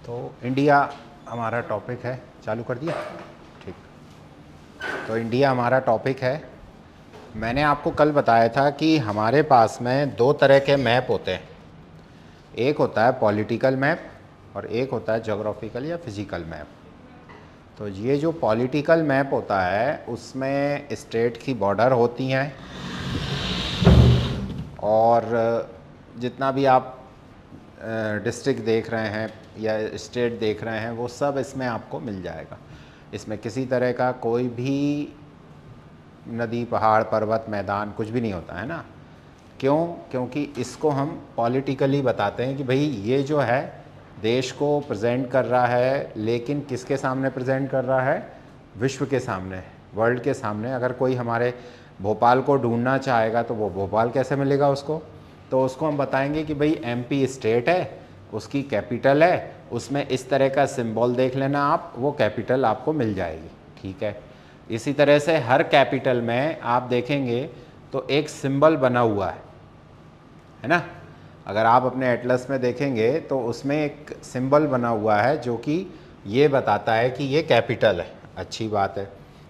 तो इंडिया हमारा टॉपिक है, चालू कर दिया? ठीक। तो इंडिया हमारा टॉपिक है। मैंने आपको कल बताया था कि हमारे पास में दो तरह के मैप होते हैं, एक होता है पॉलिटिकल मैप और एक होता है ज्योग्राफिकल या फिज़िकल मैप। तो ये जो पॉलिटिकल मैप होता है उसमें स्टेट की बॉर्डर होती हैं और जितना भी आप डिस्ट्रिक्ट देख रहे हैं या स्टेट देख रहे हैं वो सब इसमें आपको मिल जाएगा। इसमें किसी तरह का कोई भी नदी, पहाड़, पर्वत, मैदान कुछ भी नहीं होता है ना। क्यों? क्योंकि इसको हम पॉलिटिकली बताते हैं कि भाई ये जो है देश को प्रेजेंट कर रहा है, लेकिन किसके सामने प्रेजेंट कर रहा है? विश्व के सामने, वर्ल्ड के सामने। अगर कोई हमारे भोपाल को ढूंढना चाहेगा तो वो भोपाल कैसे मिलेगा उसको? तो उसको हम बताएंगे कि भाई एमपी स्टेट है, उसकी कैपिटल है, उसमें इस तरह का सिंबल देख लेना आप, वो कैपिटल आपको मिल जाएगी। ठीक है। इसी तरह से हर कैपिटल में आप देखेंगे तो एक सिंबल बना हुआ है ना। अगर आप अपने एटलस में देखेंगे तो उसमें एक सिंबल बना हुआ है जो कि ये बताता है कि ये कैपिटल है। अच्छी बात है।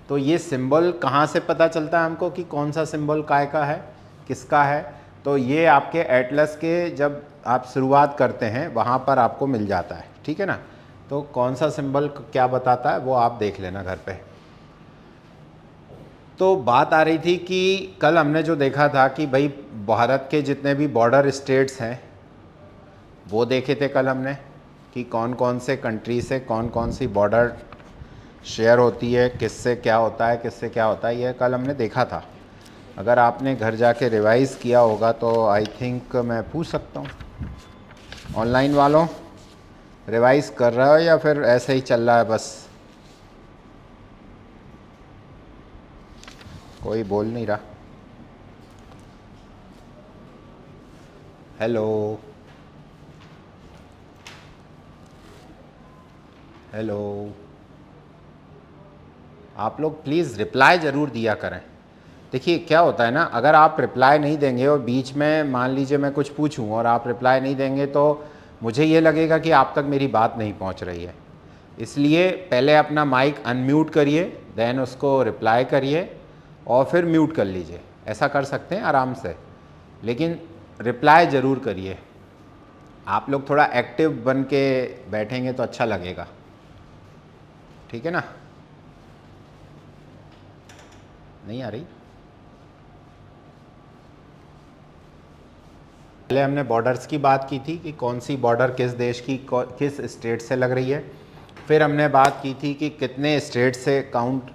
तो ये सिंबल कहाँ से पता चलता है हमको कि कौन सा सिंबल काय का है, किसका है? तो ये आपके एटलस के जब आप शुरुआत करते हैं वहाँ पर आपको मिल जाता है। ठीक है ना। तो कौन सा सिंबल क्या बताता है वो आप देख लेना घर पे। तो बात आ रही थी कि कल हमने जो देखा था कि भाई भारत के जितने भी बॉर्डर स्टेट्स हैं वो देखे थे कल हमने कि कौन कौन से कंट्री से कौन कौन सी बॉर्डर शेयर होती है, किससे क्या होता है, किससे क्या होता है, ये कल हमने देखा था। अगर आपने घर जाके रिवाइज़ किया होगा तो आई थिंक मैं पूछ सकता हूँ ऑनलाइन वालों, रिवाइज़ कर रहा हो या फिर ऐसे ही चल रहा है बस? कोई बोल नहीं रहा। हेलो हेलो, आप लोग प्लीज़ रिप्लाई ज़रूर दिया करें। देखिए क्या होता है ना, अगर आप रिप्लाई नहीं देंगे और बीच में मान लीजिए मैं कुछ पूछूं और आप रिप्लाई नहीं देंगे तो मुझे ये लगेगा कि आप तक मेरी बात नहीं पहुंच रही है। इसलिए पहले अपना माइक अनम्यूट करिए, देन उसको रिप्लाई करिए और फिर म्यूट कर लीजिए। ऐसा कर सकते हैं आराम से, लेकिन रिप्लाई ज़रूर करिए। आप लोग थोड़ा एक्टिव बन के बैठेंगे तो अच्छा लगेगा। ठीक है ना। नहीं आ रही? पहले हमने बॉर्डर्स की बात की थी कि कौन सी बॉर्डर किस देश की किस स्टेट से लग रही है। फिर हमने बात की थी कि कितने स्टेट से काउंट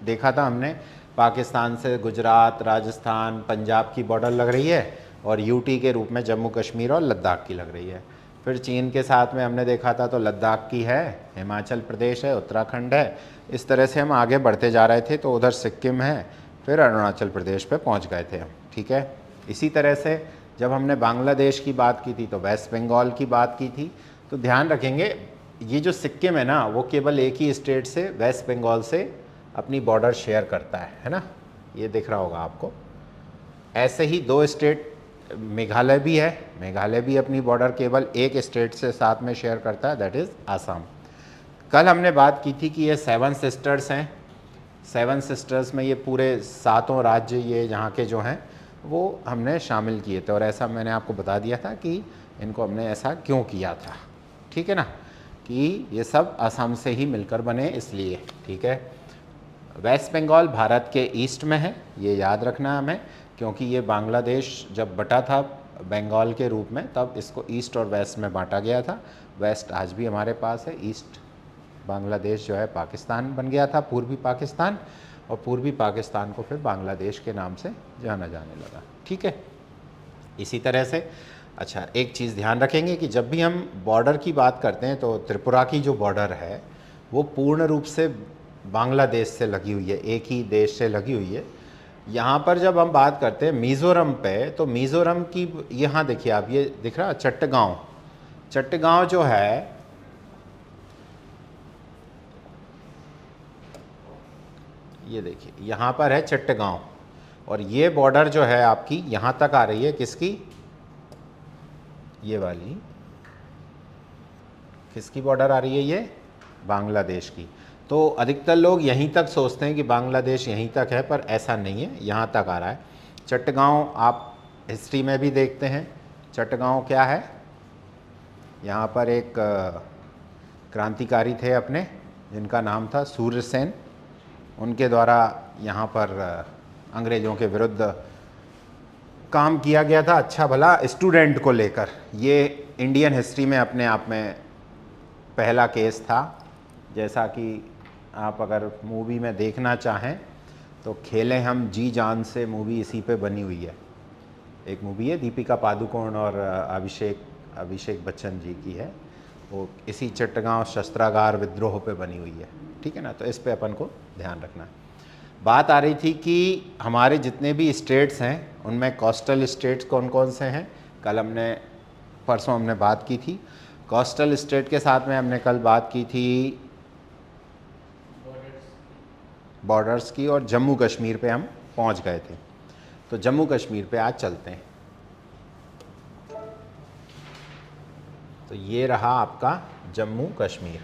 देखा था हमने। पाकिस्तान से गुजरात, राजस्थान, पंजाब की बॉर्डर लग रही है और यूटी के रूप में जम्मू कश्मीर और लद्दाख की लग रही है। फिर चीन के साथ में हमने देखा था तो लद्दाख की है, हिमाचल प्रदेश है, उत्तराखंड है। इस तरह से हम आगे बढ़ते जा रहे थे तो उधर सिक्किम है, फिर अरुणाचल प्रदेश पे पहुंच गए थे हम। ठीक है। इसी तरह से जब हमने बांग्लादेश की बात की थी तो वेस्ट बंगाल की बात की थी। तो ध्यान रखेंगे ये जो सिक्किम है ना वो केवल एक ही स्टेट से, वेस्ट बंगाल से अपनी बॉर्डर शेयर करता है ना। ये दिख रहा होगा आपको। ऐसे ही दो स्टेट मेघालय भी है, मेघालय भी अपनी बॉर्डर केवल एक स्टेट से साथ में शेयर करता है, दैट इज़ आसाम। कल हमने बात की थी कि ये 7 सिस्टर्स हैं। 7 सिस्टर्स में ये पूरे 7 राज्य ये यहाँ के जो हैं वो हमने शामिल किए थे और ऐसा मैंने आपको बता दिया था कि इनको हमने ऐसा क्यों किया था। ठीक है ना, कि ये सब असम से ही मिलकर बने इसलिए। ठीक है। वेस्ट बंगाल भारत के ईस्ट में है, ये याद रखना हमें, क्योंकि ये बांग्लादेश जब बटा था बंगाल के रूप में तब इसको ईस्ट और वेस्ट में बांटा गया था। वेस्ट आज भी हमारे पास है, ईस्ट बांग्लादेश जो है पाकिस्तान बन गया था, पूर्वी पाकिस्तान, और पूर्वी पाकिस्तान को फिर बांग्लादेश के नाम से जाना जाने लगा। ठीक है। इसी तरह से अच्छा एक चीज़ ध्यान रखेंगे कि जब भी हम बॉर्डर की बात करते हैं तो त्रिपुरा की जो बॉर्डर है वो पूर्ण रूप से बांग्लादेश से लगी हुई है, एक ही देश से लगी हुई है। यहाँ पर जब हम बात करते हैं मिज़ोरम पे, तो मिज़ोरम की यहाँ देखिए आप, ये दिख रहा चट्टगांव, चट्टगांव जो है ये देखिए यहाँ पर है चट्टगांव, और ये बॉर्डर जो है आपकी यहाँ तक आ रही है, किसकी? ये वाली किसकी बॉर्डर आ रही है ये? बांग्लादेश की। तो अधिकतर लोग यहीं तक सोचते हैं कि बांग्लादेश यहीं तक है, पर ऐसा नहीं है, यहाँ तक आ रहा है। चट्टगांव आप हिस्ट्री में भी देखते हैं, चट्टगांव क्या है? यहाँ पर एक क्रांतिकारी थे अपने, जिनका नाम था सूर्यसेन, उनके द्वारा यहाँ पर अंग्रेज़ों के विरुद्ध काम किया गया था, अच्छा भला स्टूडेंट को लेकर। ये इंडियन हिस्ट्री में अपने आप में पहला केस था। जैसा कि आप अगर मूवी में देखना चाहें तो खेलें हम जी जान से मूवी इसी पे बनी हुई है। एक मूवी है, दीपिका पादुकोण और अभिषेक बच्चन जी की है, वो इसी चट्टगांव शस्त्रागार विद्रोह पे बनी हुई है। ठीक है ना, तो इस पे अपन को ध्यान रखना है। बात आ रही थी कि हमारे जितने भी स्टेट्स हैं उनमें कोस्टल स्टेट्स कौन कौन से हैं। परसों हमने बात की थी कोस्टल स्टेट के साथ में, हमने कल बात की थी बॉर्डर्स की, और जम्मू कश्मीर पे हम पहुंच गए थे। तो जम्मू कश्मीर पे आज चलते हैं। तो ये रहा आपका जम्मू कश्मीर।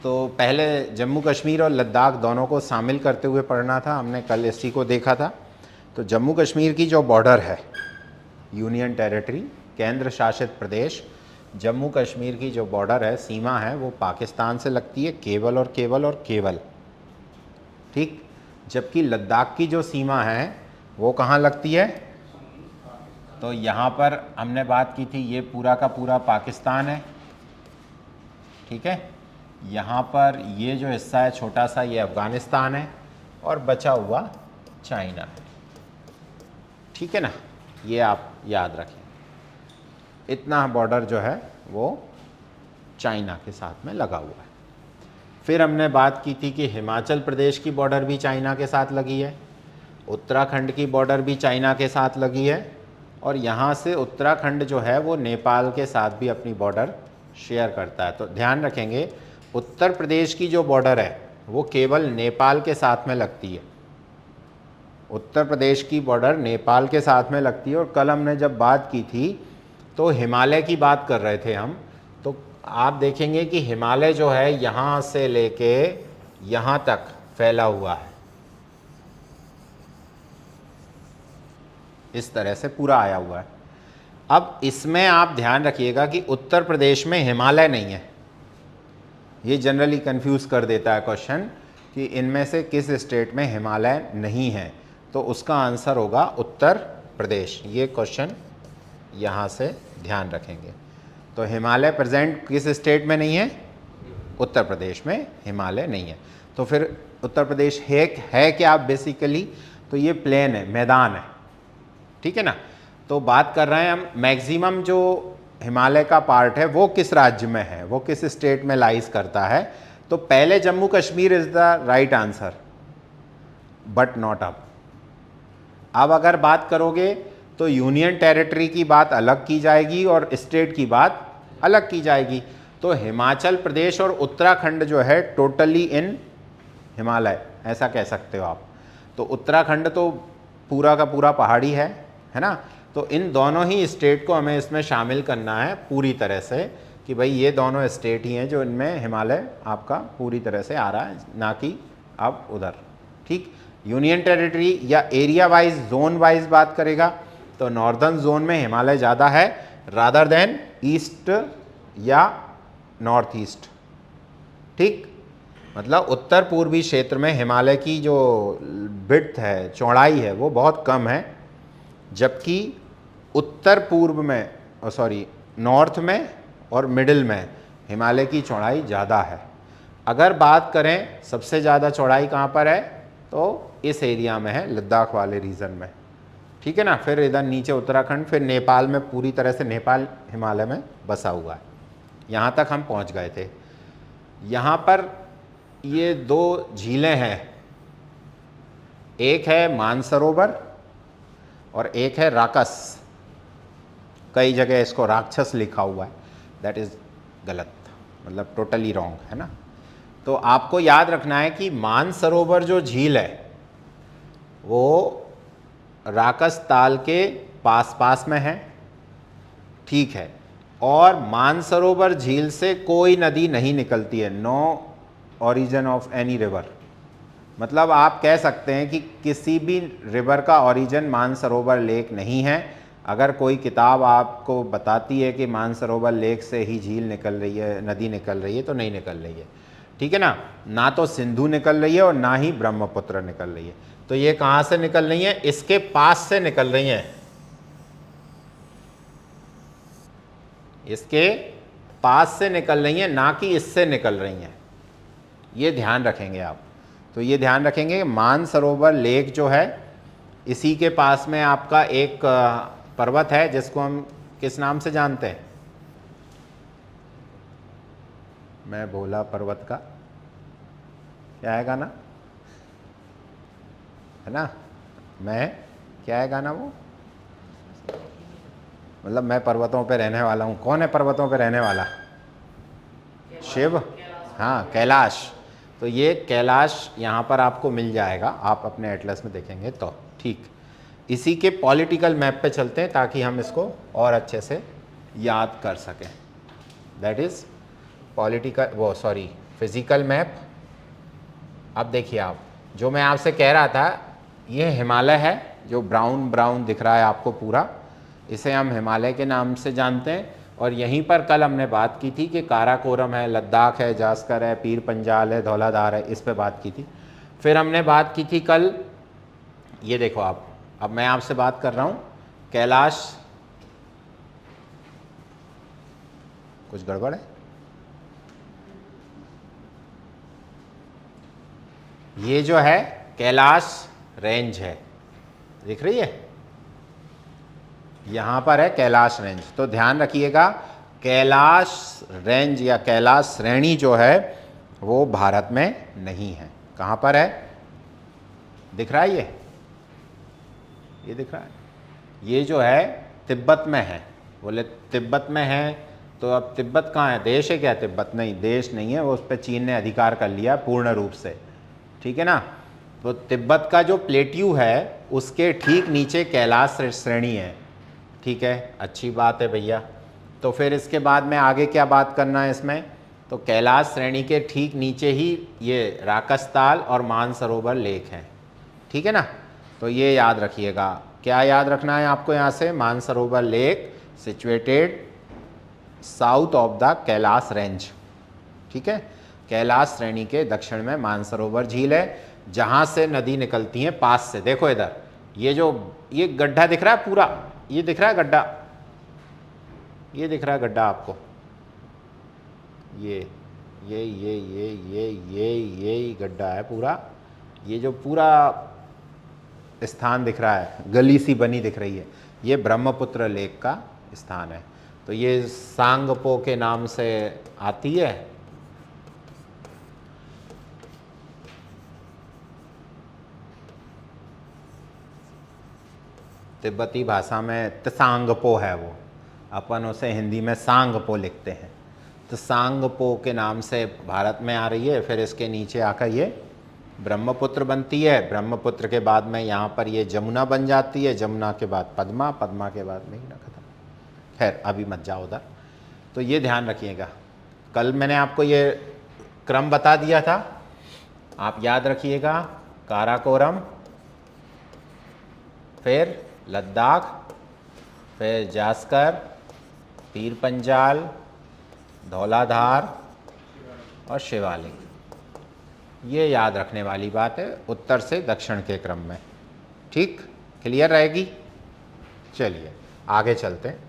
तो पहले जम्मू कश्मीर और लद्दाख दोनों को शामिल करते हुए पढ़ना था, हमने कल इसी को देखा था। तो जम्मू कश्मीर की जो बॉर्डर है, यूनियन टेरिटरी, केंद्र शासित प्रदेश, जम्मू कश्मीर की जो बॉर्डर है, सीमा है, वो पाकिस्तान से लगती है केवल और केवल और केवल। ठीक, जबकि लद्दाख की जो सीमा है वो कहाँ लगती है? तो यहाँ पर हमने बात की थी, ये पूरा का पूरा पाकिस्तान है। ठीक है, यहाँ पर ये जो हिस्सा है छोटा सा, ये अफ़गानिस्तान है, और बचा हुआ चाइना है। ठीक है ना, ये आप याद रखें। इतना बॉर्डर जो है वो चाइना के साथ में लगा हुआ है। फिर हमने बात की थी कि हिमाचल प्रदेश की बॉर्डर भी चाइना के साथ लगी है, उत्तराखंड की बॉर्डर भी चाइना के साथ लगी है, और यहाँ से उत्तराखंड जो है वो नेपाल के साथ भी अपनी बॉर्डर शेयर करता है। तो ध्यान रखेंगे, उत्तर प्रदेश की जो बॉर्डर है वो केवल नेपाल के साथ में लगती है। उत्तर प्रदेश की बॉर्डर नेपाल के साथ में लगती है। और कल हमने जब बात की थी तो हिमालय की बात कर रहे थे हम, तो आप देखेंगे कि हिमालय जो है यहाँ से लेके यहाँ तक फैला हुआ है, इस तरह से पूरा आया हुआ है। अब इसमें आप ध्यान रखिएगा कि उत्तर प्रदेश में हिमालय नहीं है। ये जनरली कंफ्यूज कर देता है क्वेश्चन कि इनमें से किस स्टेट में हिमालय नहीं है, तो उसका आंसर होगा उत्तर प्रदेश। ये क्वेश्चन यहाँ से ध्यान रखेंगे। तो हिमालय प्रेजेंट किस स्टेट में नहीं है? उत्तर प्रदेश में हिमालय नहीं है। तो फिर उत्तर प्रदेश है क्या बेसिकली? तो ये प्लेन है, मैदान है। ठीक है ना, तो बात कर रहे हैं हम मैक्सिमम जो हिमालय का पार्ट है वो किस राज्य में है, वो किस स्टेट में लाइज करता है। तो पहले Jammu Kashmir is the right answer, but not अब। अब अगर बात करोगे तो यूनियन टेरिटरी की बात अलग की जाएगी और स्टेट की बात अलग की जाएगी। तो हिमाचल प्रदेश और उत्तराखंड जो है टोटली इन हिमालय, ऐसा कह सकते हो आप। तो उत्तराखंड तो पूरा का पूरा पहाड़ी है ना। तो इन दोनों ही स्टेट को हमें इसमें शामिल करना है पूरी तरह से, कि भाई ये दोनों स्टेट ही हैं जो इनमें हिमालय आपका पूरी तरह से आ रहा है, ना कि अब उधर। ठीक, यूनियन टेरिटरी या एरिया वाइज, जोन वाइज बात करेगा तो नॉर्दर्न जोन में हिमालय ज़्यादा है रादर देन ईस्ट या नॉर्थ ईस्ट। ठीक, मतलब उत्तर पूर्वी क्षेत्र में हिमालय की जो विड्थ है, चौड़ाई है, वो बहुत कम है, जबकि उत्तर पूर्व में नॉर्थ में और मिडिल में हिमालय की चौड़ाई ज़्यादा है। अगर बात करें सबसे ज़्यादा चौड़ाई कहाँ पर है, तो इस एरिया में है, लद्दाख वाले रीजन में। ठीक है ना, फिर इधर नीचे उत्तराखंड, फिर नेपाल में, पूरी तरह से नेपाल हिमालय में बसा हुआ है। यहाँ तक हम पहुँच गए थे। यहाँ पर ये दो झीलें हैं, एक है मानसरोवर और एक है राकस। कई जगह इसको राक्षस लिखा हुआ है, दैट इज़ गलत, मतलब टोटली रॉन्ग है ना। तो आपको याद रखना है कि मानसरोवर जो झील है वो राकस ताल के पास में है। ठीक है, और मानसरोवर झील से कोई नदी नहीं निकलती है। No origin of any river, मतलब आप कह सकते हैं कि किसी भी रिवर का ओरिजिन मानसरोवर लेक नहीं है। अगर कोई किताब आपको बताती है कि मानसरोवर लेक से ही झील निकल रही है, नदी निकल रही है, तो नहीं निकल रही है, ठीक है ना। ना तो सिंधु निकल रही है और ना ही ब्रह्मपुत्र निकल रही है। तो ये कहाँ से निकल रही है? इसके पास से निकल रही हैं, इसके पास से निकल रही हैं, ना कि इससे निकल रही हैं। ये ध्यान रखेंगे आप। तो ये ध्यान रखेंगे मानसरोवर लेक जो है, इसी के पास में आपका एक पर्वत है जिसको हम किस नाम से जानते हैं? मैं भोला पर्वत का क्या है गाना, है ना? मैं क्या है गाना वो, मतलब मैं पर्वतों पे रहने वाला हूँ। कौन है पर्वतों पे रहने वाला? शिव। हाँ, कैलाश। तो ये कैलाश यहाँ पर आपको मिल जाएगा, आप अपने एटलस में देखेंगे तो। ठीक, इसी के पॉलिटिकल मैप पे चलते हैं ताकि हम इसको और अच्छे से याद कर सकें। दैट इज़ पॉलिटिकल, वो सॉरी, फिज़िकल मैप। अब देखिए आप, जो मैं आपसे कह रहा था, ये हिमालय है जो ब्राउन ब्राउन दिख रहा है आपको पूरा, इसे हम हिमालय के नाम से जानते हैं। और यहीं पर कल हमने बात की थी कि काराकोरम है, लद्दाख है, जास्कर है, पीर पंजाल है, धौलाधार है, इस पे बात की थी। फिर हमने बात की थी कल, ये देखो आप, अब मैं आपसे बात कर रहा हूँ कैलाश, कुछ गड़बड़ है? ये जो है कैलाश रेंज है, दिख रही है? यहाँ पर है कैलाश रेंज। तो ध्यान रखिएगा, कैलाश रेंज या कैलाश श्रेणी जो है वो भारत में नहीं है। कहाँ पर है? दिख रहा है ये दिख रहा है? ये जो है तिब्बत में है। बोले तिब्बत में है, तो अब तिब्बत कहाँ है? देश है क्या तिब्बत? नहीं, देश नहीं है वो, उस पर चीन ने अधिकार कर लिया पूर्ण रूप से, ठीक है ना। तो तिब्बत का जो प्लेट्यू है उसके ठीक नीचे कैलाश श्रेणी है, ठीक है, अच्छी बात है भैया। तो फिर इसके बाद में आगे क्या बात करना है इसमें? तो कैलाश श्रेणी के ठीक नीचे ही ये राकसताल और मानसरोवर लेक है, ठीक है ना। तो ये याद रखिएगा, क्या याद रखना है आपको यहाँ से? Mansarovar lake situated south of the Kailash range, ठीक है। कैलाश श्रेणी के दक्षिण में मानसरोवर झील है, जहाँ से नदी निकलती है पास से। देखो इधर, ये जो ये गड्ढा दिख रहा है पूरा, ये दिख रहा है गड्ढा, ये दिख रहा है गड्ढा आपको, ये गड्ढा है पूरा। ये जो पूरा स्थान दिख रहा है, गली सी बनी दिख रही है, ये ब्रह्मपुत्र लेक का स्थान है। तो ये सांगपो के नाम से आती है। तिब्बती भाषा में त्सांगपो है वो, अपन उसे हिंदी में सांगपो लिखते हैं। तो सांगपो के नाम से भारत में आ रही है, फिर इसके नीचे आकर ये ब्रह्मपुत्र बनती है। ब्रह्मपुत्र के बाद में यहाँ पर ये जमुना बन जाती है, जमुना के बाद पद्मा, पद्मा के बाद में ही ना खत्म। खैर अभी मत जाओ उधर। तो ये ध्यान रखिएगा, कल मैंने आपको ये क्रम बता दिया था, आप याद रखिएगा। काराकोरम, फिर लद्दाख, फिर जास्कर, पीर पंजाल, धौलाधार और शिवालिक। ये याद रखने वाली बात है, उत्तर से दक्षिण के क्रम में। ठीक, क्लियर रहेगी? चलिए आगे चलते हैं।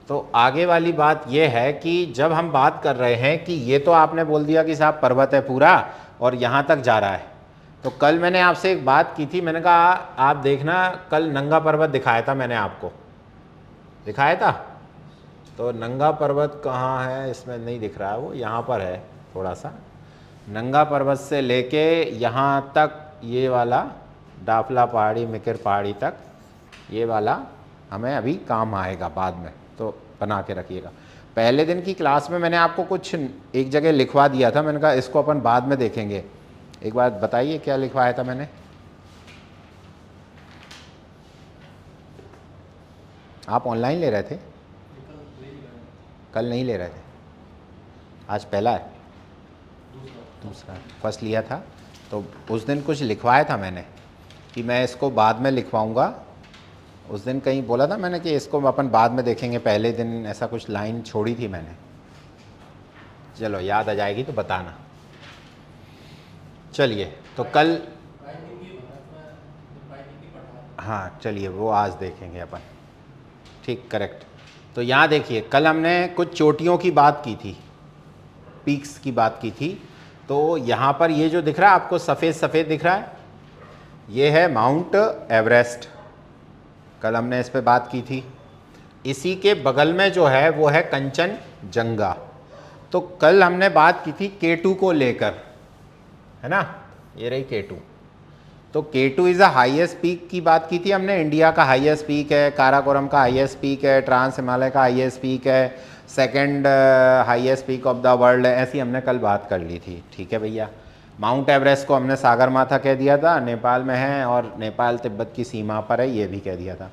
तो आगे वाली बात यह है कि जब हम बात कर रहे हैं कि ये तो आपने बोल दिया कि साहब पर्वत है पूरा और यहाँ तक जा रहा है, तो कल मैंने आपसे एक बात की थी, मैंने कहा आप देखना, कल नंगा पर्वत दिखाया था मैंने आपको, दिखाया था। तो नंगा पर्वत कहाँ है? इसमें नहीं दिख रहा है, वो यहाँ पर है थोड़ा सा। नंगा पर्वत से लेके यहाँ तक, ये वाला डाफला पहाड़ी, मिकिर पहाड़ी तक, ये वाला हमें अभी काम आएगा बाद में, तो बना के रखिएगा। पहले दिन की क्लास में मैंने आपको कुछ एक जगह लिखवा दिया था, मैंने कहा इसको अपन बाद में देखेंगे। एक बार बताइए क्या लिखवाया था मैंने? आप ऑनलाइन ले रहे थे? कल नहीं ले रहे थे, आज पहला है, दूसरा फर्स्ट लिया था। तो उस दिन कुछ लिखवाया था मैंने कि मैं इसको बाद में लिखवाऊंगा। उस दिन कहीं बोला था मैंने कि इसको अपन बाद में देखेंगे, पहले दिन ऐसा कुछ लाइन छोड़ी थी मैंने। चलो याद आ जाएगी तो बताना। चलिए तो कल, हाँ चलिए वो आज देखेंगे अपन, ठीक, करेक्ट। तो यहाँ देखिए कल हमने कुछ चोटियों की बात की थी, पीक्स की बात की थी। तो यहाँ पर ये जो दिख रहा है आपको सफ़ेद सफ़ेद दिख रहा है, ये है माउंट एवरेस्ट, कल हमने इस पे बात की थी। इसी के बगल में जो है वो है कंचनजंगा। तो कल हमने बात की थी K2 को लेकर, है ना, ये रही K2। तो K2 is a highest peak की बात की थी हमने, इंडिया का हाईएस्ट पीक है, काराकोरम का हाईएस्ट पीक है, ट्रांस हिमालय का हाईएस्ट पीक है, second highest peak of the world है, ऐसी हमने कल बात कर ली थी। ठीक है भैया। माउंट एवरेस्ट को हमने सागर माथा कह दिया था, नेपाल में है और नेपाल तिब्बत की सीमा पर है, ये भी कह दिया था।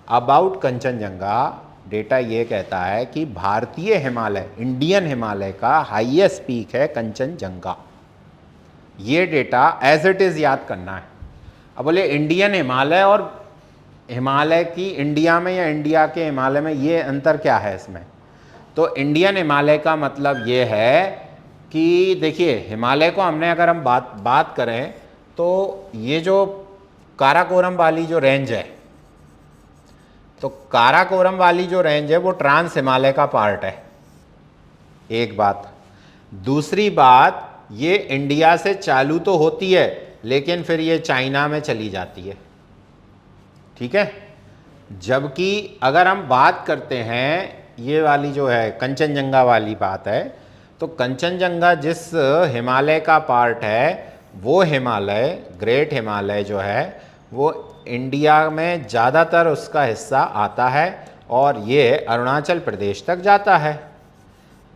अबाउट कंचनजंगा डेटा ये कहता है कि भारतीय हिमालय, इंडियन हिमालय का हाईएस्ट पीक है कंचनजंगा। ये डेटा एज इट इज़ याद करना है। अब बोले इंडियन हिमालय और हिमालय की इंडिया में या इंडिया के हिमालय में, ये अंतर क्या है इसमें? तो इंडियन हिमालय का मतलब ये है कि देखिए हिमालय को हमने अगर हम बात करें तो ये जो काराकोरम वाली जो रेंज है, तो काराकोरम वाली जो रेंज है वो ट्रांस हिमालय का पार्ट है, एक बात। दूसरी बात, ये इंडिया से चालू तो होती है लेकिन फिर ये चाइना में चली जाती है, ठीक है। जबकि अगर हम बात करते हैं ये वाली जो है कंचनजंगा वाली बात है, तो कंचनजंगा जिस हिमालय का पार्ट है वो हिमालय, ग्रेट हिमालय जो है वो इंडिया में ज़्यादातर उसका हिस्सा आता है और ये अरुणाचल प्रदेश तक जाता है।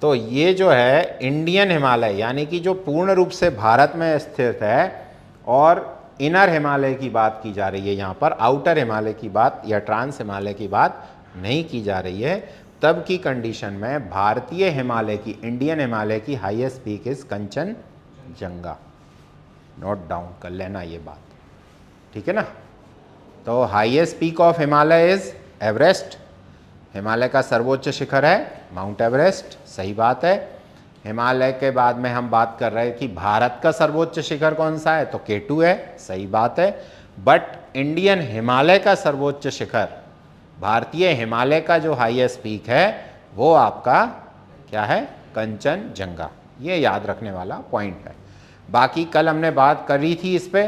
तो ये जो है इंडियन हिमालय यानी कि जो पूर्ण रूप से भारत में स्थित है, और इनर हिमालय की बात की जा रही है यहाँ पर, आउटर हिमालय की बात या ट्रांस हिमालय की बात नहीं की जा रही है। तब की कंडीशन में भारतीय हिमालय की, इंडियन हिमालय की highest peak is Kanchenjunga. Note down कर लेना ये बात, ठीक है ना। तो highest peak of Himalaya is Everest, Himalaya का सर्वोच्च शिखर है माउंट एवरेस्ट, सही बात है। हिमालय के बाद में हम बात कर रहे हैं कि भारत का सर्वोच्च शिखर कौन सा है, तो K2 है, सही बात है। बट इंडियन हिमालय का सर्वोच्च शिखर, भारतीय हिमालय का जो हाईएस्ट पीक है वो आपका क्या है, कंचनजंगा। ये याद रखने वाला पॉइंट है। बाकी कल हमने बात करी थी इस पे,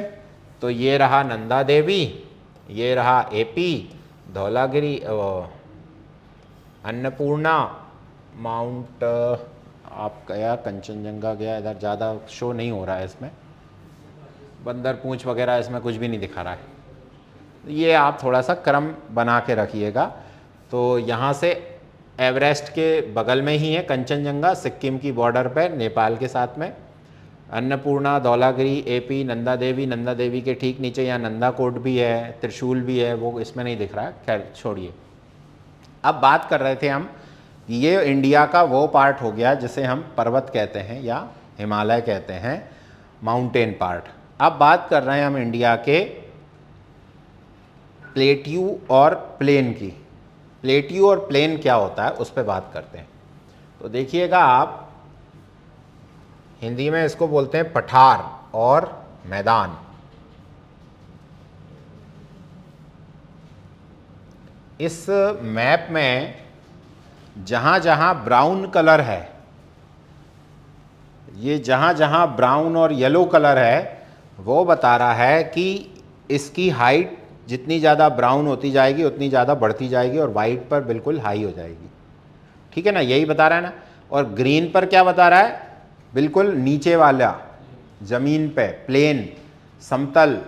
तो ये रहा नंदा देवी, ये रहा AP, धौलागिरी, अन्नपूर्णा, माउंट आप गया, कंचनजंगा गया, इधर ज़्यादा शो नहीं हो रहा है इसमें, बंदर पूंछ वगैरह इसमें कुछ भी नहीं दिखा रहा है। ये आप थोड़ा सा क्रम बना के रखिएगा। तो यहाँ से एवरेस्ट के बगल में ही है कंचनजंगा, सिक्किम की बॉर्डर पर नेपाल के साथ में। अन्नपूर्णा, धौलागिरी, AP, नंदा देवी, नंदा देवी के ठीक नीचे यहाँ नंदाकोट भी है, त्रिशूल भी है, वो इसमें नहीं दिख रहा है, खैर छोड़िए। अब बात कर रहे थे हम, ये इंडिया का वो पार्ट हो गया जिसे हम पर्वत कहते हैं या हिमालय कहते हैं, माउंटेन पार्ट। अब बात कर रहे हैं हम इंडिया के प्लेट्यू और प्लेन की। प्लेट्यू और प्लेन क्या होता है उस पर बात करते हैं। तो देखिएगा आप, हिंदी में इसको बोलते हैं पठार और मैदान। इस मैप में जहाँ जहाँ ब्राउन कलर है, ये जहाँ जहाँ ब्राउन और येलो कलर है वो बता रहा है कि इसकी हाइट जितनी ज़्यादा ब्राउन होती जाएगी उतनी ज़्यादा बढ़ती जाएगी और वाइट पर बिल्कुल हाई हो जाएगी, ठीक है ना, यही बता रहा है ना। और ग्रीन पर क्या बता रहा है, बिल्कुल नीचे वाला, ज़मीन पे प्लेन, समतल,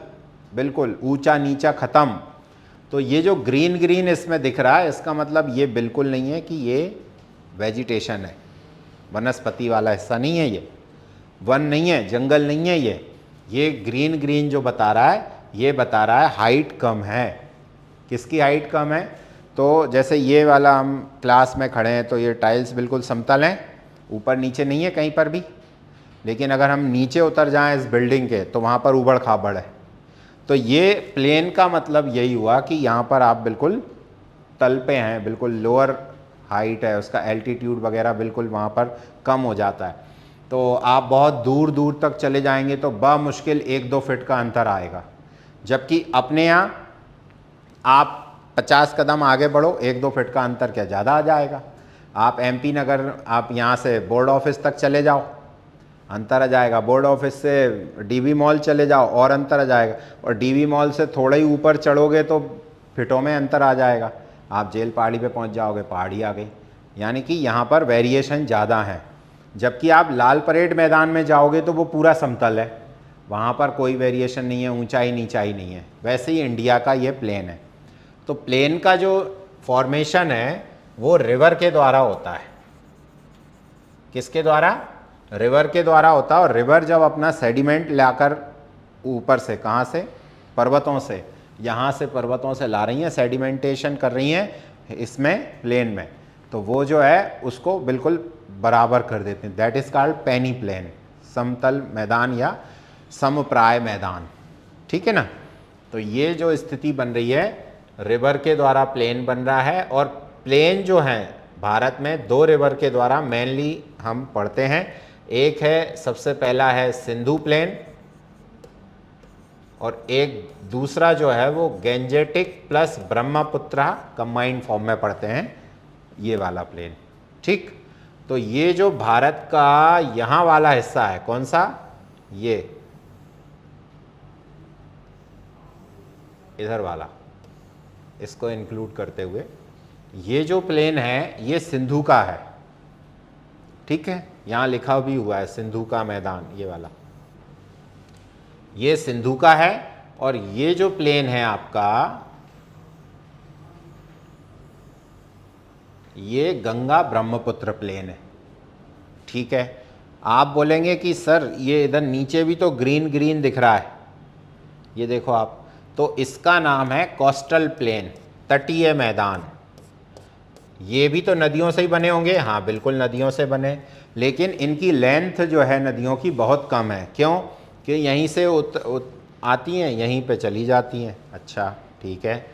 बिल्कुल ऊंचा नीचा ख़त्म। तो ये जो ग्रीन ग्रीन इसमें दिख रहा है, इसका मतलब ये बिल्कुल नहीं है कि ये वेजिटेशन है, वनस्पति वाला हिस्सा नहीं है, ये वन नहीं है, जंगल नहीं है। ये ग्रीन ग्रीन जो बता रहा है, ये बता रहा है हाइट कम है। किसकी हाइट कम है, तो जैसे ये वाला हम क्लास में खड़े हैं तो ये टाइल्स बिल्कुल समतल हैं, ऊपर नीचे नहीं है कहीं पर भी। लेकिन अगर हम नीचे उतर जाएं इस बिल्डिंग के तो वहाँ पर ऊबड़ खाबड़ है। तो ये प्लेन का मतलब यही हुआ कि यहाँ पर आप बिल्कुल तल पे हैं, बिल्कुल लोअर हाइट है, उसका एल्टीट्यूड वगैरह बिल्कुल वहाँ पर कम हो जाता है। तो आप बहुत दूर दूर तक चले जाएंगे तो बामुश्किल 1-2 फीट का अंतर आएगा। जबकि अपने यहाँ आप 50 कदम आगे बढ़ो, 1-2 फीट का अंतर क्या ज़्यादा आ जाएगा। आप MP नगर, आप यहाँ से बोर्ड ऑफिस तक चले जाओ, अंतर आ जाएगा। बोर्ड ऑफिस से DV मॉल चले जाओ और अंतर आ जाएगा। और DV मॉल से थोड़ा ही ऊपर चढ़ोगे तो फिटों में अंतर आ जाएगा। आप जेल पहाड़ी पे पहुँच जाओगे, पहाड़ी आ गई। यानी कि यहाँ पर वेरिएशन ज़्यादा है। जबकि आप लाल परेड मैदान में जाओगे तो वो पूरा समतल है, वहाँ पर कोई वेरिएशन नहीं है, ऊंचाई नीचाई नहीं है। वैसे ही इंडिया का ये प्लेन है। तो प्लेन का जो फॉर्मेशन है वो रिवर के द्वारा होता है। किसके द्वारा? रिवर के द्वारा होता है। और रिवर जब अपना सेडिमेंट लाकर ऊपर से, कहाँ से? पर्वतों से, यहाँ से पर्वतों से ला रही हैं, सेडिमेंटेशन कर रही हैं इसमें प्लेन में, तो वो जो है उसको बिल्कुल बराबर कर देते हैं। That is called peneplain, समतल मैदान या समप्राय मैदान। ठीक है ना। तो ये जो स्थिति बन रही है, रिवर के द्वारा प्लेन बन रहा है। और प्लेन जो है भारत में 2 रिवर के द्वारा मेनली हम पढ़ते हैं। एक है, सबसे पहला है सिंधु प्लेन, और एक दूसरा जो है वो Gangetic plus Brahmaputra combined form में पढ़ते हैं, ये वाला प्लेन। ठीक। तो ये जो भारत का यहाँ वाला हिस्सा है, कौन सा? ये इधर वाला, इसको इंक्लूड करते हुए ये जो प्लेन है ये सिंधु का है। ठीक है, यहाँ लिखा भी हुआ है सिंधु का मैदान, ये वाला, ये सिंधु का है। और ये जो प्लेन है आपका, ये गंगा ब्रह्मपुत्र प्लेन है। ठीक है। आप बोलेंगे कि सर ये इधर नीचे भी तो ग्रीन ग्रीन दिख रहा है, ये देखो आप, तो इसका नाम है कोस्टल प्लेन, तटीय मैदान। ये भी तो नदियों से ही बने होंगे। हाँ बिल्कुल नदियों से बने, लेकिन इनकी लेंथ जो है नदियों की बहुत कम है। क्यों? कि यहीं से आती हैं, यहीं पे चली जाती हैं। अच्छा ठीक है।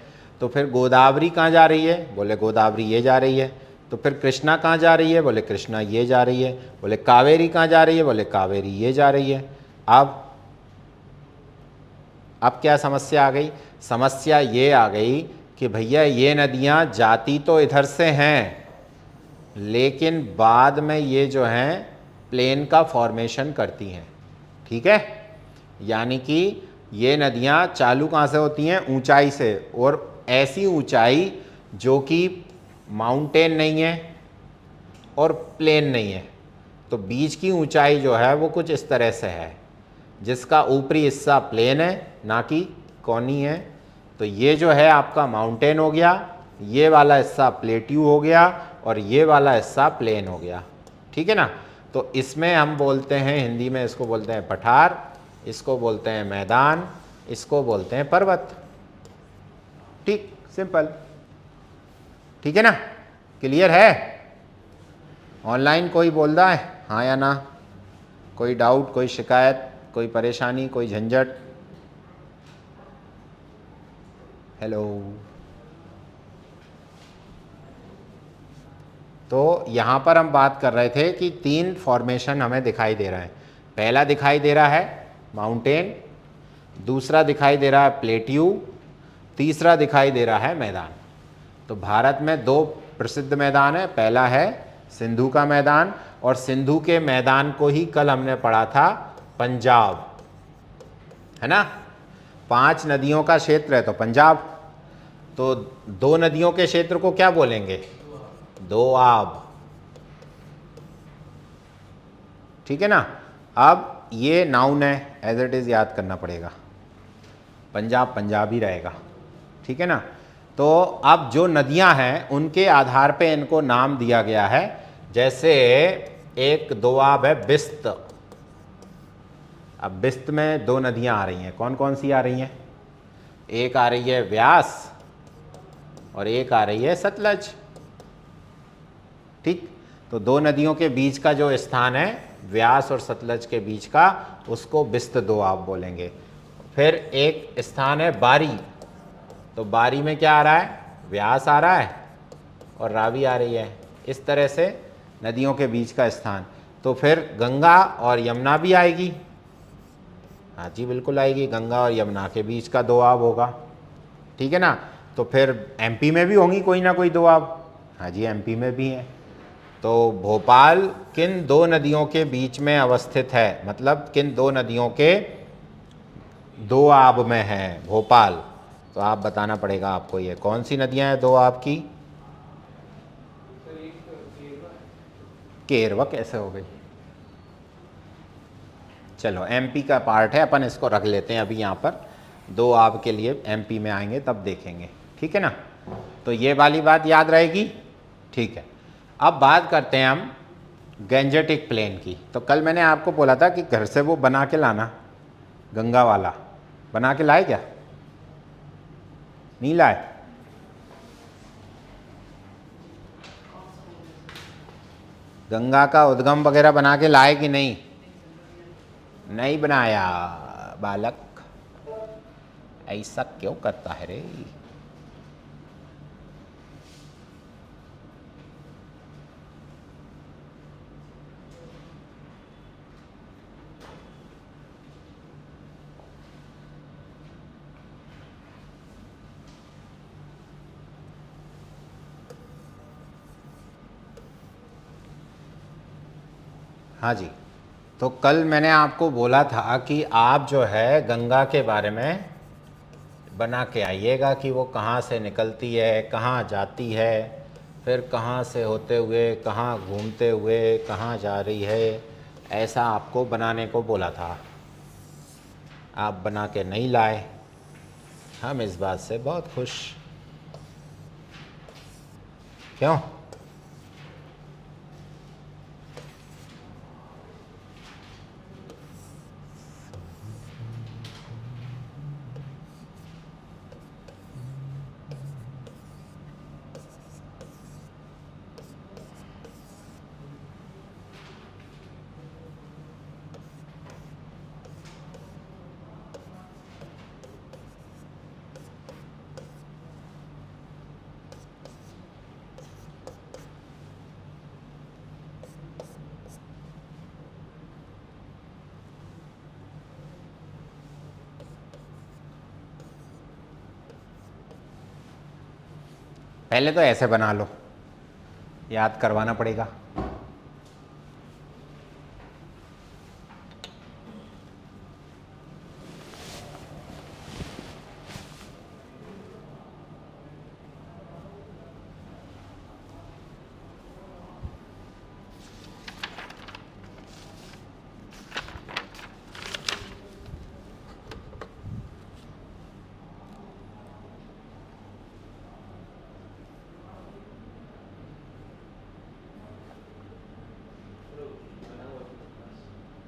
तो फिर गोदावरी कहाँ जा रही है? बोले गोदावरी ये जा रही है। तो फिर कृष्णा कहाँ जा रही है? बोले कृष्णा ये जा रही है। बोले कावेरी कहाँ जा रही है? बोले कावेरी ये जा रही है। अब क्या समस्या आ गई? समस्या ये आ गई कि भैया ये नदियाँ जाती तो इधर से हैं, लेकिन बाद में ये जो हैं प्लेन का फॉर्मेशन करती हैं। ठीक है। यानी कि ये नदियाँ चालू कहाँ से होती हैं? ऊंचाई से, और ऐसी ऊंचाई जो कि माउंटेन नहीं है और प्लेन नहीं है। तो बीच की ऊंचाई जो है वो कुछ इस तरह से है, जिसका ऊपरी हिस्सा प्लेन है ना कि कोनी है। तो ये जो है आपका माउंटेन हो गया, ये वाला हिस्सा प्लेट्यू हो गया, और ये वाला हिस्सा प्लेन हो गया। ठीक है ना। तो इसमें हम बोलते हैं हिंदी में, इसको बोलते हैं पठार, इसको बोलते हैं मैदान, इसको बोलते हैं पर्वत। ठीक, सिंपल। ठीक है ना। क्लियर है? ऑनलाइन कोई बोल रहा है हाँ या ना? कोई डाउट, कोई शिकायत, कोई परेशानी, कोई झंझट? हेलो। तो यहाँ पर हम बात कर रहे थे कि 3 फॉर्मेशन हमें दिखाई दे रहे हैं। पहला दिखाई दे रहा है माउंटेन, दूसरा दिखाई दे रहा है प्लेट्यू, तीसरा दिखाई दे रहा है मैदान। तो भारत में 2 प्रसिद्ध मैदान है। पहला है सिंधु का मैदान, और सिंधु के मैदान को ही कल हमने पढ़ा था पंजाब, है ना। 5 नदियों का क्षेत्र है तो पंजाब। तो 2 नदियों के क्षेत्र को क्या बोलेंगे? दोआब। ठीक है ना। अब ये नाउन है, एज इट इज़ याद करना पड़ेगा, पंजाब पंजाब ही रहेगा। ठीक है ना। तो अब जो नदियां हैं उनके आधार पे इनको नाम दिया गया है। जैसे एक दोआब है बिस्त। अब बिस्त में 2 नदियां आ रही हैं, कौन कौन सी आ रही हैं? एक आ रही है व्यास और एक आ रही है सतलज। ठीक, तो दो नदियों के बीच का जो स्थान है व्यास और सतलज के बीच का, उसको बिस्त दोआब बोलेंगे। फिर एक स्थान है बारी, तो बारी में क्या आ रहा है, व्यास आ रहा है और रावी आ रही है, इस तरह से नदियों के बीच का स्थान। तो फिर गंगा और यमुना भी आएगी। हाँ जी बिल्कुल आएगी, गंगा और यमुना के बीच का दोआब होगा। ठीक है ना। तो फिर एमपी में भी होंगी कोई ना कोई दोआब। हाँ जी एमपी में भी है। तो भोपाल किन दो नदियों के बीच में अवस्थित है, मतलब किन दो नदियों के दो आब में है भोपाल। तो आप बताना पड़ेगा आपको ये कौन सी नदियां हैं दो आब की। केरवा कैसे हो गई, चलो एमपी का पार्ट है, अपन इसको रख लेते हैं अभी यहाँ पर। दो आब के लिए एमपी में आएंगे तब देखेंगे, ठीक है ना। तो ये वाली बात याद रहेगी, ठीक है। अब बात करते हैं हम गैंजेटिक प्लेन की। तो कल मैंने आपको बोला था कि घर से वो बना के लाना, गंगा वाला बना के लाए क्या, नहीं लाए। गंगा का उद्गम वगैरह बना के लाए कि नहीं, नहीं बनाया बालक, ऐसा क्यों करता है रे। हाँ जी, तो कल मैंने आपको बोला था कि आप जो है गंगा के बारे में बना के आइएगा कि वो कहाँ से निकलती है, कहाँ जाती है, फिर कहाँ से होते हुए कहाँ घूमते हुए कहाँ जा रही है, ऐसा आपको बनाने को बोला था। आप बना के नहीं लाए, हम इस बात से बहुत खुश। क्यों, 'पहले तो ऐसे बना लो, याद करवाना पड़ेगा।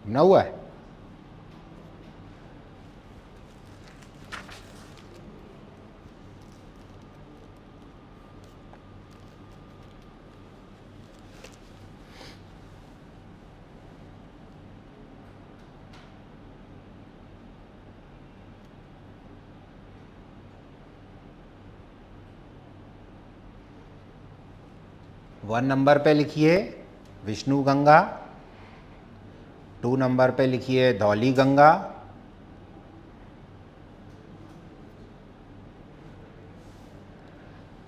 ना हुआ है, वन नंबर पे लिखिए विष्णु गंगा, 2 नंबर पे लिखिए धौली गंगा,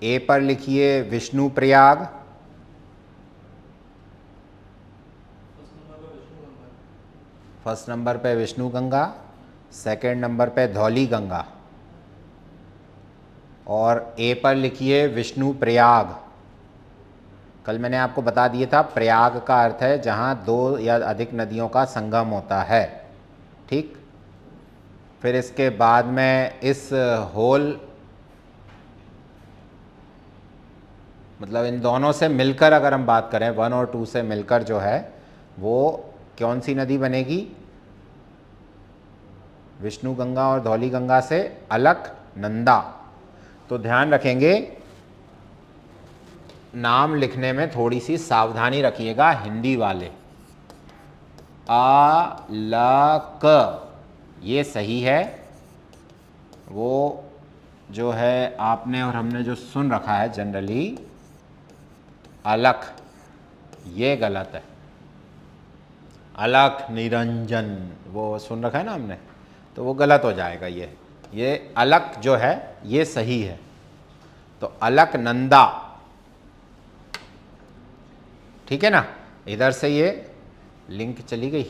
ए पर लिखिए विष्णु प्रयाग, फर्स्ट नंबर पे विष्णु गंगा, सेकंड नंबर पे धौली गंगा, और ए पर लिखिए विष्णु प्रयाग। कल मैंने आपको बता दिया था प्रयाग का अर्थ है जहाँ 2 या अधिक नदियों का संगम होता है, ठीक। फिर इसके बाद में इस होल, मतलब इन दोनों से मिलकर अगर हम बात करें 1 और 2 से मिलकर जो है वो कौन सी नदी बनेगी, विष्णु गंगा और धौली गंगा से अलकनंदा। तो ध्यान रखेंगे नाम लिखने में थोड़ी सी सावधानी रखिएगा, हिंदी वाले। आ ल क ये सही है, वो जो है आपने और हमने जो सुन रखा है जनरली अलख, ये गलत है। अलख निरंजन वो सुन रखा है ना हमने, तो वो गलत हो जाएगा। ये अलख जो है ये सही है। तो अलक नंदा, ठीक है ना। इधर से ये लिंक चली गई।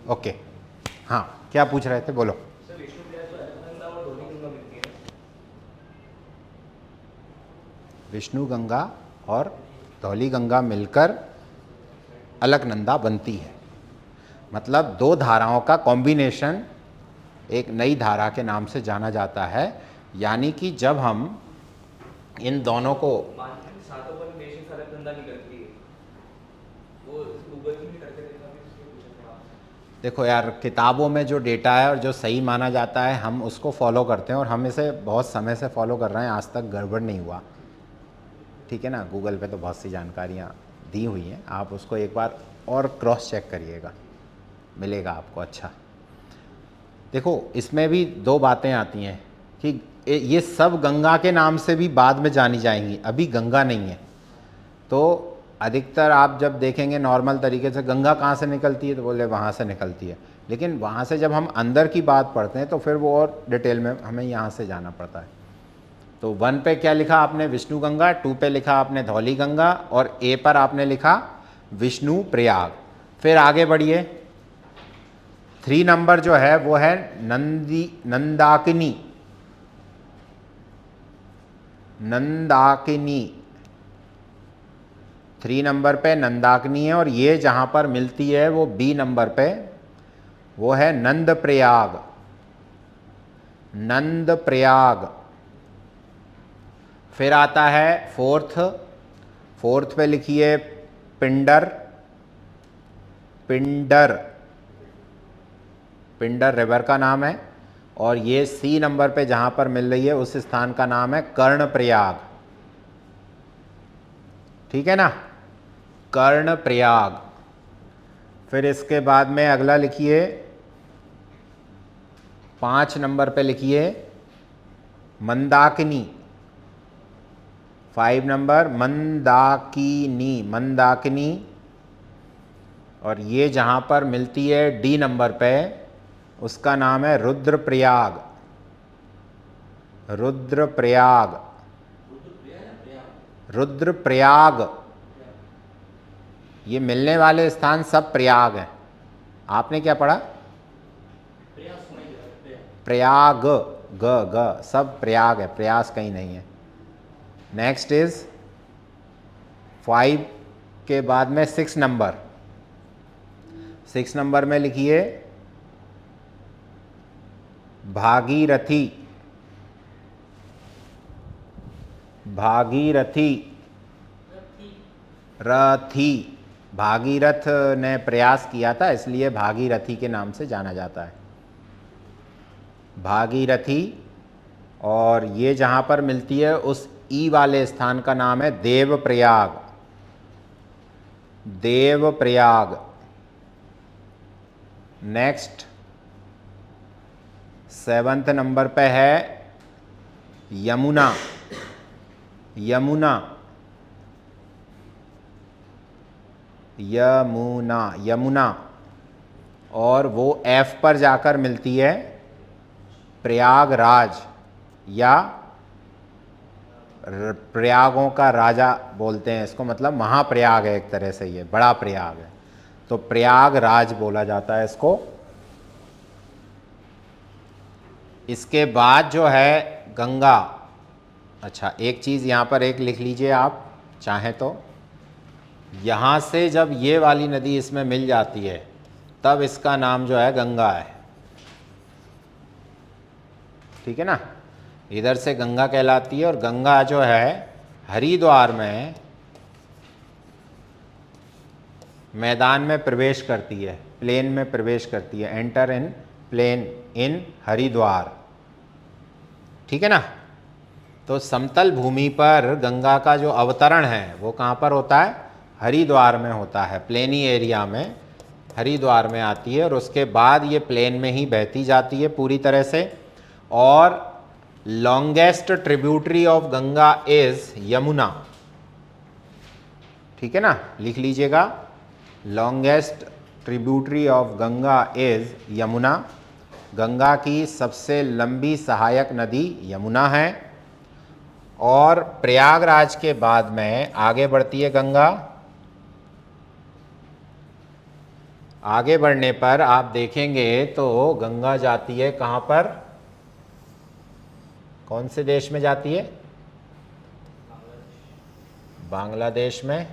ओके, हाँ क्या पूछ रहे थे, बोलो। विष्णु गंगा और धौली गंगा मिलकर अलकनंदा बनती है। मतलब दो धाराओं का कॉम्बिनेशन एक नई धारा के नाम से जाना जाता है। यानी कि जब हम इन दोनों को देखो यार, किताबों में जो डेटा है और जो सही माना जाता है हम उसको फॉलो करते हैं, और हम इसे बहुत समय से फॉलो कर रहे हैं, आज तक गड़बड़ नहीं हुआ, ठीक है ना। गूगल पे तो बहुत सी जानकारियाँ दी हुई हैं, आप उसको एक बार और क्रॉस चेक करिएगा, मिलेगा आपको। अच्छा देखो, इसमें भी दो बातें आती हैं कि ये सब गंगा के नाम से भी बाद में जानी जाएंगी, अभी गंगा नहीं है। तो अधिकतर आप जब देखेंगे नॉर्मल तरीके से गंगा कहाँ से निकलती है, तो बोले वहाँ से निकलती है। लेकिन वहाँ से जब हम अंदर की बात पढ़ते हैं तो फिर वो और डिटेल में हमें यहाँ से जाना पड़ता है। तो 1 पे क्या लिखा आपने, विष्णु गंगा। 2 पे लिखा आपने धौली गंगा, और ए पर आपने लिखा विष्णु प्रयाग। फिर आगे बढ़िए, 3 नंबर जो है वो है नंदाकिनी। नंदाकिनी 3 नंबर पे नंदाकिनी है, और ये जहाँ पर मिलती है वो बी नंबर पे, वो है नंद प्रयाग। नंद प्रयाग। फिर आता है फोर्थ पे लिखिए पिंडर। पिंडर, पिंडर रिवर का नाम है। और ये सी नंबर पे जहाँ पर मिल रही है उस स्थान का नाम है कर्णप्रयाग, ठीक है ना, कर्णप्रयाग। फिर इसके बाद में अगला लिखिए 5 नंबर पे लिखिए मंदाकिनी। 5 नंबर मंदाकिनी, मंदाकिनी। और ये जहाँ पर मिलती है डी नंबर पे, उसका नाम है रुद्रप्रयाग। रुद्रप्रयाग, रुद्रप्रयाग। ये मिलने वाले स्थान सब प्रयाग हैं। आपने क्या पढ़ा, प्रयाग, ग ग सब प्रयाग है, प्रयास कहीं नहीं है। नेक्स्ट इज 5 के बाद में 6 नंबर। 6 नंबर में लिखिए भागीरथी। भागीरथी, रथी। भागीरथ ने प्रयास किया था इसलिए भागीरथी के नाम से जाना जाता है, भागीरथी। और ये जहाँ पर मिलती है उस ई वाले स्थान का नाम है Devprayag. Devprayag. Next 7th number पे है यमुना। यमुना, यमुना, यमुना। और वो एफ पर जाकर मिलती है प्रयागराज, या प्रयागों का राजा बोलते हैं इसको, मतलब महाप्रयाग है एक तरह से, ये बड़ा प्रयाग है, तो प्रयागराज बोला जाता है इसको। इसके बाद जो है गंगा। अच्छा एक चीज़ यहाँ पर एक लिख लीजिए आप, चाहे तो यहाँ से जब ये वाली नदी इसमें मिल जाती है तब इसका नाम जो है गंगा है, ठीक है ना। इधर से गंगा कहलाती है और गंगा जो है हरिद्वार में मैदान में प्रवेश करती है, प्लेन में प्रवेश करती है, एंटर इन प्लेन इन हरिद्वार, ठीक है ना। तो समतल भूमि पर गंगा का जो अवतरण है वो कहाँ पर होता है, हरिद्वार में होता है, प्लेनी एरिया में हरिद्वार में आती है और उसके बाद ये प्लेन में ही बहती जाती है पूरी तरह से। और longest tributary of Ganga is Yamuna, ठीक है ना, लिख लीजिएगा, longest tributary of Ganga is Yamuna. Ganga की सबसे लंबी सहायक नदी यमुना है और प्रयागराज के बाद में आगे बढ़ती है गंगा। आगे बढ़ने पर आप देखेंगे तो गंगा जाती है कहाँ पर, कौन से देश में जाती है, बांग्लादेश में।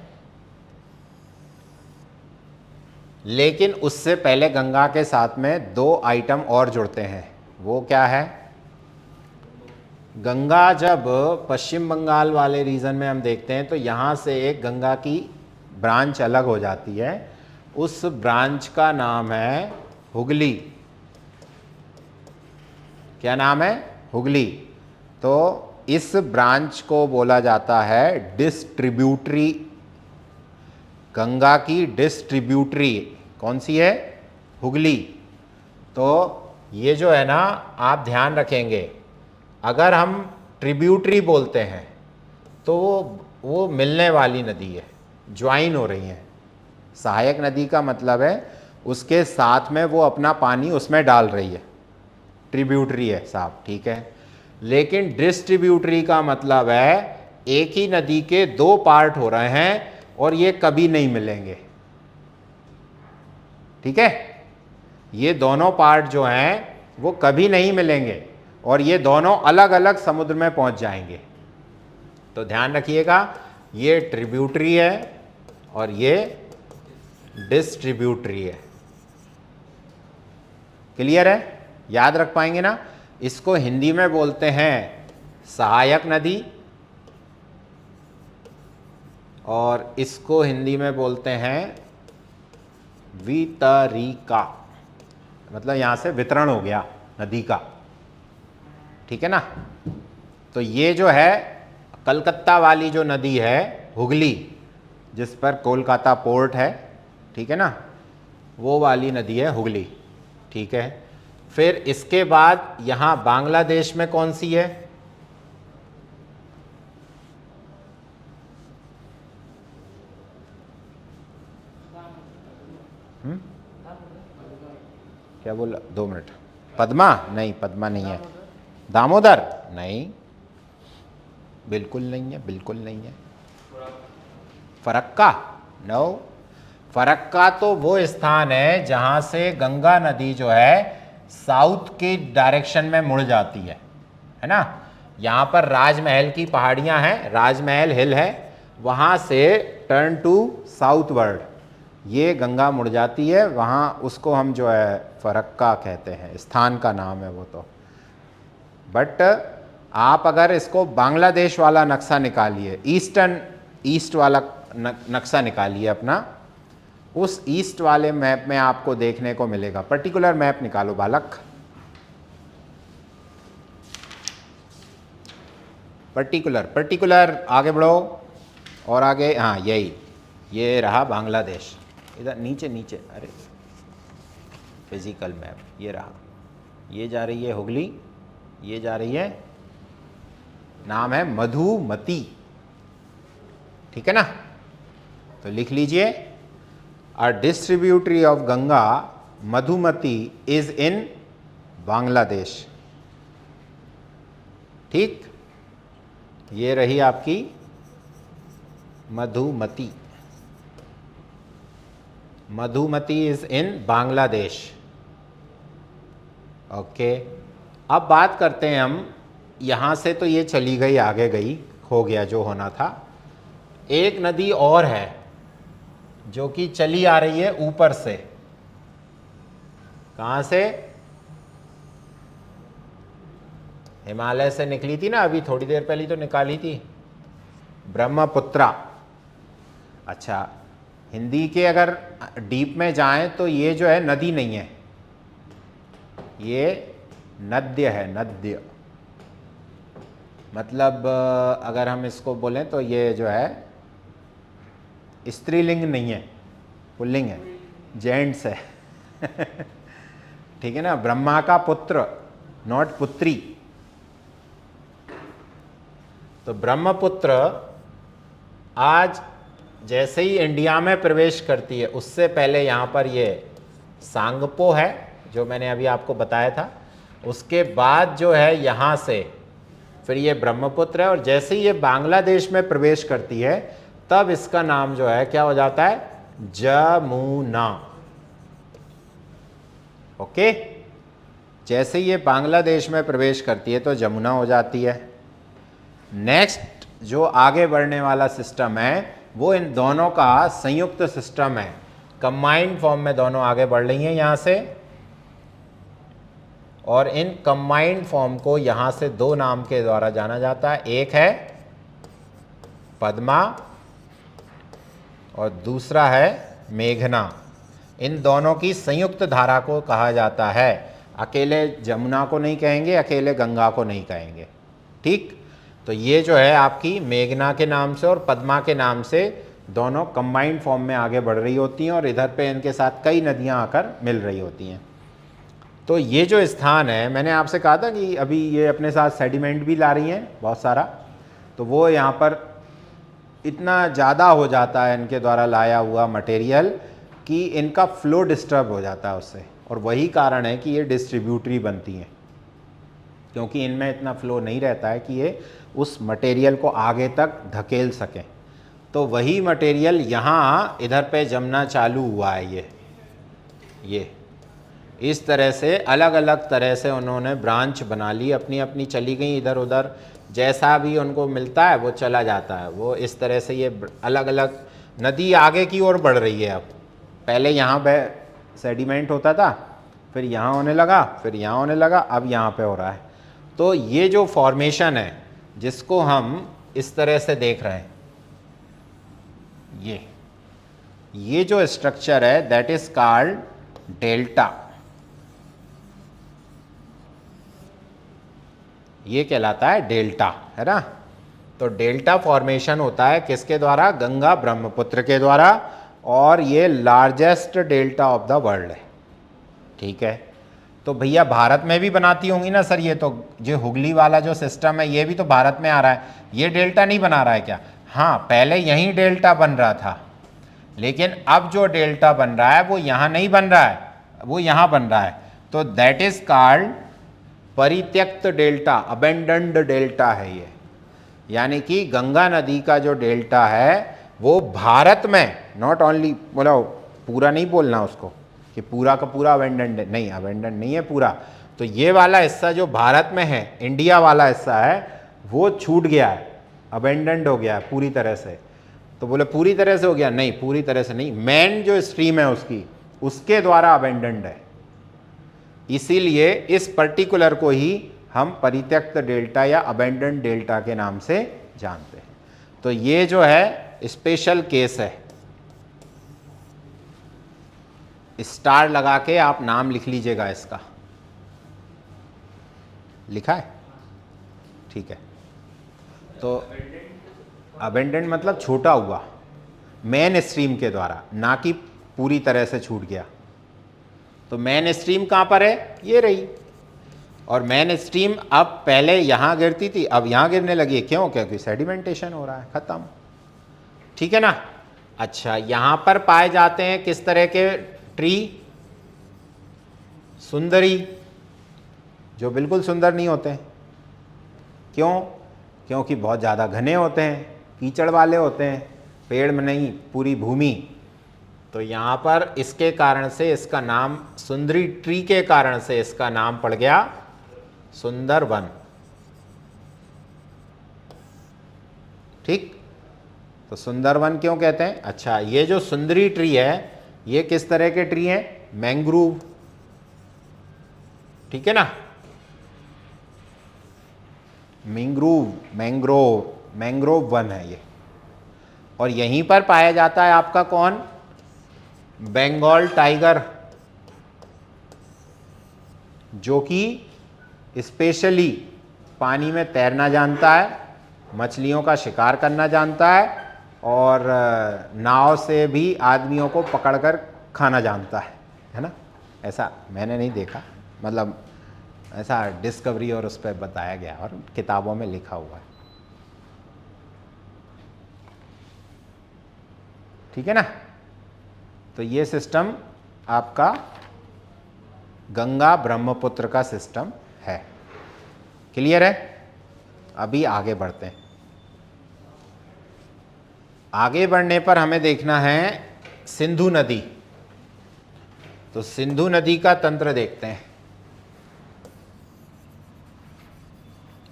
लेकिन उससे पहले गंगा के साथ में दो आइटम और जुड़ते हैं, वो क्या है, गंगा जब पश्चिम बंगाल वाले रीजन में हम देखते हैं तो यहाँ से एक गंगा की ब्रांच अलग हो जाती है, उस ब्रांच का नाम है हुगली। क्या नाम है, हुगली। तो इस ब्रांच को बोला जाता है डिस्ट्रीब्यूटरी, गंगा की डिस्ट्रीब्यूटरी कौन सी है, हुगली। तो ये जो है ना, आप ध्यान रखेंगे, अगर हम ट्रिब्यूटरी बोलते हैं तो वो मिलने वाली नदी है, ज्वाइन हो रही हैं। सहायक नदी का मतलब है उसके साथ में वो अपना पानी उसमें डाल रही है, ट्रिब्यूटरी है साहब, ठीक है। लेकिन डिस्ट्रीब्यूटरी का मतलब है एक ही नदी के दो पार्ट हो रहे हैं और ये कभी नहीं मिलेंगे, ठीक है। ये दोनों पार्ट जो हैं वो कभी नहीं मिलेंगे और ये दोनों अलग अलग समुद्र में पहुंच जाएंगे। तो ध्यान रखिएगा, ये ट्रिब्यूटरी है और ये डिस्ट्रीब्यूटरी है। क्लियर है, याद रख पाएंगे ना। इसको हिंदी में बोलते हैं सहायक नदी और इसको हिंदी में बोलते हैं वितरिका, मतलब यहां से वितरण हो गया नदी का, ठीक है ना। तो ये जो है कलकत्ता वाली जो नदी है हुगली, जिस पर कोलकाता पोर्ट है, ठीक है ना, वो वाली नदी है हुगली, ठीक है। फिर इसके बाद यहां बांग्लादेश में कौन सी है, क्या बोला, 2 मिनट, पद्मा नहीं, पद्मा नहीं है, दामोदर नहीं, बिल्कुल नहीं है, बिल्कुल नहीं है। फरक्का, नो, फरक्का तो वो स्थान है जहां से गंगा नदी जो है साउथ के डायरेक्शन में मुड़ जाती है ना। यहाँ पर राजमहल की पहाड़ियाँ हैं, राजमहल हिल है, वहाँ से टर्न टू साउथवर्ड ये गंगा मुड़ जाती है, वहाँ उसको हम जो है फरक्का कहते हैं, स्थान का नाम है वो तो। बट आप अगर इसको बांग्लादेश वाला नक्शा निकालिए, ईस्ट वाला नक्शा निकालिए अपना, उस ईस्ट वाले मैप में आपको देखने को मिलेगा, पर्टिकुलर मैप निकालो बालक, पर्टिकुलर आगे बढ़ो और आगे, हाँ यही, ये रहा बांग्लादेश, इधर नीचे नीचे, अरे फिजिकल मैप, ये रहा, ये जा रही है हुगली, ये जा रही है, नाम है मधुमती, ठीक है ना। तो लिख लीजिए, A distributary of Ganga, Madhumati is in Bangladesh, ठीक। ये रही आपकी Madhumati, Madhumati is in Bangladesh, okay. अब बात करते हैं हम, यहाँ से तो ये चली गई, आगे गई, हो गया जो होना था। एक नदी और है जो कि चली आ रही है ऊपर से। कहां से? हिमालय से निकली थी ना, अभी थोड़ी देर पहले तो निकाली थी, ब्रह्मपुत्रा। अच्छा, हिंदी के अगर डीप में जाएं तो ये जो है नदी नहीं है, ये नद्य है। नद्य मतलब अगर हम इसको बोलें तो ये जो है स्त्रीलिंग नहीं है, पुल्लिंग है, जेंट्स है। ठीक है ना, ब्रह्मा का पुत्र, नॉट पुत्री। तो ब्रह्मपुत्र आज जैसे ही इंडिया में प्रवेश करती है, उससे पहले यहाँ पर ये सांगपो है जो मैंने अभी आपको बताया था, उसके बाद जो है यहाँ से फिर ये ब्रह्मपुत्र है, और जैसे ही ये बांग्लादेश में प्रवेश करती है तब इसका नाम जो है क्या हो जाता है? जमुना। ओके, जैसे ही ये बांग्लादेश में प्रवेश करती है तो जमुना हो जाती है। नेक्स्ट जो आगे बढ़ने वाला सिस्टम है वो इन दोनों का संयुक्त सिस्टम है, कंबाइंड फॉर्म में दोनों आगे बढ़ रही हैं यहां से, और इन कंबाइंड फॉर्म को यहां से दो नाम के द्वारा जाना जाता है, एक है पद्मा और दूसरा है मेघना। इन दोनों की संयुक्त धारा को कहा जाता है, अकेले जमुना को नहीं कहेंगे, अकेले गंगा को नहीं कहेंगे। ठीक, तो ये जो है आपकी मेघना के नाम से और पद्मा के नाम से दोनों कंबाइंड फॉर्म में आगे बढ़ रही होती हैं, और इधर पे इनके साथ कई नदियां आकर मिल रही होती हैं। तो ये जो स्थान है, मैंने आपसे कहा था कि अभी ये अपने साथ सेडिमेंट भी ला रही हैं बहुत सारा, तो वो यहाँ पर इतना ज़्यादा हो जाता है इनके द्वारा लाया हुआ मटेरियल कि इनका फ्लो डिस्टर्ब हो जाता है उससे, और वही कारण है कि ये डिस्ट्रीब्यूटरी बनती हैं, क्योंकि इनमें इतना फ्लो नहीं रहता है कि ये उस मटेरियल को आगे तक धकेल सकें। तो वही मटेरियल यहाँ इधर पे जमना चालू हुआ है। ये इस तरह से अलग अलग तरह से उन्होंने ब्रांच बना ली, अपनी अपनी चली गई इधर उधर, जैसा भी उनको मिलता है वो चला जाता है। वो इस तरह से ये अलग अलग नदी आगे की ओर बढ़ रही है। अब पहले यहाँ पे सेडिमेंट होता था, फिर यहाँ होने लगा, फिर यहाँ होने लगा, अब यहाँ पे हो रहा है। तो ये जो फॉर्मेशन है जिसको हम इस तरह से देख रहे हैं, ये जो स्ट्रक्चर है दैट इज कॉल्ड डेल्टा। ये कहलाता है डेल्टा, है ना। तो डेल्टा फॉर्मेशन होता है किसके द्वारा? गंगा ब्रह्मपुत्र के द्वारा, और ये largest delta of the world है। ठीक है, तो भैया भारत में भी बनाती होंगी ना सर, ये तो जो हुगली वाला जो सिस्टम है ये भी तो भारत में आ रहा है, ये डेल्टा नहीं बना रहा है क्या? हाँ, पहले यहीं डेल्टा बन रहा था, लेकिन अब जो डेल्टा बन रहा है वो यहाँ नहीं बन रहा है, वो यहाँ बन रहा है। तो दैट इज कॉल्ड परित्यक्त डेल्टा, अबेंडन्ड डेल्टा है ये। यानी कि गंगा नदी का जो डेल्टा है वो भारत में, नॉट ओनली, बोला पूरा नहीं बोलना उसको कि पूरा का पूरा अबेंडेंट है, नहीं, अबेंडेंट नहीं है पूरा। तो ये वाला हिस्सा जो भारत में है, इंडिया वाला हिस्सा है, वो छूट गया है, अबेंडेंट हो गया है पूरी तरह से। तो बोले पूरी तरह से हो गया, नहीं पूरी तरह से नहीं, मेन जो स्ट्रीम है उसकी, उसके द्वारा अबेंडेंट है। इसीलिए इस पर्टिकुलर को ही हम परित्यक्त डेल्टा या अबेंडेंट डेल्टा के नाम से जानते हैं। तो ये जो है स्पेशल केस है, स्टार लगा के आप नाम लिख लीजिएगा इसका। लिखा है? ठीक है। तो अबेंडेंट मतलब छूटा हुआ, मेन स्ट्रीम के द्वारा, ना कि पूरी तरह से छूट गया। तो मेन स्ट्रीम कहाँ पर है? ये रही। और मेन स्ट्रीम अब पहले यहाँ गिरती थी, अब यहाँ गिरने लगी है। क्यों? क्योंकि सेडिमेंटेशन हो रहा है, खत्म। ठीक है ना। अच्छा, यहाँ पर पाए जाते हैं किस तरह के ट्री? सुंदरी, जो बिल्कुल सुंदर नहीं होते हैं। क्यों? क्योंकि बहुत ज़्यादा घने होते हैं, कीचड़ वाले होते हैं, पेड़ में नहीं, पूरी भूमि। तो यहाँ पर इसके कारण से इसका नाम, सुंदरी ट्री के कारण से इसका नाम पड़ गया सुंदरवन। ठीक। तो सुंदरवन क्यों कहते हैं? अच्छा, ये जो सुंदरी ट्री है ये किस तरह के ट्री हैं? मैंग्रोव, ठीक है ना, मैंग्रोव वन है ये। और यहीं पर पाया जाता है आपका कौन? बंगाल टाइगर, जो कि स्पेशली पानी में तैरना जानता है, मछलियों का शिकार करना जानता है और नाव से भी आदमियों को पकड़कर खाना जानता है ना। ऐसा मैंने नहीं देखा, मतलब ऐसा डिस्कवरी और उस पर बताया गया और किताबों में लिखा हुआ है, ठीक है ना। तो ये सिस्टम आपका गंगा ब्रह्मपुत्र का सिस्टम है। क्लियर है? अभी आगे बढ़ते हैं। आगे बढ़ने पर हमें देखना है सिंधु नदी। तो सिंधु नदी का तंत्र देखते हैं।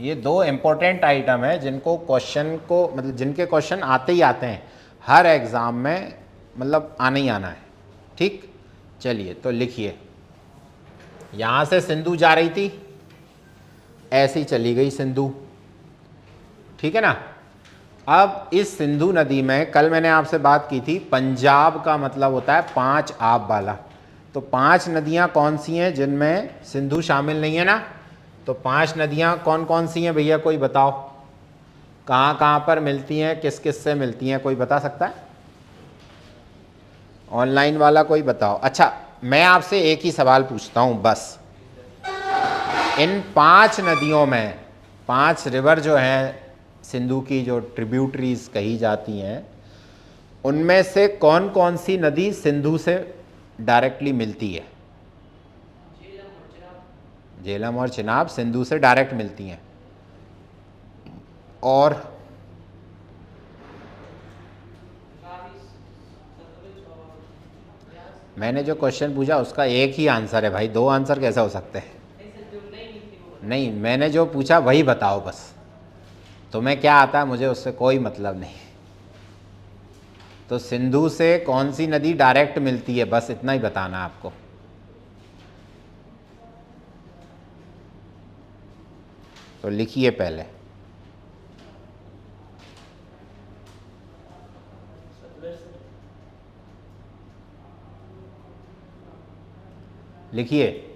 ये दो इंपॉर्टेंट आइटम है जिनको क्वेश्चन को, मतलब जिनके क्वेश्चन आते ही आते हैं हर एग्जाम में, मतलब आना ही आना है, ठीक। चलिए तो लिखिए, यहां से सिंधु जा रही थी, ऐसे ही चली गई सिंधु, ठीक है ना। अब इस सिंधु नदी में कल मैंने आपसे बात की थी, पंजाब का मतलब होता है 5 आब वाला। तो 5 नदियां कौन सी हैं जिनमें सिंधु शामिल नहीं है ना? तो 5 नदियां कौन कौन सी हैं भैया, कोई बताओ? कहाँ कहाँ पर मिलती हैं, किस किस से मिलती हैं, कोई बता सकता है? ऑनलाइन वाला कोई बताओ। अच्छा, मैं आपसे एक ही सवाल पूछता हूँ बस, इन 5 नदियों में, 5 रिवर जो हैं सिंधु की, जो ट्रिब्यूटरीज कही जाती हैं, उनमें से कौन कौन सी नदी सिंधु से डायरेक्टली मिलती है? झेलम और चिनाब सिंधु से डायरेक्ट मिलती हैं। और मैंने जो क्वेश्चन पूछा उसका एक ही आंसर है भाई, 2 आंसर कैसे हो सकते हैं? नहीं, मैंने जो पूछा वही बताओ बस। तुम्हें क्या आता है, मुझे उससे कोई मतलब नहीं। तो सिंधु से कौन सी नदी डायरेक्ट मिलती है, बस इतना ही बताना है आपको। तो लिखिए पहले, लिखिए।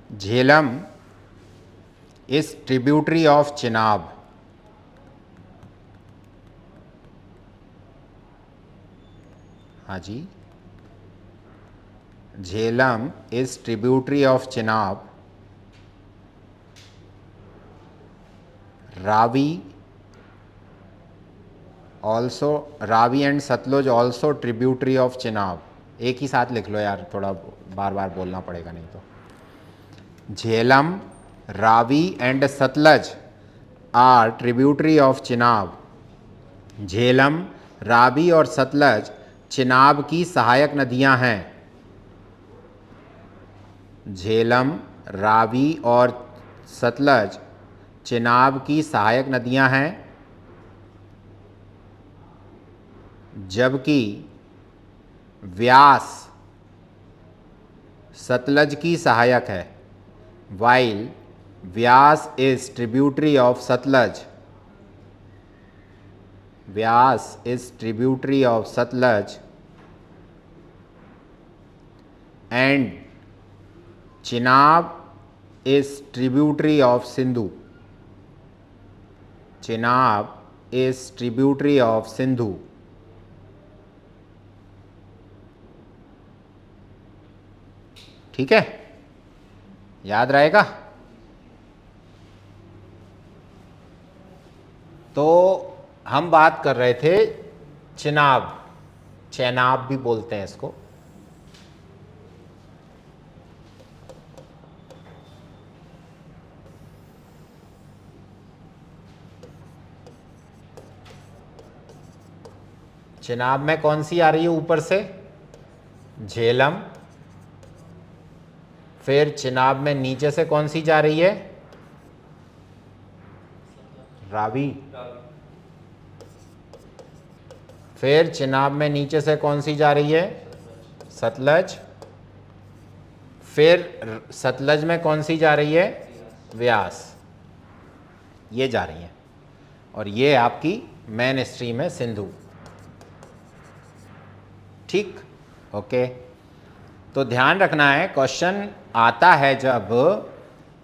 Jhelum is tributary of Chenab. हाँ जी, Jhelum is tributary of Chenab. Ravi and Sutlej also tributary of Chenab. एक ही साथ लिख लो यार, थोड़ा बार बार बोलना पड़ेगा नहीं तो। Jhelum, Ravi and Sutlej are tributary of Chenab. Jhelum, Ravi और सतलज चिनाब की सहायक नदियां हैं। झेलम, रावी और सतलज चिनाब की सहायक नदियां हैं, जबकि व्यास सतलज की सहायक है। While Vyas is tributary of Sutlej, Vyas is tributary of Sutlej and Chenab is tributary of Sindhu. Chenab is tributary of Sindhu. ठीक है, याद रहेगा। तो हम बात कर रहे थे चिनाब, चेनाब भी बोलते हैं इसको। चिनाब में कौन सी आ रही है ऊपर से? झेलम, फिर चिनाब में नीचे से कौन सी जा रही है? रावी। फिर चिनाब में नीचे से कौन सी जा रही है? सतलज। फिर सतलज में कौन सी जा रही है? व्यास। ये जा रही है, और ये आपकी मेन स्ट्रीम है सिंधु। ठीक, ओके। तो ध्यान रखना है, क्वेश्चन आता है जब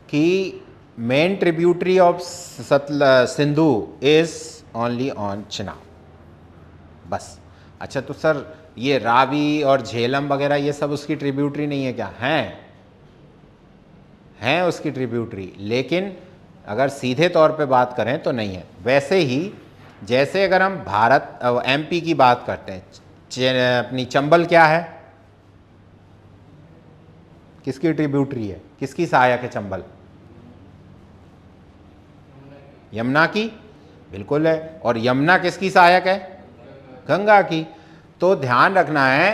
कि main tributary of Sindhu is only on Chenab, बस। अच्छा, तो सर ये रावी और झेलम वगैरह ये सब उसकी ट्रिब्यूटरी नहीं है क्या? हैं उसकी ट्रिब्यूटरी, लेकिन अगर सीधे तौर पे बात करें तो नहीं है। वैसे ही जैसे अगर हम भारत एमपी की बात करते हैं, अपनी चंबल क्या है? किसकी ट्रिब्यूटरी है? किसकी सहायक है चंबल? यमुना की, बिल्कुल है। और यमुना किसकी सहायक है? गंगा की। तो ध्यान रखना है,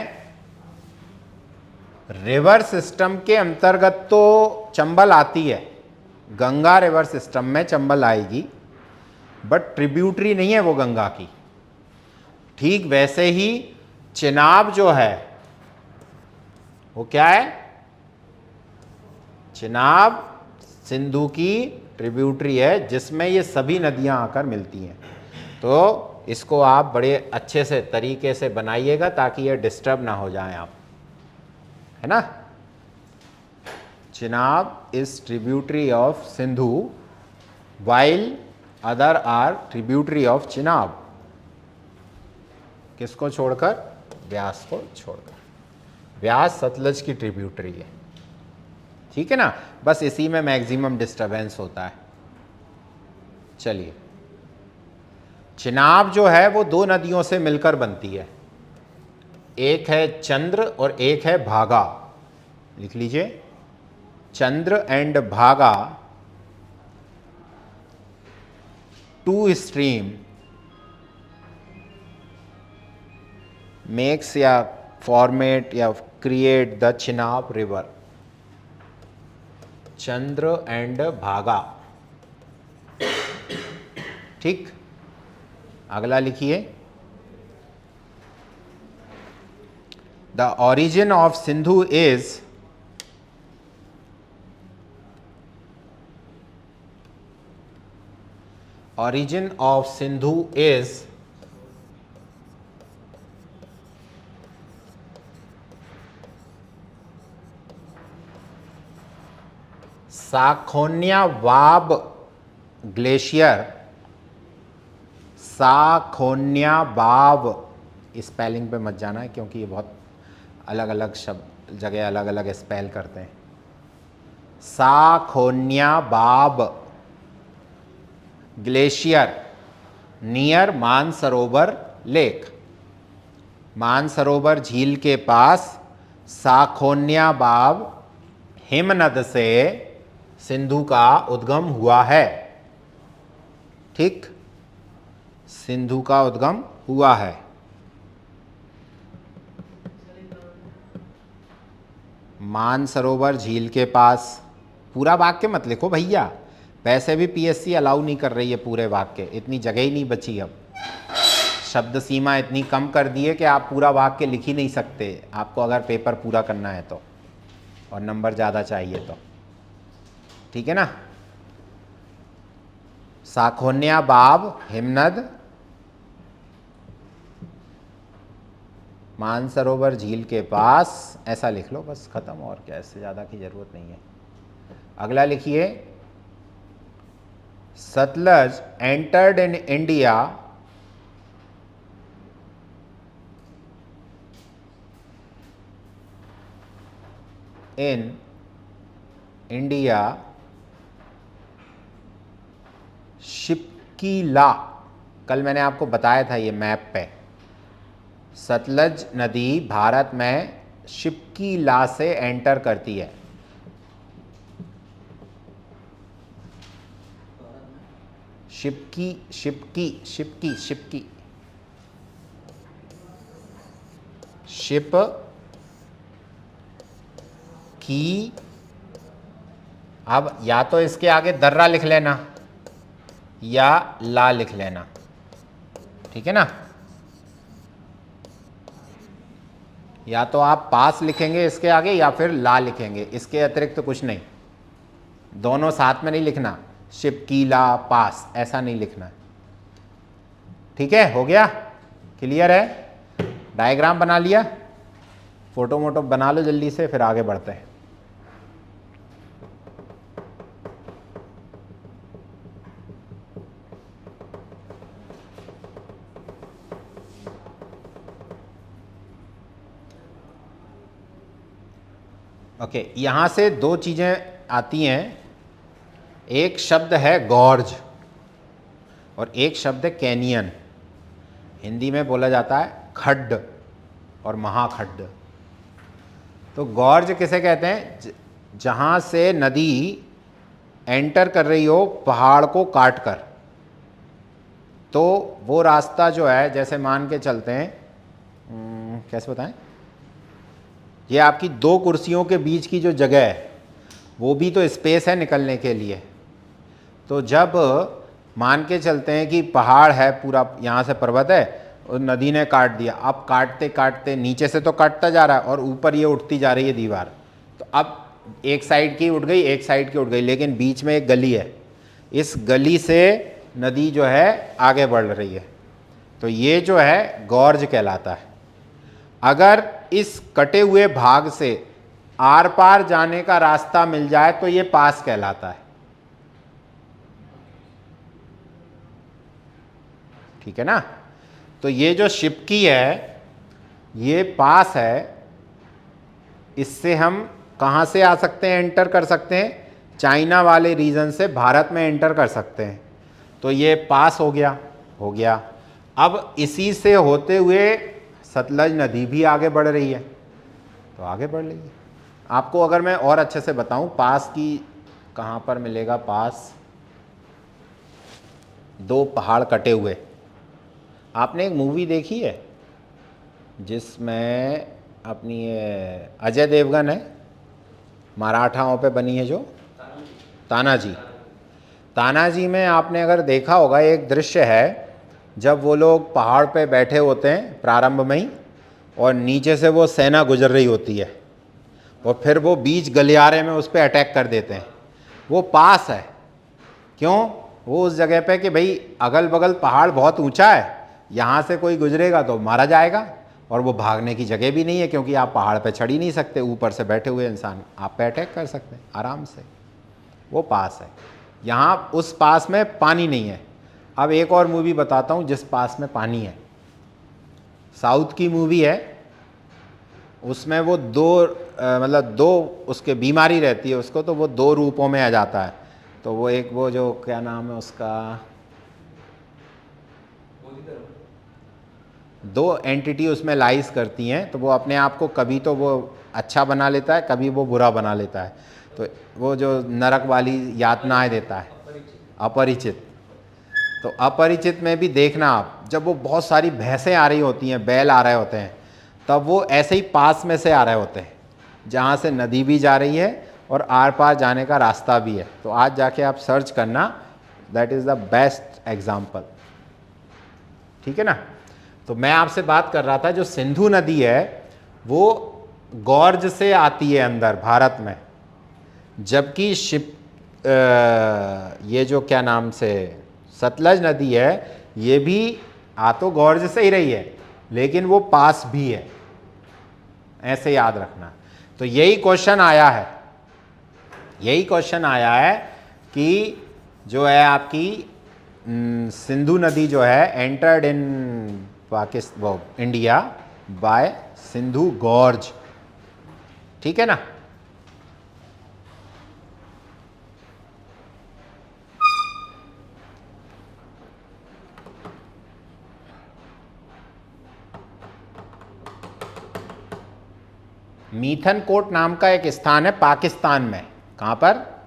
रिवर सिस्टम के अंतर्गत तो चंबल आती है, गंगा रिवर सिस्टम में चंबल आएगी, बट ट्रिब्यूटरी नहीं है वो गंगा की। ठीक वैसे ही चिनाब जो है वो क्या है? चिनाब सिंधु की ट्रिब्यूटरी है, जिसमें ये सभी नदियां आकर मिलती हैं। तो इसको आप बड़े अच्छे से तरीके से बनाइएगा ताकि ये डिस्टर्ब ना हो जाएं आप, है ना। Chenab is tributary of Sindhu while other are tributary of Chenab. किसको छोड़कर? व्यास को छोड़कर। व्यास सतलज की ट्रिब्यूटरी है, ठीक है ना। बस इसी में मैक्सिमम डिस्टरबेंस होता है। चलिए, चिनाब जो है वो दो नदियों से मिलकर बनती है, एक है चंद्र और एक है भागा। लिख लीजिए, Chandra and Bhaga, two stream makes या फॉर्मेट या create the Chenab river. Chandra and Bhaga, ठीक। अगला लिखिए, the origin of Sindhu is origin of Sindhu is Sakhonia Wab glacier. Sakhonia Bab, spelling पे मत जाना है क्योंकि ये बहुत अलग अलग शब्द जगह अलग अलग स्पेल करते हैं। साखोनिया बाब glacier near Mansarovar lake. Mansarovar झील के पास साखोनिया बाब हिमनद से सिंधु का उद्गम हुआ है, ठीक। सिंधु का उद्गम हुआ है। मानसरोवर झील के पास। पूरा वाक्य मत लिखो भैया, वैसे भी पीएससी अलाउ नहीं कर रही है पूरे वाक्य, इतनी जगह ही नहीं बची। अब शब्द सीमा इतनी कम कर दी है कि आप पूरा वाक्य लिख ही नहीं सकते, आपको अगर पेपर पूरा करना है तो, और नंबर ज़्यादा चाहिए तो, ठीक है ना। साखोनिया बाब हिमनद मानसरोवर झील के पास, ऐसा लिख लो बस, खत्म। और क्या, इससे ज़्यादा की ज़रूरत नहीं है। अगला लिखिए, Sutlej entered in India Shipkila. कल मैंने आपको बताया था ये मैप पे, सतलज नदी भारत में शिपकीला से एंटर करती है। शिपकी शिपकी शिपकी शिपकी शिप की, अब या तो इसके आगे दर्रा लिख लेना या ला लिख लेना, ठीक है ना। या तो आप पास लिखेंगे इसके आगे या फिर ला लिखेंगे, इसके अतिरिक्त तो कुछ नहीं, दोनों साथ में नहीं लिखना, शिप की ला पास ऐसा नहीं लिखना, ठीक है। हो गया, क्लियर है, डायग्राम बना लिया, फोटो मोटो बना लो जल्दी से, फिर आगे बढ़ते हैं। ओके, यहां से दो चीजें आती हैं, एक शब्द है गॉर्ज और एक शब्द है कैनियन। हिंदी में बोला जाता है खड्ड और महाखड्ड। तो गॉर्ज किसे कहते हैं? जहाँ से नदी एंटर कर रही हो पहाड़ को काट कर, तो वो रास्ता जो है, जैसे मान के चलते हैं, कैसे बताएं, ये आपकी दो कुर्सियों के बीच की जो जगह है वो भी तो स्पेस है निकलने के लिए। तो जब मान के चलते हैं कि पहाड़ है पूरा, यहाँ से पर्वत है और नदी ने काट दिया, अब काटते काटते नीचे से तो काटता जा रहा है और ऊपर ये उठती जा रही है दीवार, तो अब एक साइड की उठ गई, एक साइड की उठ गई, लेकिन बीच में एक गली है, इस गली से नदी जो है आगे बढ़ रही है, तो ये जो है गॉर्ज कहलाता है। अगर इस कटे हुए भाग से आर पार जाने का रास्ता मिल जाए तो ये पास कहलाता है, ठीक है ना। तो ये जो शिपकी है ये पास है, इससे हम कहाँ से आ सकते हैं, एंटर कर सकते हैं, चाइना वाले रीजन से भारत में एंटर कर सकते हैं, तो ये पास हो गया। अब इसी से होते हुए सतलज नदी भी आगे बढ़ रही है, तो आगे बढ़ रही है। आपको अगर मैं और अच्छे से बताऊं, पास की कहाँ पर मिलेगा पास, दो पहाड़ कटे हुए। आपने एक मूवी देखी है जिसमें अपनी अजय देवगन है, मराठाओं पे बनी है जो तानाजी। तानाजी में आपने अगर देखा होगा, एक दृश्य है जब वो लोग पहाड़ पे बैठे होते हैं प्रारंभ में ही, और नीचे से वो सेना गुजर रही होती है और फिर वो बीच गलियारे में उस पर अटैक कर देते हैं। वो पास है, क्यों? वो उस जगह पे कि भाई अगल बगल पहाड़ बहुत ऊंचा है, यहाँ से कोई गुजरेगा तो मारा जाएगा, और वो भागने की जगह भी नहीं है क्योंकि आप पहाड़ पे चढ़ ही नहीं सकते, ऊपर से बैठे हुए इंसान आप पे अटैक कर सकते हैं आराम से। वो पास है। यहाँ उस पास में पानी नहीं है। अब एक और मूवी बताता हूँ जिस पास में पानी है, साउथ की मूवी है, उसमें वो दो उसके बीमारी रहती है उसको, तो वो दो रूपों में आ जाता है। तो वो एक, वो जो क्या नाम है उसका, दो एंटिटी उसमें लाइज करती हैं, तो वो अपने आप को कभी तो वो अच्छा बना लेता है, कभी वो बुरा बना लेता है। तो वो जो नरक वाली यातनाएं देता है, अपरिचित। तो अपरिचित में भी देखना आप, जब वो बहुत सारी भैंसें आ रही होती हैं, बैल आ रहे होते हैं, तब वो ऐसे ही पास में से आ रहे होते हैं जहाँ से नदी भी जा रही है और आर पार जाने का रास्ता भी है। तो आज जाके आप सर्च करना, that is the best example, ठीक है ना। तो मैं आपसे बात कर रहा था, जो सिंधु नदी है वो गॉर्ज से आती है अंदर भारत में, जबकि ये जो क्या नाम से सतलज नदी है ये भी आ तो गॉर्ज से ही रही है, लेकिन वो पास भी है, ऐसे याद रखना। तो यही क्वेश्चन आया है कि जो है आपकी सिंधु नदी जो है entered in Pakistan, India by Sindhu gorge, ठीक है ना। मीथनकोट नाम का एक स्थान है पाकिस्तान में, कहाँ पर?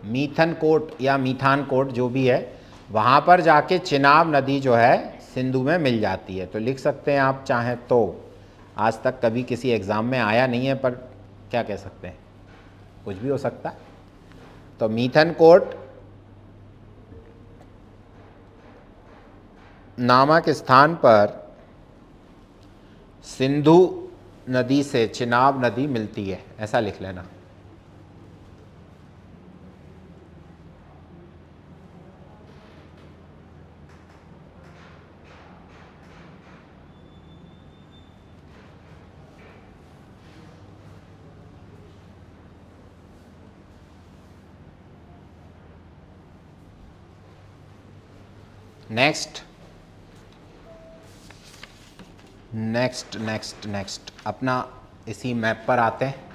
मीथनकोट या मीथानकोट जो भी है, वहाँ पर जाके चिनाब नदी जो है सिंधु में मिल जाती है। तो लिख सकते हैं आप चाहें तो, आज तक कभी किसी एग्ज़ाम में आया नहीं है, पर क्या कह सकते हैं, कुछ भी हो सकता है। तो मीथनकोट नामक स्थान पर सिंधु नदी से चिनाब नदी मिलती है, ऐसा लिख लेना। नेक्स्ट नेक्स्ट नेक्स्ट नेक्स्ट अपना इसी मैप पर आते हैं।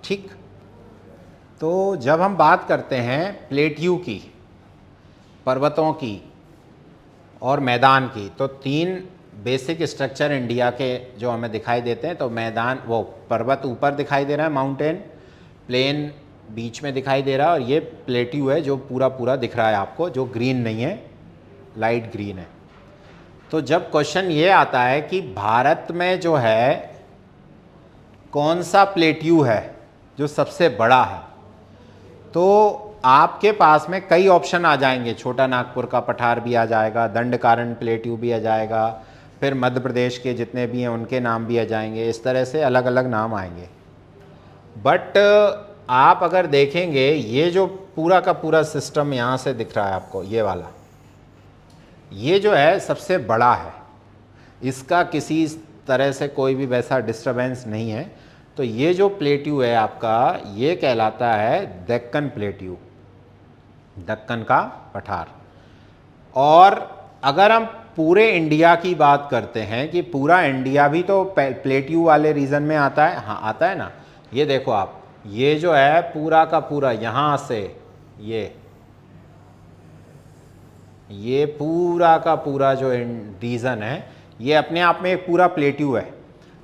ठीक, तो जब हम बात करते हैं प्लेट्यू की, पर्वतों की और मैदान की, तो तीन बेसिक स्ट्रक्चर इंडिया के जो हमें दिखाई देते हैं। तो मैदान, वो पर्वत ऊपर दिखाई दे रहा है, माउंटेन, प्लेन बीच में दिखाई दे रहा है, और ये प्लेट्यू है जो पूरा पूरा दिख रहा है आपको, जो ग्रीन नहीं है, लाइट ग्रीन है। तो जब क्वेश्चन ये आता है कि भारत में जो है कौन सा प्लेट्यू है जो सबसे बड़ा है, तो आपके पास में कई ऑप्शन आ जाएंगे। छोटा नागपुर का पठार भी आ जाएगा, दंडकारण्य प्लेट्यू भी आ जाएगा, फिर मध्य प्रदेश के जितने भी हैं उनके नाम भी आ जाएंगे। इस तरह से अलग अलग नाम आएंगे। बट आप अगर देखेंगे, ये जो पूरा का पूरा सिस्टम यहाँ से दिख रहा है आपको, ये वाला, ये जो है सबसे बड़ा है, इसका किसी तरह से कोई भी वैसा डिस्टर्बेंस नहीं है। तो ये जो प्लेट्यू है आपका, ये कहलाता है दक्कन प्लेट्यू, दक्कन का पठार। और अगर हम पूरे इंडिया की बात करते हैं कि पूरा इंडिया भी तो प्लेट्यू वाले रीजन में आता है, हाँ आता है ना। ये देखो आप, ये जो है पूरा का पूरा यहाँ से ये पूरा का पूरा जो रीजन है, ये अपने आप में एक पूरा प्लेट्यू है।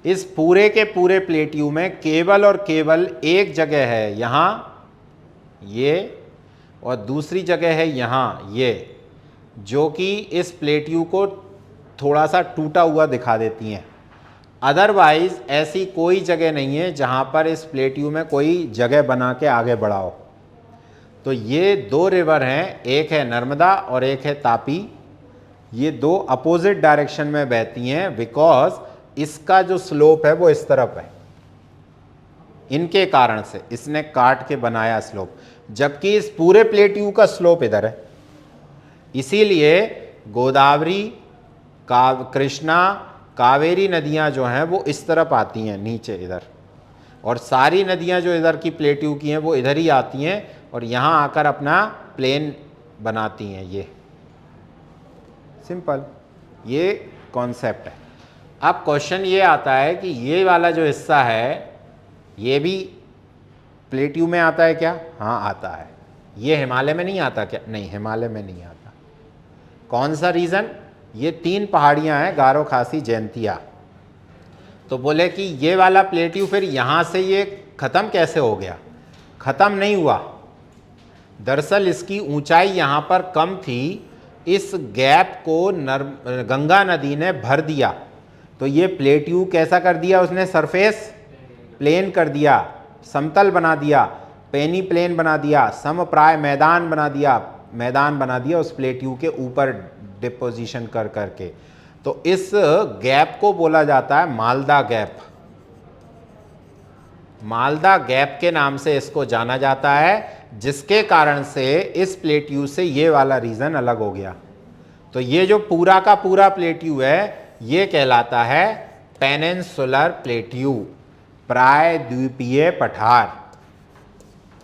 इस पूरे के पूरे प्लेट्यू में केवल और केवल एक जगह है यहाँ ये, और दूसरी जगह है यहाँ ये, जो कि इस प्लेट्यू को थोड़ा सा टूटा हुआ दिखा देती हैं। अदरवाइज ऐसी कोई जगह नहीं है जहाँ पर इस प्लेट्यू में कोई जगह बना के आगे बढ़ाओ। तो ये दो रिवर हैं, एक है नर्मदा और एक है तापी। ये दो अपोजिट डायरेक्शन में बहती हैं, बिकॉज इसका जो स्लोप है वो इस तरफ है। इनके कारण से इसने काट के बनाया स्लोप, जबकि इस पूरे प्लेट्यू का स्लोप इधर है। इसीलिए गोदावरी, कृष्णा, कावेरी नदियां जो हैं वो इस तरफ आती हैं नीचे इधर, और सारी नदियां जो इधर की प्लेट्यू की हैं वो इधर ही आती हैं और यहाँ आकर अपना प्लेन बनाती हैं। ये सिंपल, ये कॉन्सेप्ट है। अब क्वेश्चन ये आता है कि ये वाला जो हिस्सा है ये भी प्लेट्यू में आता है क्या? हाँ आता है। ये हिमालय में नहीं आता क्या? नहीं, हिमालय में नहीं आता। कौन सा रीज़न? ये तीन पहाड़ियाँ हैं, गारो, खासी, जयंतिया। तो बोले कि ये वाला प्लेट्यू फिर यहाँ से ये ख़त्म कैसे हो गया? ख़त्म नहीं हुआ, दरअसल इसकी ऊंचाई यहाँ पर कम थी, इस गैप को गंगा नदी ने भर दिया। तो ये प्लेट्यू कैसा कर दिया उसने? सरफेस प्लेन कर दिया, समतल बना दिया, पेनी प्लेन बना दिया, समप्राय मैदान बना दिया उस प्लेट्यू के ऊपर डिपोजिशन कर करके। तो इस गैप को बोला जाता है मालदा गैप। मालदा गैप के नाम से इसको जाना जाता है, जिसके कारण से इस प्लेट्यू से ये वाला रीजन अलग हो गया। तो ये जो पूरा का पूरा प्लेट्यू है ये कहलाता है पेनिनसुलर प्लेट्यू, प्रायद्वीपीय पठार।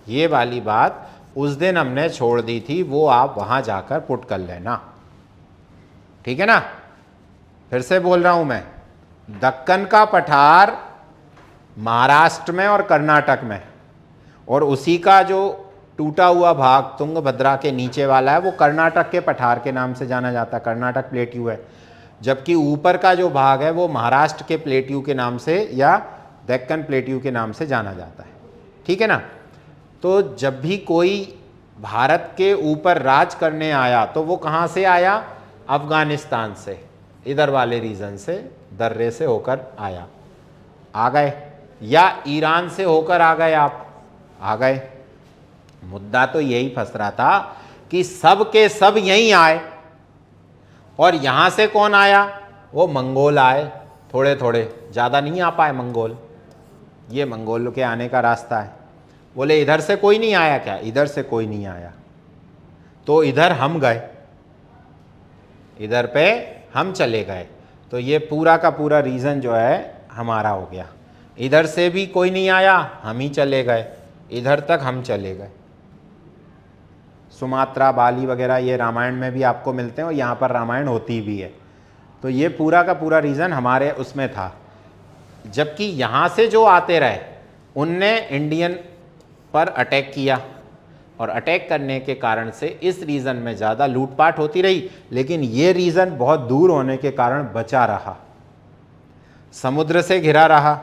ये वाली बात उस दिन हमने छोड़ दी थी, वो आप वहां जाकर पुट कर लेना, ठीक है ना। फिर से बोल रहा हूं मैं, दक्कन का पठार महाराष्ट्र में और कर्नाटक में, और उसी का जो टूटा हुआ भाग तुंगभद्रा के नीचे वाला है वो कर्नाटक के पठार के नाम से जाना जाता है, कर्नाटक प्लेट्यू है। जबकि ऊपर का जो भाग है वो महाराष्ट्र के प्लेट्यू के नाम से या डेक्कन प्लेट्यू के नाम से जाना जाता है। ठीक है ना। तो जब भी कोई भारत के ऊपर राज करने आया तो वो कहाँ से आया? अफगानिस्तान से, इधर वाले रीजन से, दर्रे से होकर आया, आ गए, या ईरान से होकर आ गए, आप आ गए। मुद्दा तो यही फंस रहा था कि सब के सब यहीं आए, और यहां से कौन आया? वो मंगोल आए, थोड़े थोड़े, ज़्यादा नहीं आ पाए मंगोल। ये मंगोल के आने का रास्ता है। बोले इधर से कोई नहीं आया क्या? इधर से कोई नहीं आया, तो इधर हम गए, इधर पे हम चले गए। तो ये पूरा का पूरा रीज़न जो है हमारा हो गया। इधर से भी कोई नहीं आया, हम ही चले गए, इधर तक हम चले गए। सुमात्रा, बाली वगैरह ये रामायण में भी आपको मिलते हैं, और यहाँ पर रामायण होती भी है। तो ये पूरा का पूरा रीज़न हमारे उसमें था। जबकि यहाँ से जो आते रहे उनने इंडियन पर अटैक किया, और अटैक करने के कारण से इस रीजन में ज़्यादा लूटपाट होती रही, लेकिन ये रीजन बहुत दूर होने के कारण बचा रहा, समुद्र से घिरा रहा।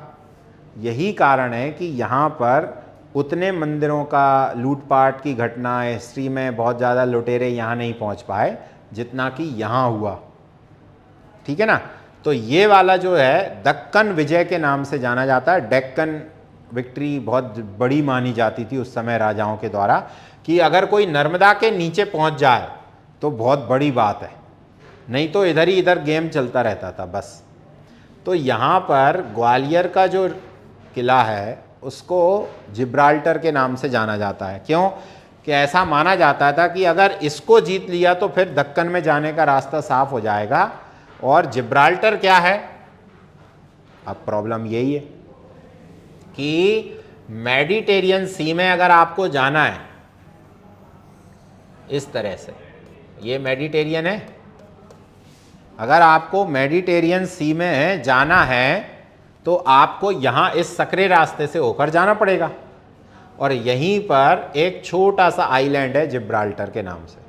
यही कारण है कि यहाँ पर उतने मंदिरों का लूटपाट की घटना हिस्ट्री में बहुत ज़्यादा लुटेरे यहाँ नहीं पहुँच पाए जितना कि यहाँ हुआ। ठीक है ना। तो ये वाला जो है दक्कन विजय के नाम से जाना जाता है। डेक्कन विक्ट्री बहुत बड़ी मानी जाती थी उस समय राजाओं के द्वारा, कि अगर कोई नर्मदा के नीचे पहुंच जाए तो बहुत बड़ी बात है, नहीं तो इधर ही इधर गेम चलता रहता था बस। तो यहाँ पर ग्वालियर का जो किला है उसको जिब्राल्टर के नाम से जाना जाता है। क्यों? कि ऐसा माना जाता था कि अगर इसको जीत लिया तो फिर दक्कन में जाने का रास्ता साफ हो जाएगा। और जिब्राल्टर क्या है? अब प्रॉब्लम यही है कि मेडिटेरियन सी में अगर आपको जाना है इस तरह से, ये मेडिटेरियन है, अगर आपको मेडिटेरियन सी में जाना है तो आपको यहाँ इस सकरे रास्ते से होकर जाना पड़ेगा। और यहीं पर एक छोटा सा आइलैंड है जिब्राल्टर के नाम से।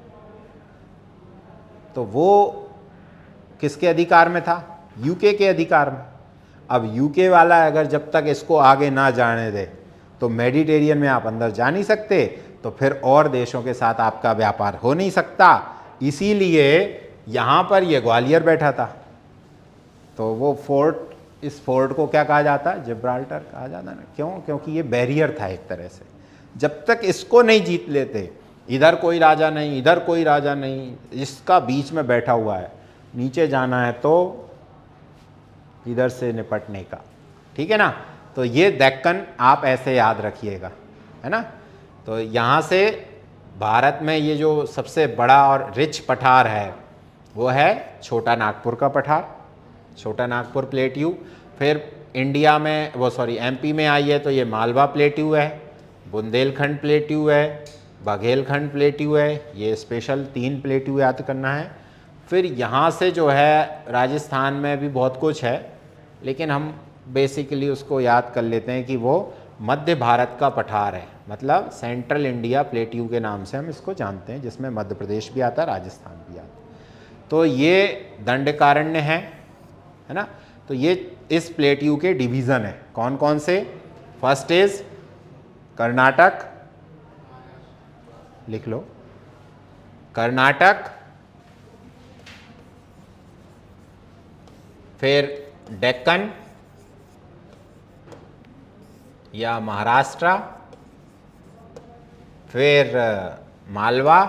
तो वो किसके अधिकार में था? यूके के अधिकार में। अब यूके वाला अगर जब तक इसको आगे ना जाने दे तो मेडिटेरियन में आप अंदर जा नहीं सकते, तो फिर और देशों के साथ आपका व्यापार हो नहीं सकता। इसीलिए यहाँ पर ये ग्वालियर बैठा था। तो वो फोर्ट, इस फोर्ट को क्या कहा जाता है? जिब्राल्टर कहा जाता है ना। क्यों? क्योंकि ये बैरियर था एक तरह से। जब तक इसको नहीं जीत लेते, इधर कोई राजा नहीं, इधर कोई राजा नहीं, इसका बीच में बैठा हुआ है, नीचे जाना है तो इधर से निपटने का। ठीक है ना। तो ये डेक्कन आप ऐसे याद रखिएगा, है ना। तो यहाँ से भारत में ये जो सबसे बड़ा और रिच पठार है वो है छोटा नागपुर का पठार, छोटा नागपुर प्लेट्यू। फिर इंडिया में वो एमपी में आई है तो ये मालवा प्लेट्यू है, बुंदेलखंड प्लेट्यू है, बघेलखंड प्लेट्यू है। ये स्पेशल 3 प्लेट्यू याद करना है। फिर यहाँ से जो है राजस्थान में भी बहुत कुछ है, लेकिन हम बेसिकली उसको याद कर लेते हैं कि वो मध्य भारत का पठार है, मतलब सेंट्रल इंडिया प्लेट्यू के नाम से हम इसको जानते हैं, जिसमें मध्य प्रदेश भी आता है, राजस्थान भी आता है। तो ये दंडकारण्य है ना। तो ये इस प्लेट्यू के डिवीज़न है। कौन कौन से? फर्स्ट इज कर्नाटक, लिख लो, कर्नाटक, फिर डेक्कन या महाराष्ट्र, फिर मालवा,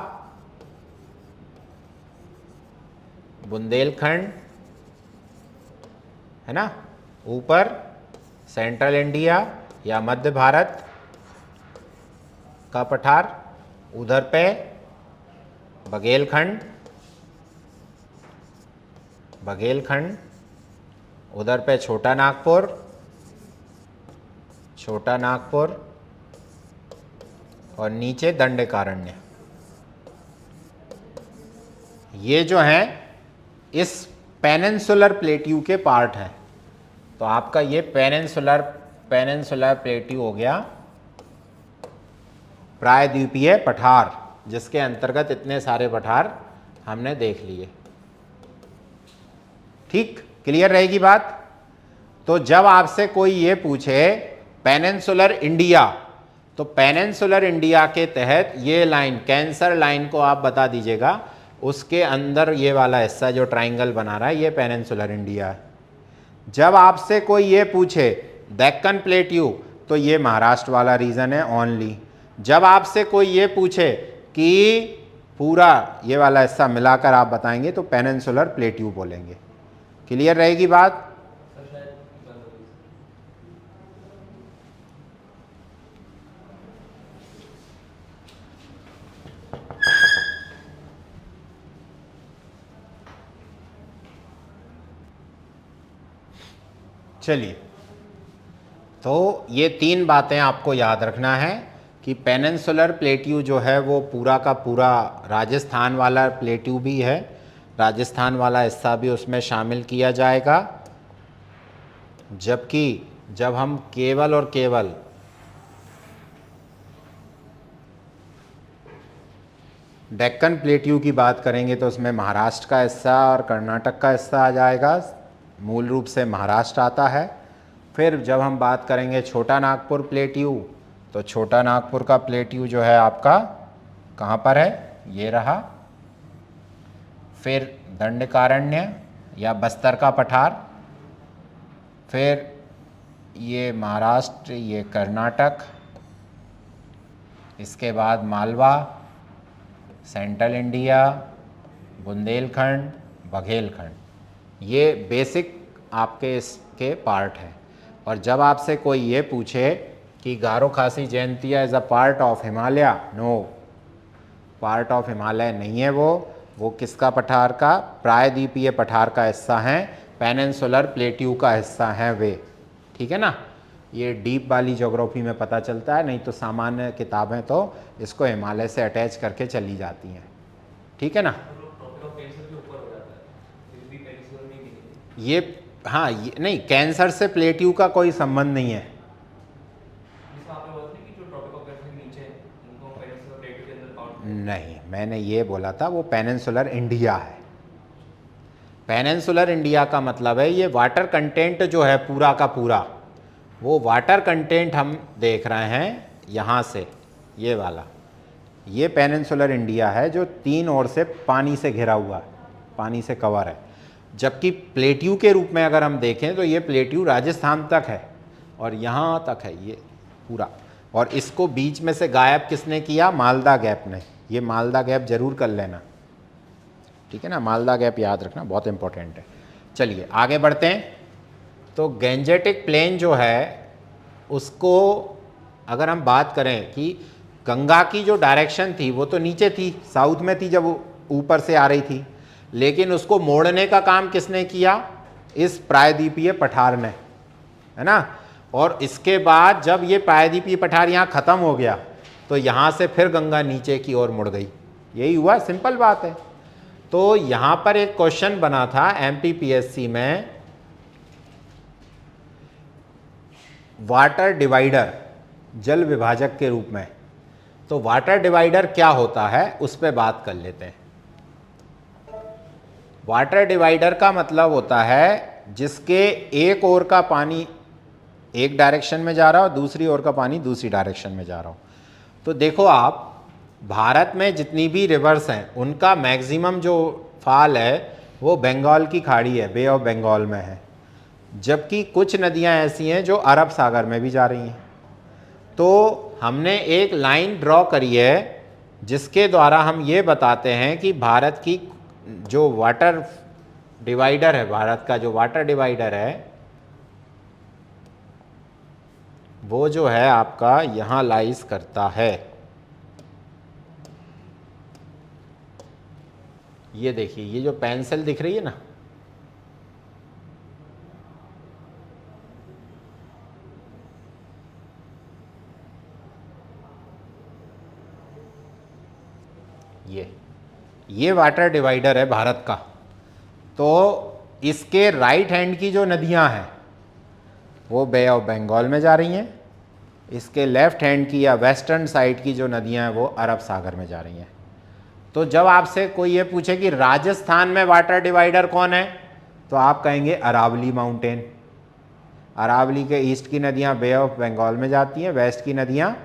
बुंदेलखंड, है ना, ऊपर सेंट्रल इंडिया या मध्य भारत का पठार, उधर पे बघेलखंड, बघेलखंड, उधर पे छोटा नागपुर, छोटा नागपुर, और नीचे दंडकारण्य। ये जो हैं इस पेनिनसुलर प्लेट्यू के पार्ट हैं। तो आपका ये पेनिनसुलर प्लेट्यू हो गया, प्रायद्वीपीय पठार, जिसके अंतर्गत इतने सारे पठार हमने देख लिए। ठीक, क्लियर रहेगी बात। तो जब आपसे कोई ये पूछे पेनिनसुलर इंडिया, तो पेनिनसुलर इंडिया के तहत ये लाइन, कैंसर लाइन को आप बता दीजिएगा, उसके अंदर ये वाला हिस्सा जो ट्राइंगल बना रहा है ये पेनिनसुलर इंडिया है। जब आपसे कोई ये पूछे डेक्कन प्लेट्यू, तो ये महाराष्ट्र वाला रीजन है ओनली। जब आपसे कोई ये पूछे कि पूरा ये वाला हिस्सा मिलाकर आप बताएंगे तो पेनिनसुलर प्लेट्यू बोलेंगे। क्लियर रहेगी बात। चलिए, तो ये 3 बातें आपको याद रखना है कि पेनिनसुलर प्लेट्यू जो है वो पूरा का पूरा राजस्थान वाला प्लेट्यू भी है, राजस्थान वाला हिस्सा भी उसमें शामिल किया जाएगा। जबकि जब हम केवल और केवल डेक्कन प्लेट्यू की बात करेंगे तो उसमें महाराष्ट्र का हिस्सा और कर्नाटक का हिस्सा आ जाएगा, मूल रूप से महाराष्ट्र आता है। फिर जब हम बात करेंगे छोटा नागपुर प्लेट्यू, तो छोटा नागपुर का प्लेट्यू जो है आपका कहाँ पर है, ये रहा। फिर दंडकारण्य या बस्तर का पठार, फिर ये महाराष्ट्र, ये कर्नाटक, इसके बाद मालवा, सेंट्रल इंडिया, बुंदेलखंड, बघेलखंड, ये बेसिक आपके इसके पार्ट हैं। और जब आपसे कोई ये पूछे कि Garo Khasi Jaintia is a part of Himalaya, no, part of Himalaya नहीं है वो किसका पठार का, प्रायद्वीपीय पठार का हिस्सा है, पेनिनसुलर प्लेट्यू का हिस्सा है वे। ठीक है ना, ये डीप वाली ज्योग्राफी में पता चलता है, नहीं तो सामान्य किताबें तो इसको हिमालय से अटैच करके चली जाती हैं। ठीक है ना, ये हाँ, ये नहीं, कैंसर से प्लेट्यू का कोई संबंध नहीं है। नहीं, मैंने ये बोला था वो पेनिनसुलर इंडिया है। पेनिनसुलर इंडिया का मतलब है ये वाटर कंटेंट जो है पूरा का पूरा, वो वाटर कंटेंट हम देख रहे हैं यहाँ से, ये वाला, ये पेनिनसुलर इंडिया है जो 3 ओर से पानी से घिरा हुआ है, पानी से कवर है। जबकि प्लेट्यू के रूप में अगर हम देखें तो ये प्लेट्यू राजस्थान तक है और यहाँ तक है ये पूरा, और इसको बीच में से गायब किसने किया, मालदा गैप ने। ये मालदा गैप जरूर कर लेना, ठीक है ना, मालदा गैप याद रखना, बहुत इंपॉर्टेंट है। चलिए आगे बढ़ते हैं। तो गैंजेटिक प्लेन जो है उसको अगर हम बात करें कि गंगा की जो डायरेक्शन थी वो तो नीचे थी, साउथ में थी जब वो ऊपर से आ रही थी, लेकिन उसको मोड़ने का काम किसने किया, इस प्रायद्वीपीय पठार ने, है ना। और इसके बाद जब ये प्रायद्वीपीय पठार यहाँ ख़त्म हो गया तो यहाँ से फिर गंगा नीचे की ओर मुड़ गई, यही हुआ, सिंपल बात है। तो यहाँ पर एक क्वेश्चन बना था एमपीपीएससी में, वाटर डिवाइडर, जल विभाजक के रूप में। तो वाटर डिवाइडर क्या होता है उस पर बात कर लेते हैं। वाटर डिवाइडर का मतलब होता है जिसके एक ओर का पानी एक डायरेक्शन में जा रहा हो, दूसरी ओर का पानी दूसरी डायरेक्शन में जा रहा हो। तो देखो आप, भारत में जितनी भी रिवर्स हैं उनका मैक्सिमम जो फाल है वो बंगाल की खाड़ी है, बे ऑफ बंगाल में है, जबकि कुछ नदियां ऐसी हैं जो अरब सागर में भी जा रही हैं। तो हमने एक लाइन ड्रॉ करी है जिसके द्वारा हम ये बताते हैं कि भारत की जो वाटर डिवाइडर है, भारत का जो वाटर डिवाइडर है वो जो है आपका यहाँ लाइज करता है। ये देखिए, ये जो पेंसिल दिख रही है ना, ये वाटर डिवाइडर है भारत का। तो इसके राइट हैंड की जो नदियां हैं वो बे ऑफ बंगाल में जा रही हैं, इसके लेफ्ट हैंड की या वेस्टर्न साइड की जो नदियां हैं वो अरब सागर में जा रही हैं। तो जब आपसे कोई ये पूछे कि राजस्थान में वाटर डिवाइडर कौन है, तो आप कहेंगे अरावली माउंटेन। अरावली के ईस्ट की नदियाँ बे ऑफ बंगाल में जाती हैं, वेस्ट की नदियाँ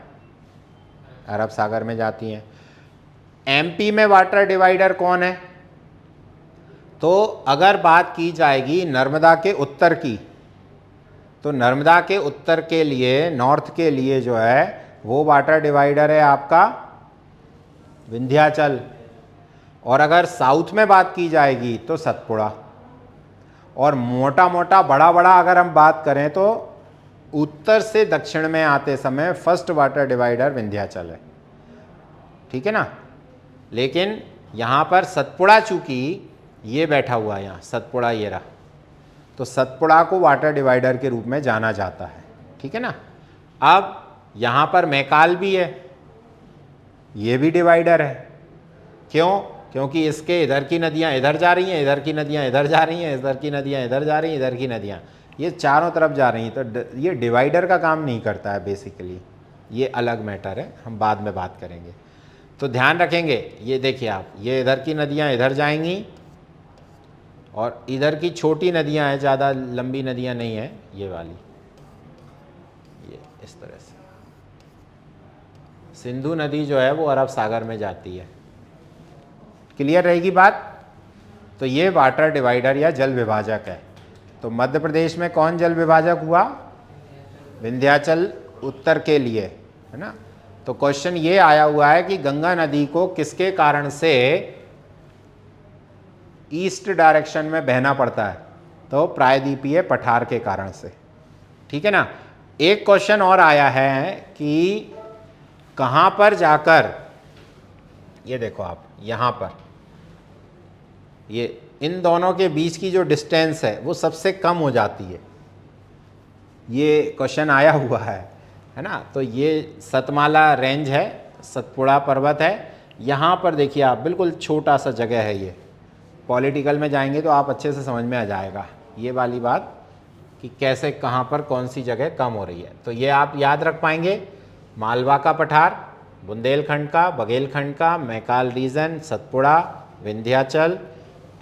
अरब सागर में जाती हैं। एमपी में वाटर डिवाइडर कौन है? तो अगर बात की जाएगी नर्मदा के उत्तर की, तो नर्मदा के उत्तर के लिए, नॉर्थ के लिए जो है वो वाटर डिवाइडर है आपका विंध्याचल। और अगर साउथ में बात की जाएगी तो सतपुड़ा। और मोटा मोटा बड़ा बड़ा अगर हम बात करें तो उत्तर से दक्षिण में आते समय फर्स्ट वाटर डिवाइडर विंध्याचल है, ठीक है ना। लेकिन यहाँ पर सतपुड़ा, चूंकि ये बैठा हुआ है यहाँ सतपुड़ा, ये रहा, तो सतपुड़ा को वाटर डिवाइडर के रूप में जाना जाता है, ठीक है ना। अब यहाँ पर मैकाल भी है, ये भी डिवाइडर है। क्यों? क्योंकि इसके इधर की नदियाँ इधर जा रही हैं, इधर की नदियाँ इधर जा रही हैं, इधर की नदियाँ इधर जा रही हैं, इधर की नदियाँ ये चारों तरफ जा रही हैं। तो ये डिवाइडर का काम नहीं करता है बेसिकली, ये अलग मैटर है, हम बाद में बात करेंगे। तो ध्यान रखेंगे, ये देखिए आप, ये इधर की नदियाँ इधर जाएंगी और इधर की छोटी नदियाँ हैं, ज़्यादा लंबी नदियाँ नहीं हैं, ये वाली, ये इस तरह से। सिंधु नदी जो है वो अरब सागर में जाती है। क्लियर रहेगी बात? तो ये वाटर डिवाइडर या जल विभाजक है। तो मध्य प्रदेश में कौन जल विभाजक हुआ? विंध्याचल उत्तर के लिए, है ना। तो क्वेश्चन ये आया हुआ है कि गंगा नदी को किसके कारण से ईस्ट डायरेक्शन में बहना पड़ता है? तो प्रायद्वीपीय पठार के कारण से, ठीक है ना। एक क्वेश्चन और आया है कि कहां पर जाकर, ये देखो आप यहां पर, ये इन दोनों के बीच की जो डिस्टेंस है वो सबसे कम हो जाती है, ये क्वेश्चन आया हुआ है ना। तो ये सतमाला रेंज है, सतपुड़ा पर्वत है, यहाँ पर देखिए आप, बिल्कुल छोटा सा जगह है ये। पॉलिटिकल में जाएंगे तो आप अच्छे से समझ में आ जाएगा ये वाली बात कि कैसे, कहाँ पर कौन सी जगह कम हो रही है। तो ये आप याद रख पाएंगे, मालवा का पठार, बुंदेलखंड का, बघेलखंड का, मैकाल रीजन, सतपुड़ा, विंध्याचल,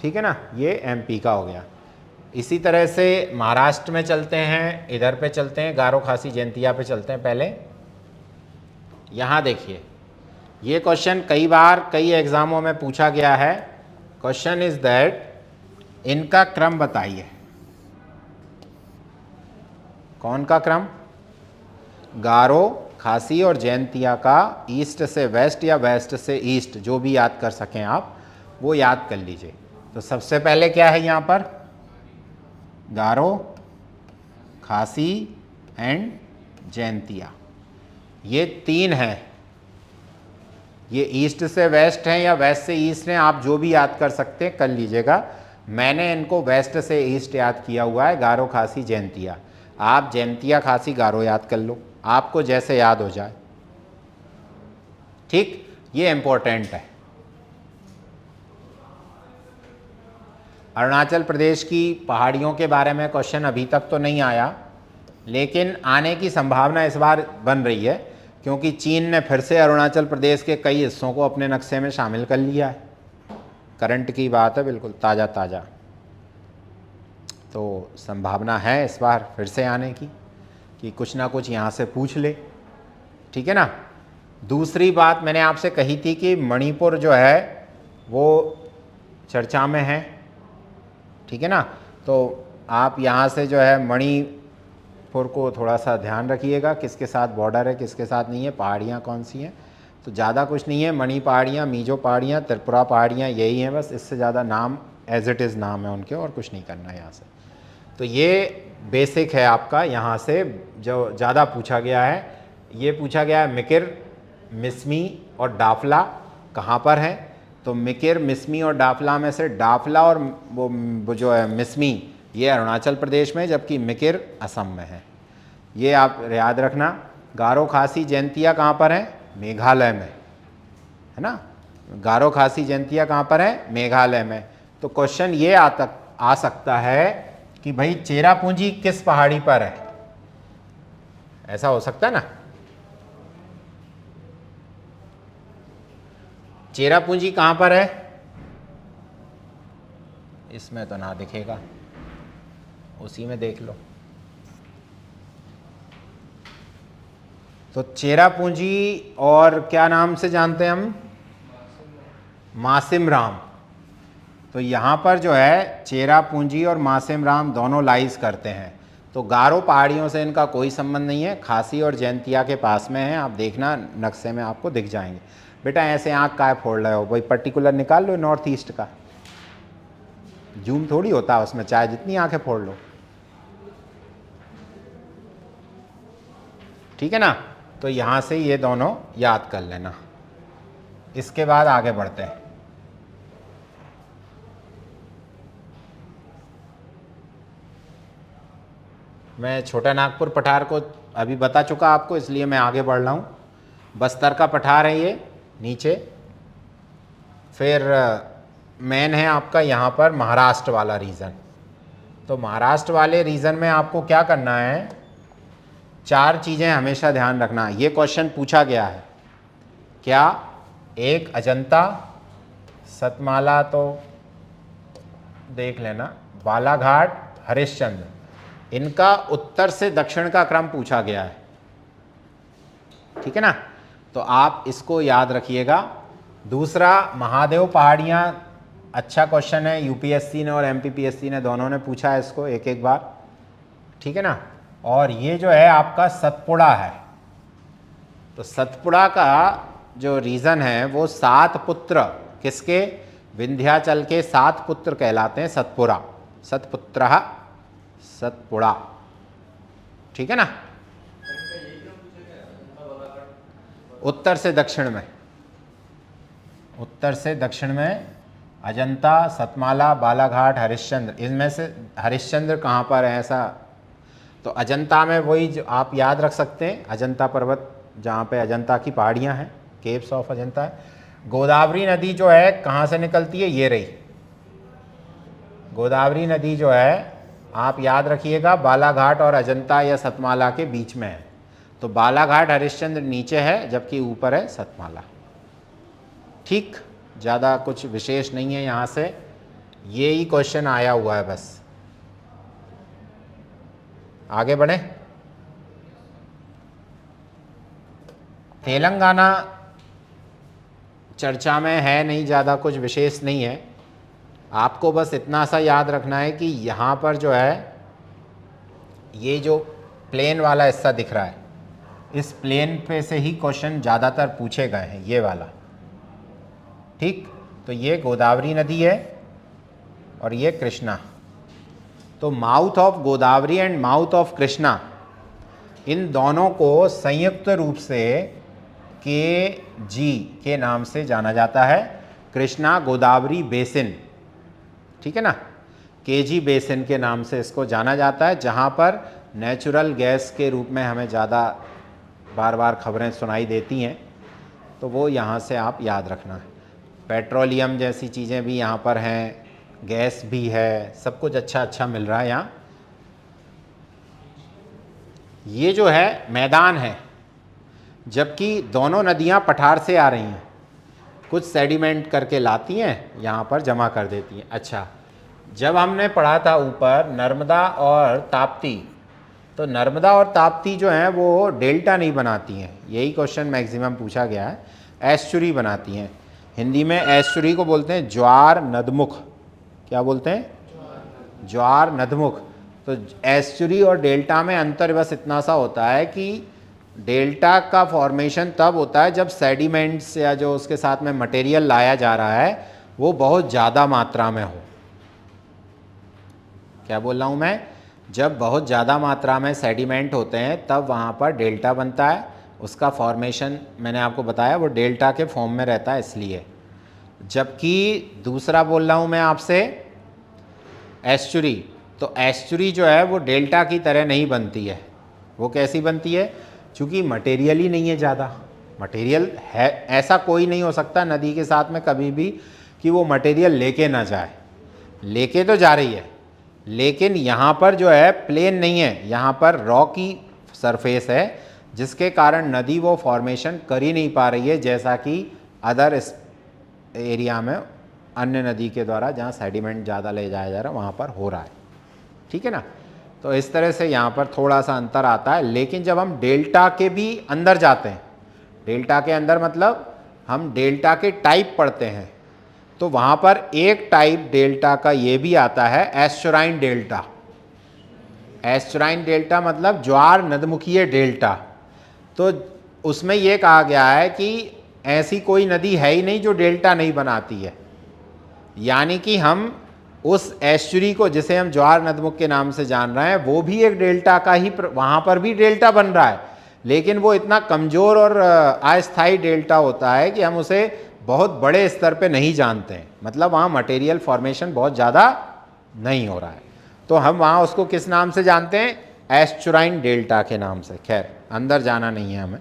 ठीक है ना, ये एमपी का हो गया। इसी तरह से महाराष्ट्र में चलते हैं, इधर पे चलते हैं, गारो खासी जयंतिया पे चलते हैं। पहले यहाँ देखिए, ये क्वेश्चन कई बार कई एग्जामों में पूछा गया है। क्वेश्चन इज दैट, इनका क्रम बताइए। कौन का क्रम? गारो, खासी और जयंतिया का ईस्ट से वेस्ट या वेस्ट से ईस्ट, जो भी याद कर सकें आप वो याद कर लीजिए। तो सबसे पहले क्या है यहाँ पर? गारो, खासी एंड जयंतिया, ये तीन हैं। ये ईस्ट से वेस्ट हैं या वेस्ट से ईस्ट हैं, आप जो भी याद कर सकते हैं कर लीजिएगा। मैंने इनको वेस्ट से ईस्ट याद किया हुआ है, गारो, खासी, जयंतिया। आप जयंतिया, खासी, गारो याद कर लो, आपको जैसे याद हो जाए, ठीक। ये इंपॉर्टेंट है। अरुणाचल प्रदेश की पहाड़ियों के बारे में क्वेश्चन अभी तक तो नहीं आया, लेकिन आने की संभावना इस बार बन रही है, क्योंकि चीन ने फिर से अरुणाचल प्रदेश के कई हिस्सों को अपने नक्शे में शामिल कर लिया है। करंट की बात है, बिल्कुल ताज़ा ताज़ा। तो संभावना है इस बार फिर से आने की, कि कुछ ना कुछ यहाँ से पूछ ले, ठीक है ना। दूसरी बात मैंने आपसे कही थी कि मणिपुर जो है वो चर्चा में है, ठीक है ना। तो आप यहाँ से जो है मणिपुर को थोड़ा सा ध्यान रखिएगा, किसके साथ बॉर्डर है, किसके साथ नहीं है, पहाड़ियाँ कौन सी हैं। तो ज़्यादा कुछ नहीं है, मणि पहाड़ियाँ, मीजो पहाड़ियाँ, त्रिपुरा पहाड़ियाँ, यही हैं बस। इससे ज़्यादा नाम एज इट इज़ नाम है उनके, और कुछ नहीं करना है यहाँ से। तो ये बेसिक है आपका। यहाँ से जो ज़्यादा पूछा गया है, ये पूछा गया है मिकिर, मिसमी और डाफला कहाँ पर है। तो मिकिर, मिसमी और डाफला में से डाफला और वो जो है मिसमी, ये अरुणाचल प्रदेश में, जबकि मिकिर असम में है। ये आप याद रखना। गारो, खासी, जयंतिया कहाँ पर है? मेघालय में, है ना। गारो, खासी, जयंतिया कहाँ पर है? मेघालय में। तो क्वेश्चन ये आ सकता है कि भाई चेरापूंजी किस पहाड़ी पर है, ऐसा हो सकता है ना। चेरापूंजी कहाँ पर है? इसमें तो ना दिखेगा, उसी में देख लो। तो चेरापूंजी और क्या नाम से जानते हैं हम, मासिम राम। तो यहाँ पर जो है चेरापूंजी और मासिम राम दोनों लाइज करते हैं। तो गारो पहाड़ियों से इनका कोई संबंध नहीं है, खासी और जैंतिया के पास में है। आप देखना नक्शे में आपको दिख जाएंगे। बेटा ऐसे आँख काहे फोड़ रहे हो, वही पर्टिकुलर निकाल लो नॉर्थ ईस्ट का, जूम थोड़ी होता है उसमें, चाहे जितनी आंखें फोड़ लो, ठीक है ना। तो यहाँ से ये दोनों याद कर लेना। इसके बाद आगे बढ़ते हैं। मैं छोटा नागपुर पठार को अभी बता चुका आपको, इसलिए मैं आगे बढ़ रहा हूँ। बस्तर का पठार है ये नीचे। फिर मेन है आपका यहाँ पर महाराष्ट्र वाला रीजन। तो महाराष्ट्र वाले रीजन में आपको क्या करना है, 4 चीज़ें हमेशा ध्यान रखना। ये क्वेश्चन पूछा गया है क्या, एक अजंता, सतमाला तो देख लेना, बालाघाट, हरिश्चंद्र, इनका उत्तर से दक्षिण का क्रम पूछा गया है, ठीक है ना। तो आप इसको याद रखिएगा। दूसरा, महादेव पहाड़ियाँ, अच्छा क्वेश्चन है, यूपीएससी ने और एमपीपीएससी ने दोनों ने पूछा है इसको एक एक बार, ठीक है ना। और ये जो है आपका सतपुड़ा है। तो सतपुड़ा का जो रीज़न है वो 7 पुत्र, किसके, विंध्याचल के 7 पुत्र कहलाते हैं सतपुड़ा, सतपुत्र सतपुड़ा, ठीक है ना। उत्तर से दक्षिण में, उत्तर से दक्षिण में अजंता, सतमाला, बालाघाट, हरिश्चंद्र, इनमें से हरिश्चंद्र कहाँ पर है ऐसा। तो अजंता में वही जो आप याद रख सकते हैं, अजंता पर्वत जहाँ पे अजंता की पहाड़ियाँ हैं, केव्स ऑफ अजंता है। गोदावरी नदी जो है कहाँ से निकलती है, ये रही गोदावरी नदी जो है, आप याद रखिएगा बालाघाट और अजंता या सतमाला के बीच में है। तो बालाघाट हरिश्चंद्र नीचे है जबकि ऊपर है सतमाला, ठीक। ज़्यादा कुछ विशेष नहीं है यहाँ से, ये ही क्वेश्चन आया हुआ है बस। आगे बढ़े। तेलंगाना चर्चा में है नहीं, ज़्यादा कुछ विशेष नहीं है। आपको बस इतना सा याद रखना है कि यहाँ पर जो है ये जो प्लेन वाला हिस्सा दिख रहा है, इस प्लेन पे से ही क्वेश्चन ज़्यादातर पूछे गए हैं, ये वाला, ठीक। तो ये गोदावरी नदी है और ये कृष्णा। तो mouth of Godavari and mouth of Krishna, इन दोनों को संयुक्त रूप से KG के नाम से जाना जाता है, कृष्णा गोदावरी बेसिन, ठीक है ना। KG बेसिन के नाम से इसको जाना जाता है, जहाँ पर नेचुरल गैस के रूप में हमें ज़्यादा बार बार खबरें सुनाई देती हैं। तो वो यहाँ से आप याद रखना है। पेट्रोलियम जैसी चीज़ें भी यहाँ पर हैं, गैस भी है, सब कुछ अच्छा अच्छा मिल रहा है यहाँ। ये जो है मैदान है, जबकि दोनों नदियाँ पठार से आ रही हैं, कुछ सेडिमेंट करके लाती हैं यहाँ पर जमा कर देती हैं। अच्छा, जब हमने पढ़ा था ऊपर नर्मदा और ताप्ती, तो नर्मदा और ताप्ती जो हैं वो डेल्टा नहीं बनाती हैं, यही क्वेश्चन मैक्सिमम पूछा गया है। एस्चुरी बनाती हैं, हिंदी में एस्चुरी को बोलते हैं ज्वार नदमुख। क्या बोलते हैं, ज्वार नदमुख। तो एस्चुरी और डेल्टा में अंतर बस इतना सा होता है कि डेल्टा का फॉर्मेशन तब होता है जब सेडिमेंट्स या जो उसके साथ में मटेरियल लाया जा रहा है वो बहुत ज़्यादा मात्रा में हो। क्या बोल रहा हूँ मैं, जब बहुत ज़्यादा मात्रा में सेडिमेंट होते हैं तब वहाँ पर डेल्टा बनता है। उसका फॉर्मेशन मैंने आपको बताया वो डेल्टा के फॉर्म में रहता है इसलिए। जबकि दूसरा बोल रहा हूँ मैं आपसे एस्चुरी, तो एस्चुरी जो है वो डेल्टा की तरह नहीं बनती है। वो कैसी बनती है, चूँकि मटेरियल ही नहीं है ज़्यादा। मटेरियल है, ऐसा कोई नहीं हो सकता नदी के साथ में कभी भी कि वो मटेरियल लेके ना जाए, लेके तो जा रही है, लेकिन यहाँ पर जो है प्लेन नहीं है, यहाँ पर रॉकी सरफेस है, जिसके कारण नदी वो फॉर्मेशन कर ही नहीं पा रही है जैसा कि अदर एरिया में अन्य नदी के द्वारा जहाँ सेडिमेंट ज़्यादा ले जाया जा रहा है वहाँ पर हो रहा है, ठीक है ना। तो इस तरह से यहाँ पर थोड़ा सा अंतर आता है। लेकिन जब हम डेल्टा के भी अंदर जाते हैं, डेल्टा के अंदर मतलब हम डेल्टा के टाइप पढ़ते हैं, तो वहाँ पर एक टाइप डेल्टा का ये भी आता है एस्चुराइन डेल्टा। एस्चुराइन डेल्टा मतलब ज्वार नदमुखीय डेल्टा। तो उसमें ये कहा गया है कि ऐसी कोई नदी है ही नहीं जो डेल्टा नहीं बनाती है, यानी कि हम उस एस्चुरी को जिसे हम ज्वार नदमुख के नाम से जान रहे हैं वो भी एक डेल्टा का ही, वहाँ पर भी डेल्टा बन रहा है, लेकिन वो इतना कमज़ोर और अस्थायी डेल्टा होता है कि हम उसे बहुत बड़े स्तर पे नहीं जानते हैं, मतलब वहाँ मटेरियल फॉर्मेशन बहुत ज़्यादा नहीं हो रहा है। तो हम वहाँ उसको किस नाम से जानते हैं? एस्चुराइन डेल्टा के नाम से। खैर अंदर जाना नहीं है हमें।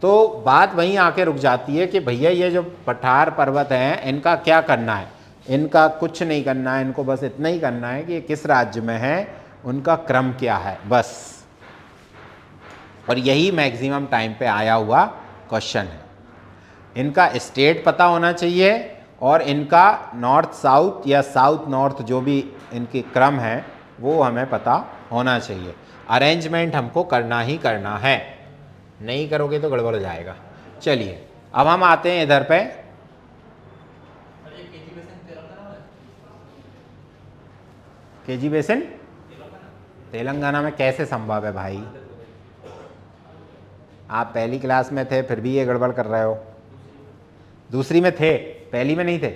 तो बात वहीं आके रुक जाती है कि भैया ये जो पठार पर्वत हैं इनका क्या करना है? इनका कुछ नहीं करना है, इनको बस इतना ही करना है कि ये किस राज्य में है, उनका क्रम क्या है, बस। और यही मैक्सिमम टाइम पे आया हुआ क्वेश्चन है। इनका स्टेट पता होना चाहिए और इनका नॉर्थ साउथ या साउथ नॉर्थ जो भी इनके क्रम है वो हमें पता होना चाहिए। अरेंजमेंट हमको करना ही करना है, नहीं करोगे तो गड़बड़ हो जाएगा। चलिए अब हम आते हैं इधर पे। केजी बेसिन तेलंगाना में कैसे संभव है भाई? आप पहली क्लास में थे फिर भी ये गड़बड़ कर रहे हो। दूसरी में थे, पहली में नहीं थे।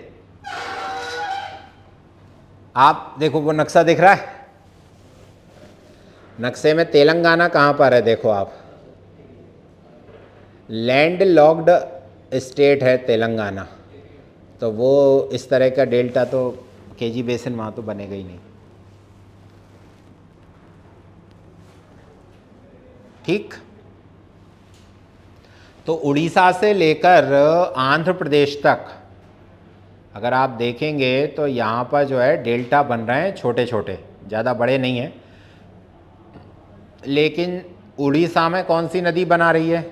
आप देखो वो नक्शा दिख रहा है, नक्शे में तेलंगाना कहाँ पर है देखो आप। लैंड लॉक्ड स्टेट है तेलंगाना, तो वो इस तरह का डेल्टा तो केजी बेसिन वहाँ तो बनेगा ही नहीं। ठीक, तो उड़ीसा से लेकर आंध्र प्रदेश तक अगर आप देखेंगे तो यहाँ पर जो है डेल्टा बन रहे हैं छोटे छोटे, ज़्यादा बड़े नहीं हैं। लेकिन उड़ीसा में कौन सी नदी बना रही है?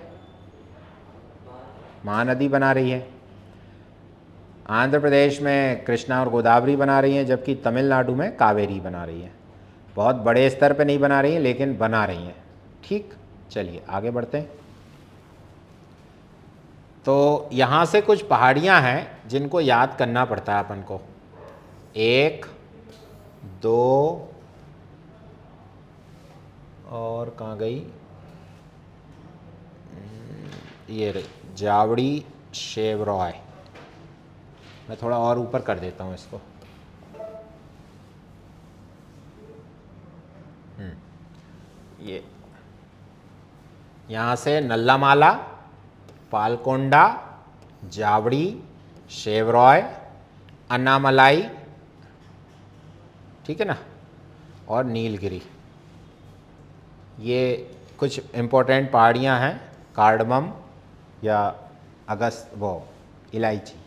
महानदी बना रही है। आंध्र प्रदेश में कृष्णा और गोदावरी बना रही हैं, जबकि तमिलनाडु में कावेरी बना रही है। बहुत बड़े स्तर पे नहीं बना रही हैं लेकिन बना रही हैं। ठीक, चलिए आगे बढ़ते हैं। तो यहाँ से कुछ पहाड़ियाँ हैं जिनको याद करना पड़ता है अपन को। 1 2 और कहाँ गई? ये रही जावड़ी शेवरॉय। मैं थोड़ा और ऊपर कर देता हूँ इसको। ये यहाँ से नल्लामाला, पालकोंडा, जावड़ी, शेवरॉय, अन्नामलाई, ठीक है ना, और नीलगिरी, ये कुछ इम्पोर्टेंट पहाड़ियाँ हैं। कार्डमम या अगस्त वो इलायची।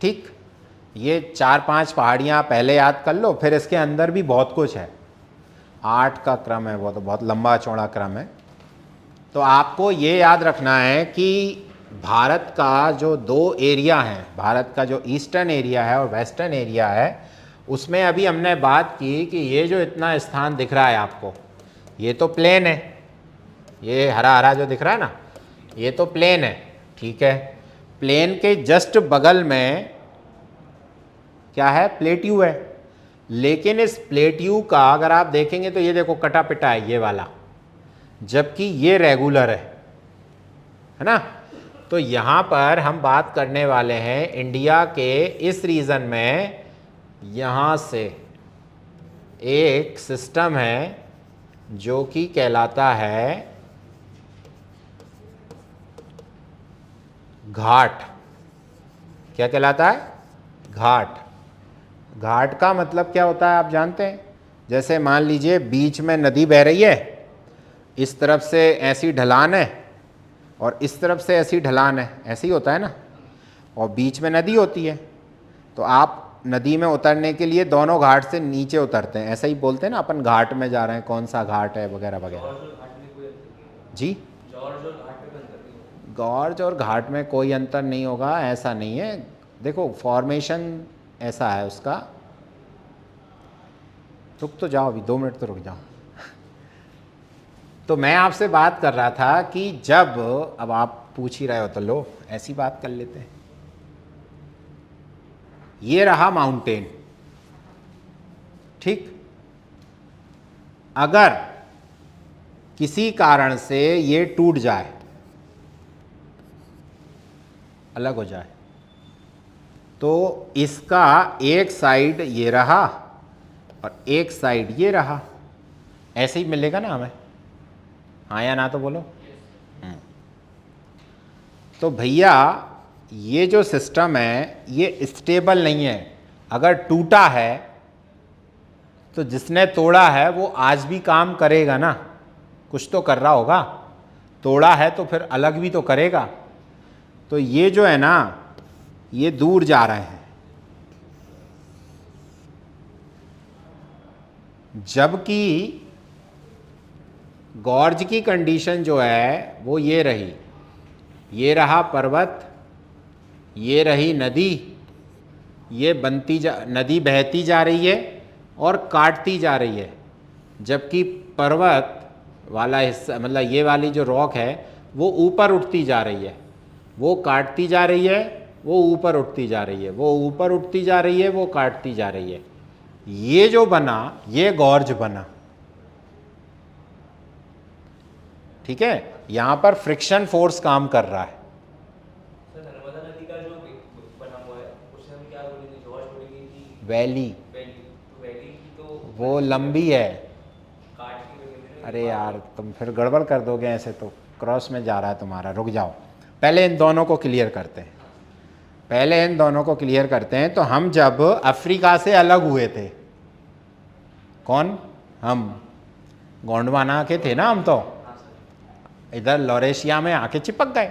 ठीक, ये 4-5 पहाड़ियाँ पहले याद कर लो, फिर इसके अंदर भी बहुत कुछ है। 8 का क्रम है, वो तो बहुत लंबा चौड़ा क्रम है। तो आपको ये याद रखना है कि भारत का जो 2 एरिया हैं, भारत का जो ईस्टर्न एरिया है और वेस्टर्न एरिया है, उसमें अभी हमने बात की कि ये जो इतना स्थान दिख रहा है आपको, ये तो प्लेन है, ये हरा हरा जो दिख रहा है ना, ये तो प्लेन है। ठीक है, प्लेन के जस्ट बगल में क्या है? प्लेट्यू है। लेकिन इस प्लेट्यू का अगर आप देखेंगे तो ये देखो कटा पिटा है ये वाला, जबकि ये रेगुलर है ना। तो यहाँ पर हम बात करने वाले हैं इंडिया के इस रीजन में, यहाँ से एक सिस्टम है जो कि कहलाता है घाट। क्या कहलाता है? घाट। घाट का मतलब क्या होता है आप जानते हैं? जैसे मान लीजिए बीच में नदी बह रही है, इस तरफ से ऐसी ढलान है और इस तरफ से ऐसी ढलान है, ऐसे ही होता है ना, और बीच में नदी होती है। तो आप नदी में उतरने के लिए दोनों घाट से नीचे उतरते हैं, ऐसा ही बोलते हैं ना अपन, घाट में जा रहे हैं, कौन सा घाट है वगैरह वगैरह। जी, गॉर्ज और घाट में कोई अंतर नहीं होगा, ऐसा नहीं है। देखो फॉर्मेशन ऐसा है उसका, रुक तो जाओ, अभी 2 मिनट तो रुक जाओ। तो मैं आपसे बात कर रहा था कि जब, अब आप पूछ ही रहे हो तो लो ऐसी बात कर लेते हैं। ये रहा माउंटेन, ठीक। अगर किसी कारण से ये टूट जाए, अलग हो जाए, तो इसका एक साइड ये रहा और एक साइड ये रहा, ऐसे ही मिलेगा ना हमें, हाँ या ना तो बोलो। तो भैया ये जो सिस्टम है ये स्टेबल नहीं है। अगर टूटा है तो जिसने तोड़ा है वो आज भी काम करेगा ना, कुछ तो कर रहा होगा। तोड़ा है तो फिर अलग भी तो करेगा। तो ये जो है ना ये दूर जा रहे हैं, जबकि गॉर्ज की कंडीशन जो है वो ये रही, ये रहा पर्वत, ये रही नदी, ये नदी बहती जा रही है और काटती जा रही है, जबकि पर्वत वाला हिस्सा मतलब ये वाली जो रॉक है वो ऊपर उठती जा रही है, वो काटती जा रही है, वो ऊपर उठती जा रही है, वो ऊपर उठती जा रही है, वो काटती जा रही है। ये जो बना ये गॉर्ज बना, ठीक है। यहां पर फ्रिक्शन फोर्स काम कर रहा है। नर्मदा नदी का जो बना हुआ है उसे हम क्या बोलेंगे, जॉर्ज बोलेंगे कि वैली, वैली तो वो लंबी है। काट की वजह से। अरे यार तुम फिर गड़बड़ कर दोगे, ऐसे तो क्रॉस में जा रहा है तुम्हारा। रुक जाओ, पहले इन दोनों को क्लियर करते हैं, पहले इन दोनों को क्लियर करते हैं। तो हम जब अफ्रीका से अलग हुए थे, कौन, हम गोंडवाना के थे ना हम, तो इधर लॉरेशिया में आके चिपक गए।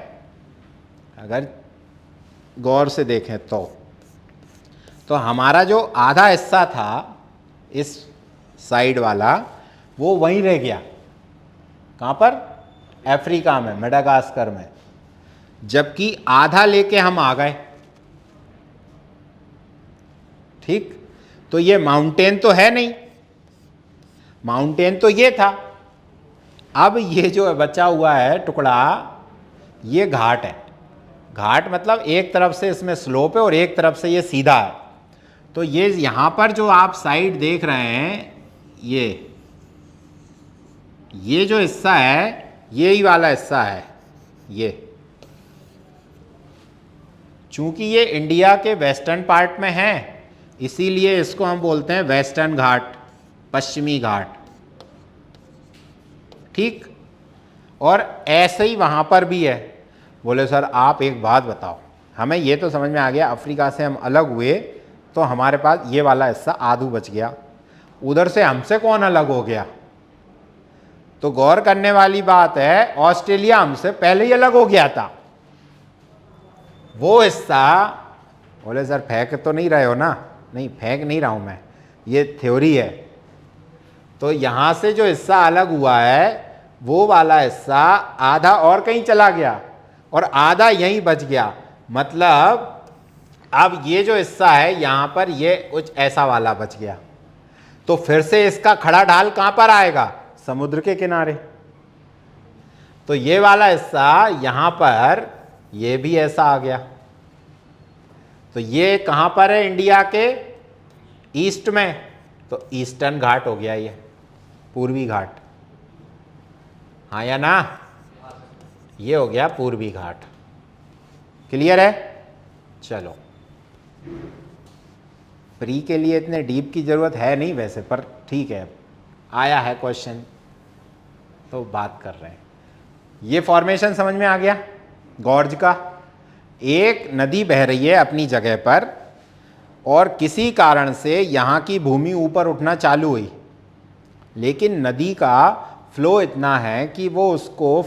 अगर गौर से देखें तो हमारा जो आधा हिस्सा था इस साइड वाला वो वहीं रह गया। कहाँ पर, अफ्रीका में, मेडागास्कर में, जबकि आधा लेके हम आ गए, ठीक। तो ये माउंटेन तो है नहीं, माउंटेन तो ये था। अब ये जो बचा हुआ है टुकड़ा ये घाट है। घाट मतलब एक तरफ से इसमें स्लोप है और एक तरफ से ये सीधा है। तो ये यहाँ पर जो आप साइड देख रहे हैं ये जो हिस्सा है यही वाला हिस्सा है। ये चूंकि ये इंडिया के वेस्टर्न पार्ट में है इसीलिए इसको हम बोलते हैं वेस्टर्न घाट, पश्चिमी घाट, ठीक। और ऐसे ही वहाँ पर भी है। बोले सर आप एक बात बताओ, हमें ये तो समझ में आ गया अफ्रीका से हम अलग हुए तो हमारे पास ये वाला हिस्सा आधू बच गया, उधर से हमसे कौन अलग हो गया। तो गौर करने वाली बात है ऑस्ट्रेलिया हमसे पहले ही अलग हो गया था। वो हिस्सा, बोले सर फेंक तो नहीं रहे हो ना, नहीं फेंक नहीं रहा हूं मैं, ये थ्योरी है। तो यहां से जो हिस्सा अलग हुआ है वो वाला हिस्सा आधा और कहीं चला गया और आधा यहीं बच गया। मतलब अब ये जो हिस्सा है यहां पर ये कुछ ऐसा वाला बच गया। तो फिर से इसका खड़ा ढाल कहां पर आएगा, समुद्र के किनारे। तो ये वाला हिस्सा यहां पर ये भी ऐसा आ गया। तो ये कहां पर है, इंडिया के ईस्ट में, तो ईस्टर्न घाट हो गया ये, पूर्वी घाट, हाँ या ना, ये हो गया पूर्वी घाट। क्लियर है। चलो, प्री के लिए इतने डीप की जरूरत है नहीं वैसे, पर ठीक है आया है क्वेश्चन तो बात कर रहे हैं। ये फॉर्मेशन समझ में आ गया गॉर्ज का। एक नदी बह रही है अपनी जगह पर और किसी कारण से यहाँ की भूमि ऊपर उठना चालू हुई, लेकिन नदी का फ्लो इतना है कि वो उसको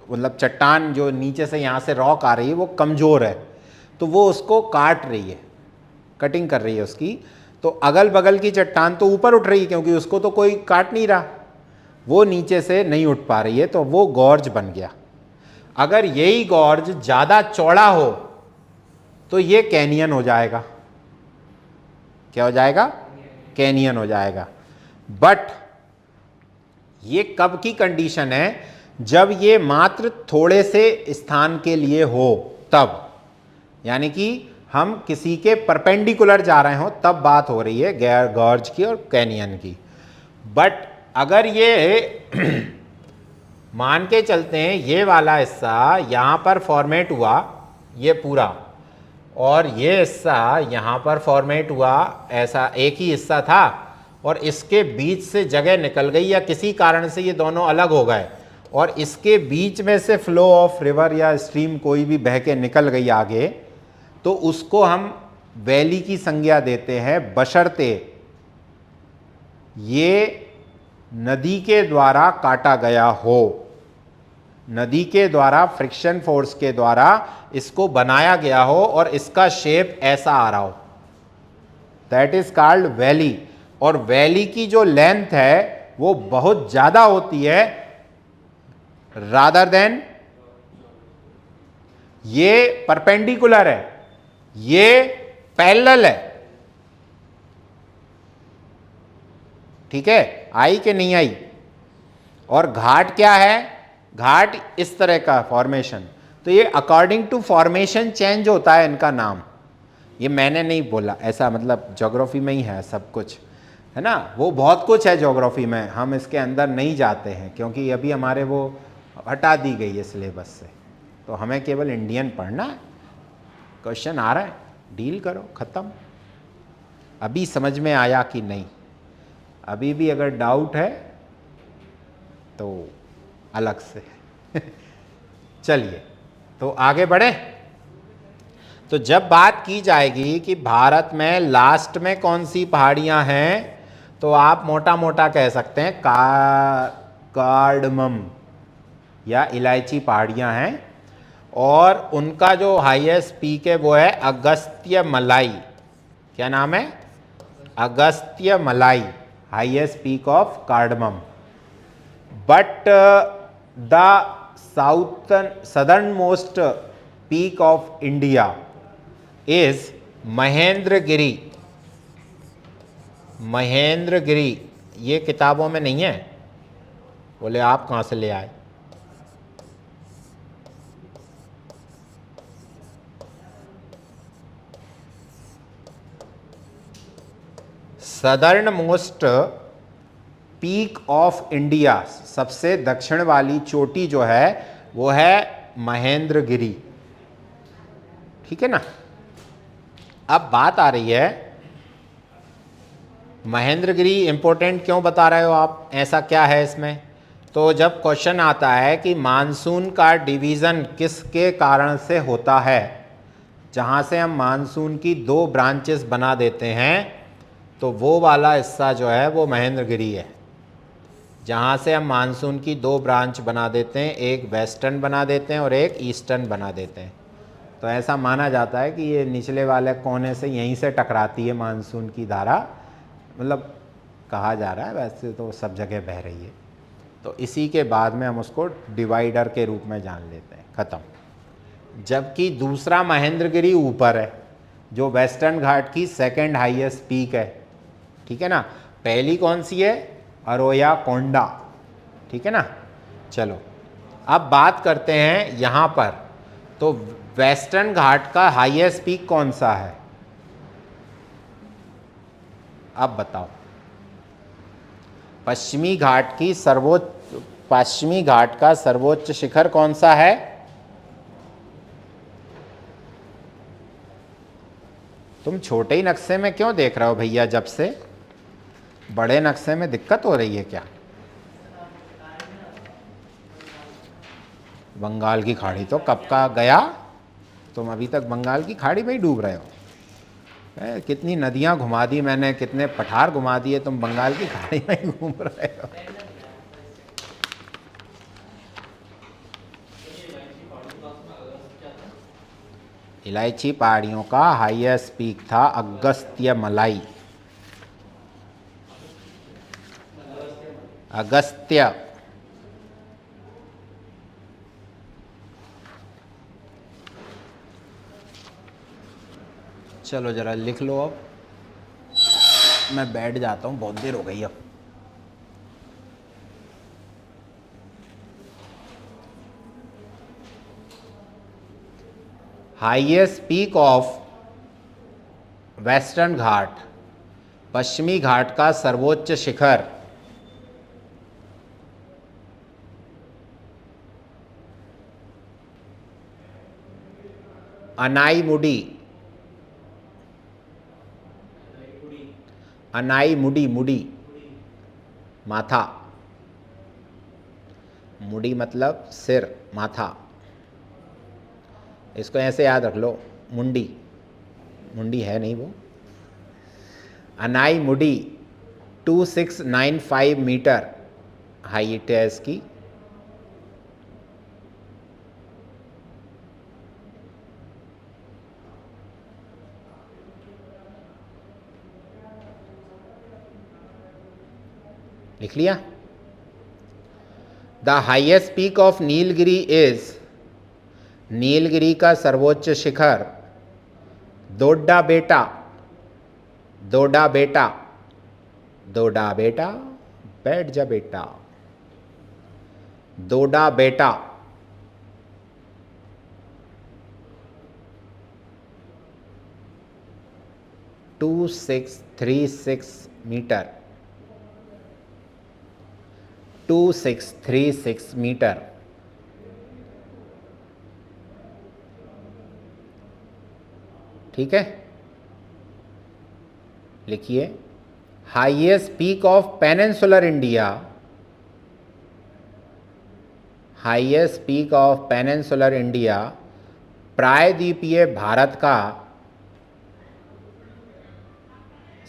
मतलब चट्टान जो नीचे से यहाँ से रॉक आ रही है वो कमज़ोर है, तो वो उसको काट रही है, कटिंग कर रही है उसकी। तो अगल बगल की चट्टान तो ऊपर उठ रही है क्योंकि उसको तो कोई काट नहीं रहा, वो नीचे से नहीं उठ पा रही है, तो वो गॉर्ज बन गया। अगर यही गॉर्ज ज़्यादा चौड़ा हो तो ये कैनियन हो जाएगा। क्या हो जाएगा, कैनियन हो जाएगा। बट ये कब की कंडीशन है, जब ये मात्र थोड़े से स्थान के लिए हो तब, यानी कि हम किसी के परपेंडिकुलर जा रहे हो तब बात हो रही है गैर गॉर्ज की और कैनियन की। बट अगर ये मान के चलते हैं ये वाला हिस्सा यहाँ पर फॉर्मेट हुआ ये पूरा, और ये हिस्सा यहाँ पर फॉर्मेट हुआ, ऐसा एक ही हिस्सा था और इसके बीच से जगह निकल गई या किसी कारण से ये दोनों अलग हो गए और इसके बीच में से फ्लो ऑफ रिवर या स्ट्रीम कोई भी बह के निकल गई आगे, तो उसको हम वैली की संज्ञा देते हैं, बशर्ते ये नदी के द्वारा काटा गया हो, नदी के द्वारा फ्रिक्शन फोर्स के द्वारा इसको बनाया गया हो और इसका शेप ऐसा आ रहा हो, दैट इज कॉल्ड वैली। और वैली की जो लेंथ है वो बहुत ज्यादा होती है रादर देन, ये परपेंडिकुलर है, ये पैरेलल है। ठीक है, आई कि नहीं आई? और घाट क्या है? घाट इस तरह का फॉर्मेशन, तो ये अकॉर्डिंग टू फॉर्मेशन चेंज होता है इनका नाम। ये मैंने नहीं बोला, ऐसा मतलब ज्योग्राफी में ही है सब कुछ, है ना। वो बहुत कुछ है ज्योग्राफी में, हम इसके अंदर नहीं जाते हैं क्योंकि अभी हमारे वो हटा दी गई है सिलेबस से, तो हमें केवल इंडियन पढ़ना है। क्वेश्चन आ रहा है, डील करो, ख़त्म। अभी समझ में आया कि नहीं? अभी भी अगर डाउट है तो अलग से चलिए, तो आगे बढ़े। तो जब बात की जाएगी कि भारत में लास्ट में कौन सी पहाड़ियां हैं, तो आप मोटा मोटा कह सकते हैं कार्डमम या इलायची पहाड़ियां हैं, और उनका जो हाईएस्ट पीक है वो है अगस्त्य मलाई। क्या नाम है? अगस्त्य मलाई, highest peak of cardamom. But the southern most peak of India is Mahendragiri. Mahendragiri ये किताबों में नहीं है। बोले आप कहाँ से ले आए? Southern most peak of India, सबसे दक्षिण वाली चोटी जो है वो है महेंद्रगिरी। ठीक है ना। अब बात आ रही है, महेंद्रगिरी इंपॉर्टेंट क्यों बता रहे हो आप, ऐसा क्या है इसमें? तो जब क्वेश्चन आता है कि मानसून का डिवीज़न किसके कारण से होता है, जहाँ से हम मानसून की दो ब्रांचेस बना देते हैं, तो वो वाला हिस्सा जो है वो महेंद्रगिरी है, जहाँ से हम मानसून की दो ब्रांच बना देते हैं, एक वेस्टर्न बना देते हैं और एक ईस्टर्न बना देते हैं। तो ऐसा माना जाता है कि ये निचले वाले कोने से यहीं से टकराती है मानसून की धारा, मतलब कहा जा रहा है, वैसे तो सब जगह बह रही है। तो इसी के बाद में हम उसको डिवाइडर के रूप में जान लेते हैं, ख़त्म। जबकि दूसरा महेंद्रगिरी ऊपर है, जो वेस्टर्न घाट की सेकंड हाईएस्ट पीक है। ठीक है ना। पहली कौन सी है? अरोया कोंडा। ठीक है ना। चलो अब बात करते हैं यहाँ पर, तो वेस्टर्न घाट का हाईएस्ट पीक कौन सा है? अब बताओ। पश्चिमी घाट का सर्वोच्च शिखर कौन सा है? तुम छोटे ही नक्शे में क्यों देख रहे हो भैया? जब से बड़े नक्शे में दिक्कत हो रही है क्या? बंगाल की खाड़ी तो कब का गया, तुम अभी तक बंगाल की खाड़ी में ही डूब रहे हो। कितनी नदियां घुमा दी मैंने, कितने पठार घुमा दिए, तुम बंगाल की खाड़ी में ही घूम रहे हो। इलायची पहाड़ियों का हाईएस्ट पीक था अगस्त्य मलाई। अगस्त्य। चलो जरा लिख लो, अब मैं बैठ जाता हूँ, बहुत देर हो गई अब। हाईएस्ट पीक ऑफ वेस्टर्न घाट, पश्चिमी घाट का सर्वोच्च शिखर। अनाईमुडी, अनाईमुडी, मुडी माथा, मुड़ी मतलब सिर, माथा, इसको ऐसे याद रख लो, मुंडी, मुंडी है नहीं वो। अनाईमुडी 2695 मीटर हाइट है इसकी। लिख लिया। The highest peak of Nilgiri is, Nilgiri का सर्वोच्च शिखर दोड्डा बेटा, दोडा बेटा, दोडा बेटा, बैठ जा बेटा, Doddabetta. Two 636 metre, 2636 metre. ठीक है, लिखिए। Highest peak of peninsular India, highest peak of peninsular India, प्रायद्वीपीय भारत का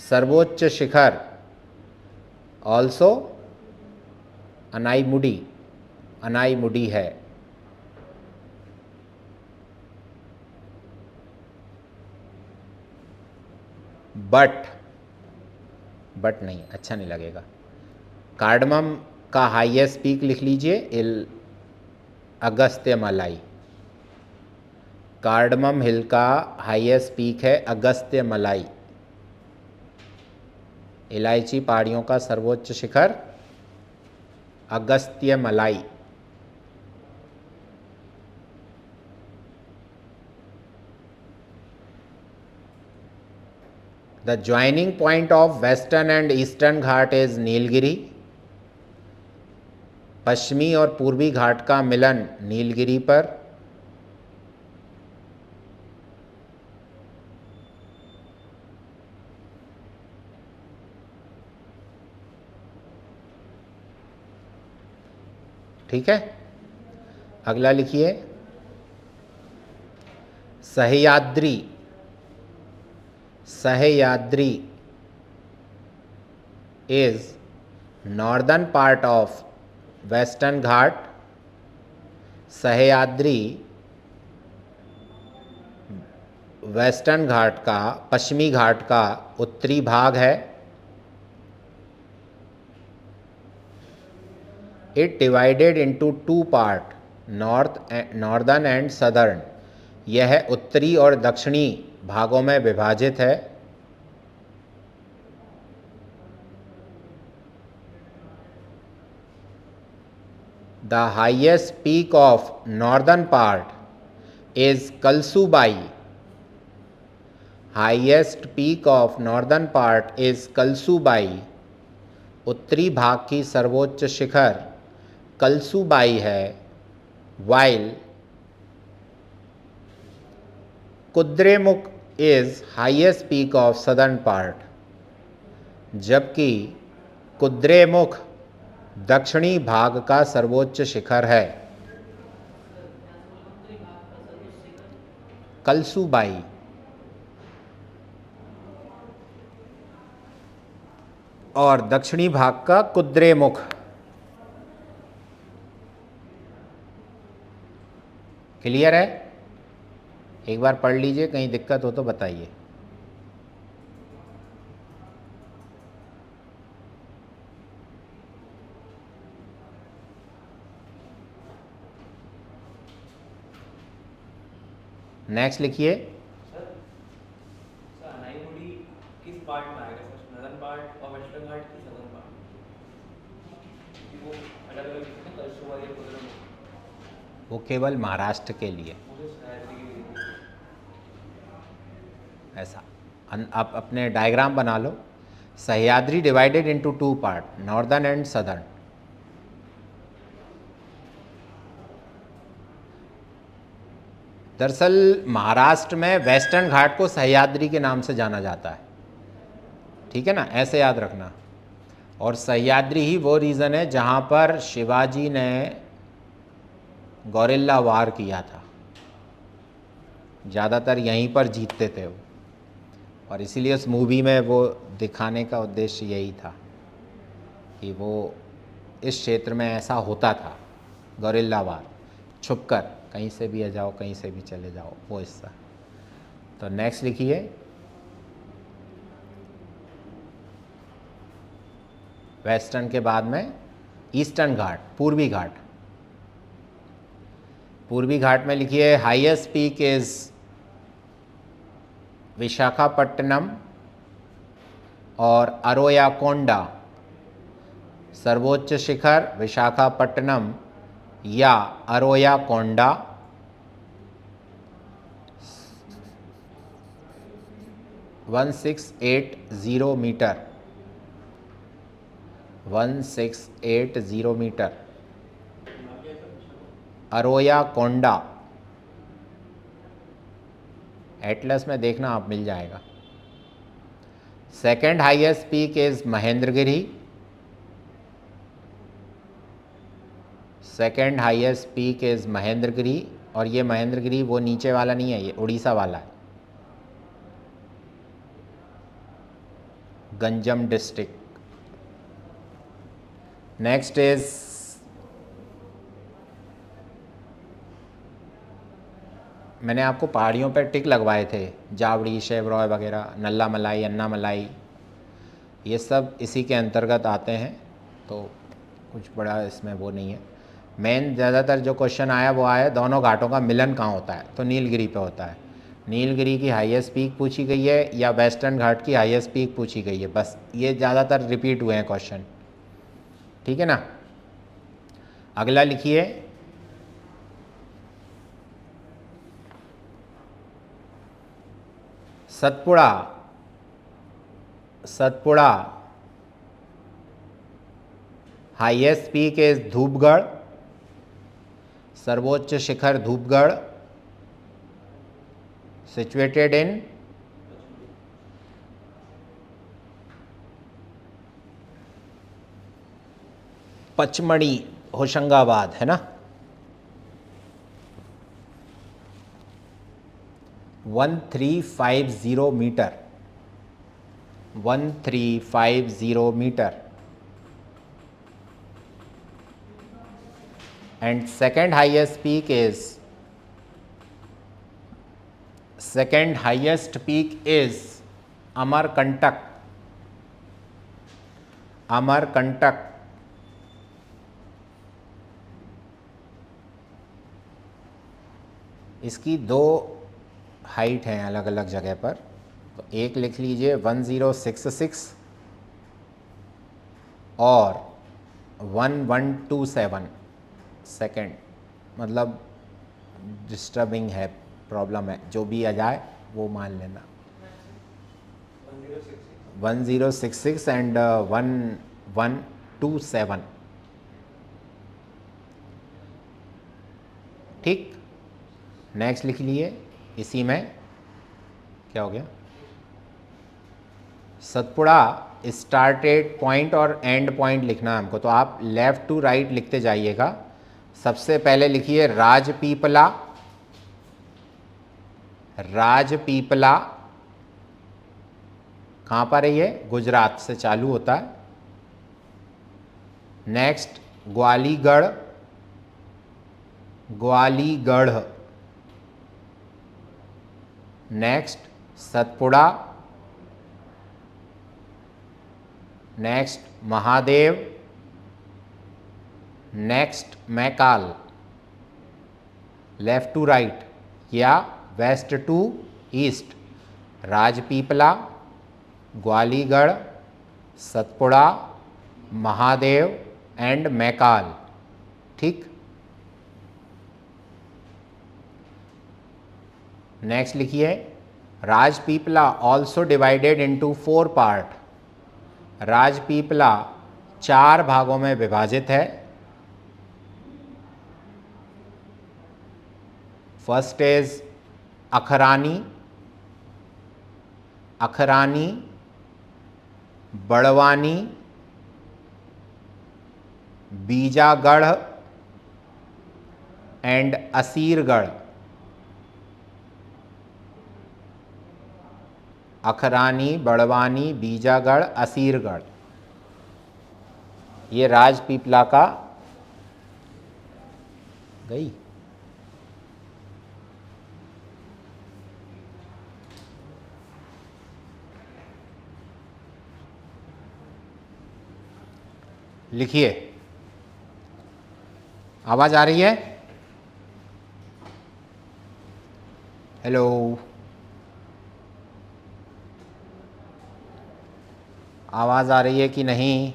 सर्वोच्च शिखर, ऑल्सो अनाईमुडी, अनाईमुडी है। बट नहीं, अच्छा नहीं लगेगा। कार्डमम का हाईएस्ट पीक लिख लीजिए, अगस्त्य मलाई। कार्डमम हिल का हाईएस्ट पीक है अगस्त्य मलाई। इलायची पहाड़ियों का सर्वोच्च शिखर अगस्त्य मलाई। The joining point of western and eastern Ghat is Nilgiri. पश्चिमी और पूर्वी घाट का मिलन नीलगिरी पर। ठीक है, अगला लिखिए। Sahyadri, Sahyadri is northern part of western Ghat. Sahyadri western Ghat का, पश्चिमी घाट का उत्तरी भाग है। It divided into two part, northern and southern. यह उत्तरी और दक्षिणी भागों में विभाजित है। The highest peak of northern part is Kalsubai. Highest peak of northern part is Kalsubai. उत्तरी भाग की सर्वोच्च शिखर कलसूबाई है। While Kudremukh is highest peak of southern part. जबकि कुद्रेमुख दक्षिणी भाग का सर्वोच्च शिखर है। कलसूबाई और दक्षिणी भाग का कुद्रेमुख। क्लियर है? एक बार पढ़ लीजिए, कहीं दिक्कत हो तो बताइए। नेक्स्ट लिखिए। सर अनाईमुडी किस पार्ट में आएगा सर? नॉर्दर्न पार्ट और वेस्टर्न घाट की सदर्न पार्ट? क्योंकि वो अलग अलग हैं, कलसूबाई और कुद्रेमुख। वो केवल महाराष्ट्र के लिए। मुझे सह्याद्री की भी ऐसा। आप अपने डायग्राम बना लो। Sahyadri divided into 2 part, northern and southern. दरअसल महाराष्ट्र में वेस्टर्न घाट को सह्याद्री के नाम से जाना जाता है, ठीक है ना, ऐसे याद रखना। और सह्याद्री ही वो रीज़न है जहाँ पर शिवाजी ने गौरिल्ला वार किया था, ज़्यादातर यहीं पर जीतते थे वो, और इसीलिए उस मूवी में वो दिखाने का उद्देश्य यही था कि वो इस क्षेत्र में ऐसा होता था, गौरिल्ला वार, छुपकर कहीं से भी आ जाओ, कहीं से भी चले जाओ, वो हिस्सा। तो नेक्स्ट लिखिए, वेस्टर्न के बाद में ईस्टर्न घाट, पूर्वी घाट। पूर्वी घाट में लिखिए, हाईएस्ट पीक इज विशाखापट्टनम और अरोयाकोंडा। सर्वोच्च शिखर विशाखापट्टनम या Aroyakonda. One 1680 metre, 1680 metre, Aroyakonda. Atlas में देखना आप, मिल जाएगा। Second highest peak is Mahendragiri. Second highest peak is Mahendragiri, और ये महेंद्रगिरी वो नीचे वाला नहीं है, ये उड़ीसा वाला है, गंजम डिस्ट्रिक्ट। नेक्स्ट इज मैंने आपको पहाड़ियों पर टिक लगवाए थे, जावड़ी, शेवरॉय वगैरह, नल्ला मलाई, अन्ना मलाई, ये सब इसी के अंतर्गत आते हैं, तो कुछ बड़ा इसमें वो नहीं है। मेन ज़्यादातर जो क्वेश्चन आया वो आया दोनों घाटों का मिलन कहाँ होता है, तो नीलगिरी पे होता है। नीलगिरी की हाईएस्ट पीक पूछी गई है या वेस्टर्न घाट की हाईएस्ट पीक पूछी गई है, बस ये ज़्यादातर रिपीट हुए हैं क्वेश्चन, ठीक है ना। अगला लिखिए, Satpura. Satpura highest peak is Dhupgarh. सर्वोच्च शिखर धूपगढ़, सिचुएटेड इन पचमढ़ी, होशंगाबाद, है ना। 1350 metre, 1350 metre. And second highest peak is Amarkantak, Amarkantak। इसकी दो हाइट हैं अलग अलग जगह पर, तो एक लिख लीजिए 1066 और 1127 सेकेंड, मतलब डिस्टर्बिंग है, प्रॉब्लम है, जो भी आ जाए वो मान लेना। 1066 एंड 1127, ठीक। नेक्स्ट लिख लिए, इसी में क्या हो गया, सतपुड़ा स्टार्टेड पॉइंट और एंड पॉइंट लिखना है हमको, तो आप लेफ़्ट टू राइट लिखते जाइएगा। सबसे पहले लिखिए राजपीपला, राजपीपला कहाँ पर है ये, गुजरात से चालू होता है। Next Gwaligarh, Gwaligarh. Next Satpura. Next Mahadev. Next Maikal, left to right या west to east, Rajpipla, Gwaligarh, Satpura, Mahadev and Maikal, ठीक। नेक्स्ट लिखिए Rajpipla also divided into 4 part. Rajpipla 4 भागों में विभाजित है। First is Akhrani, Akhrani, Barwani, Bijagarh and Asirgarh. Akhrani, Barwani, Bijagarh, Asirgarh, ये राजपीपला का गई। लिखिए, आवाज आ रही है? हेलो, आवाज आ रही है कि नहीं?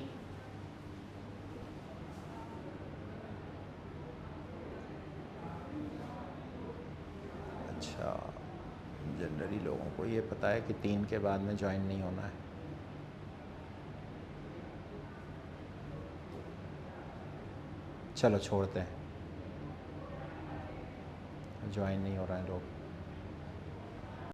अच्छा, जनरली लोगों को ये पता है कि 3 के बाद में ज्वाइन नहीं होना है। चलो छोड़ते हैं, ज्वाइन नहीं हो रहे हैं लोग।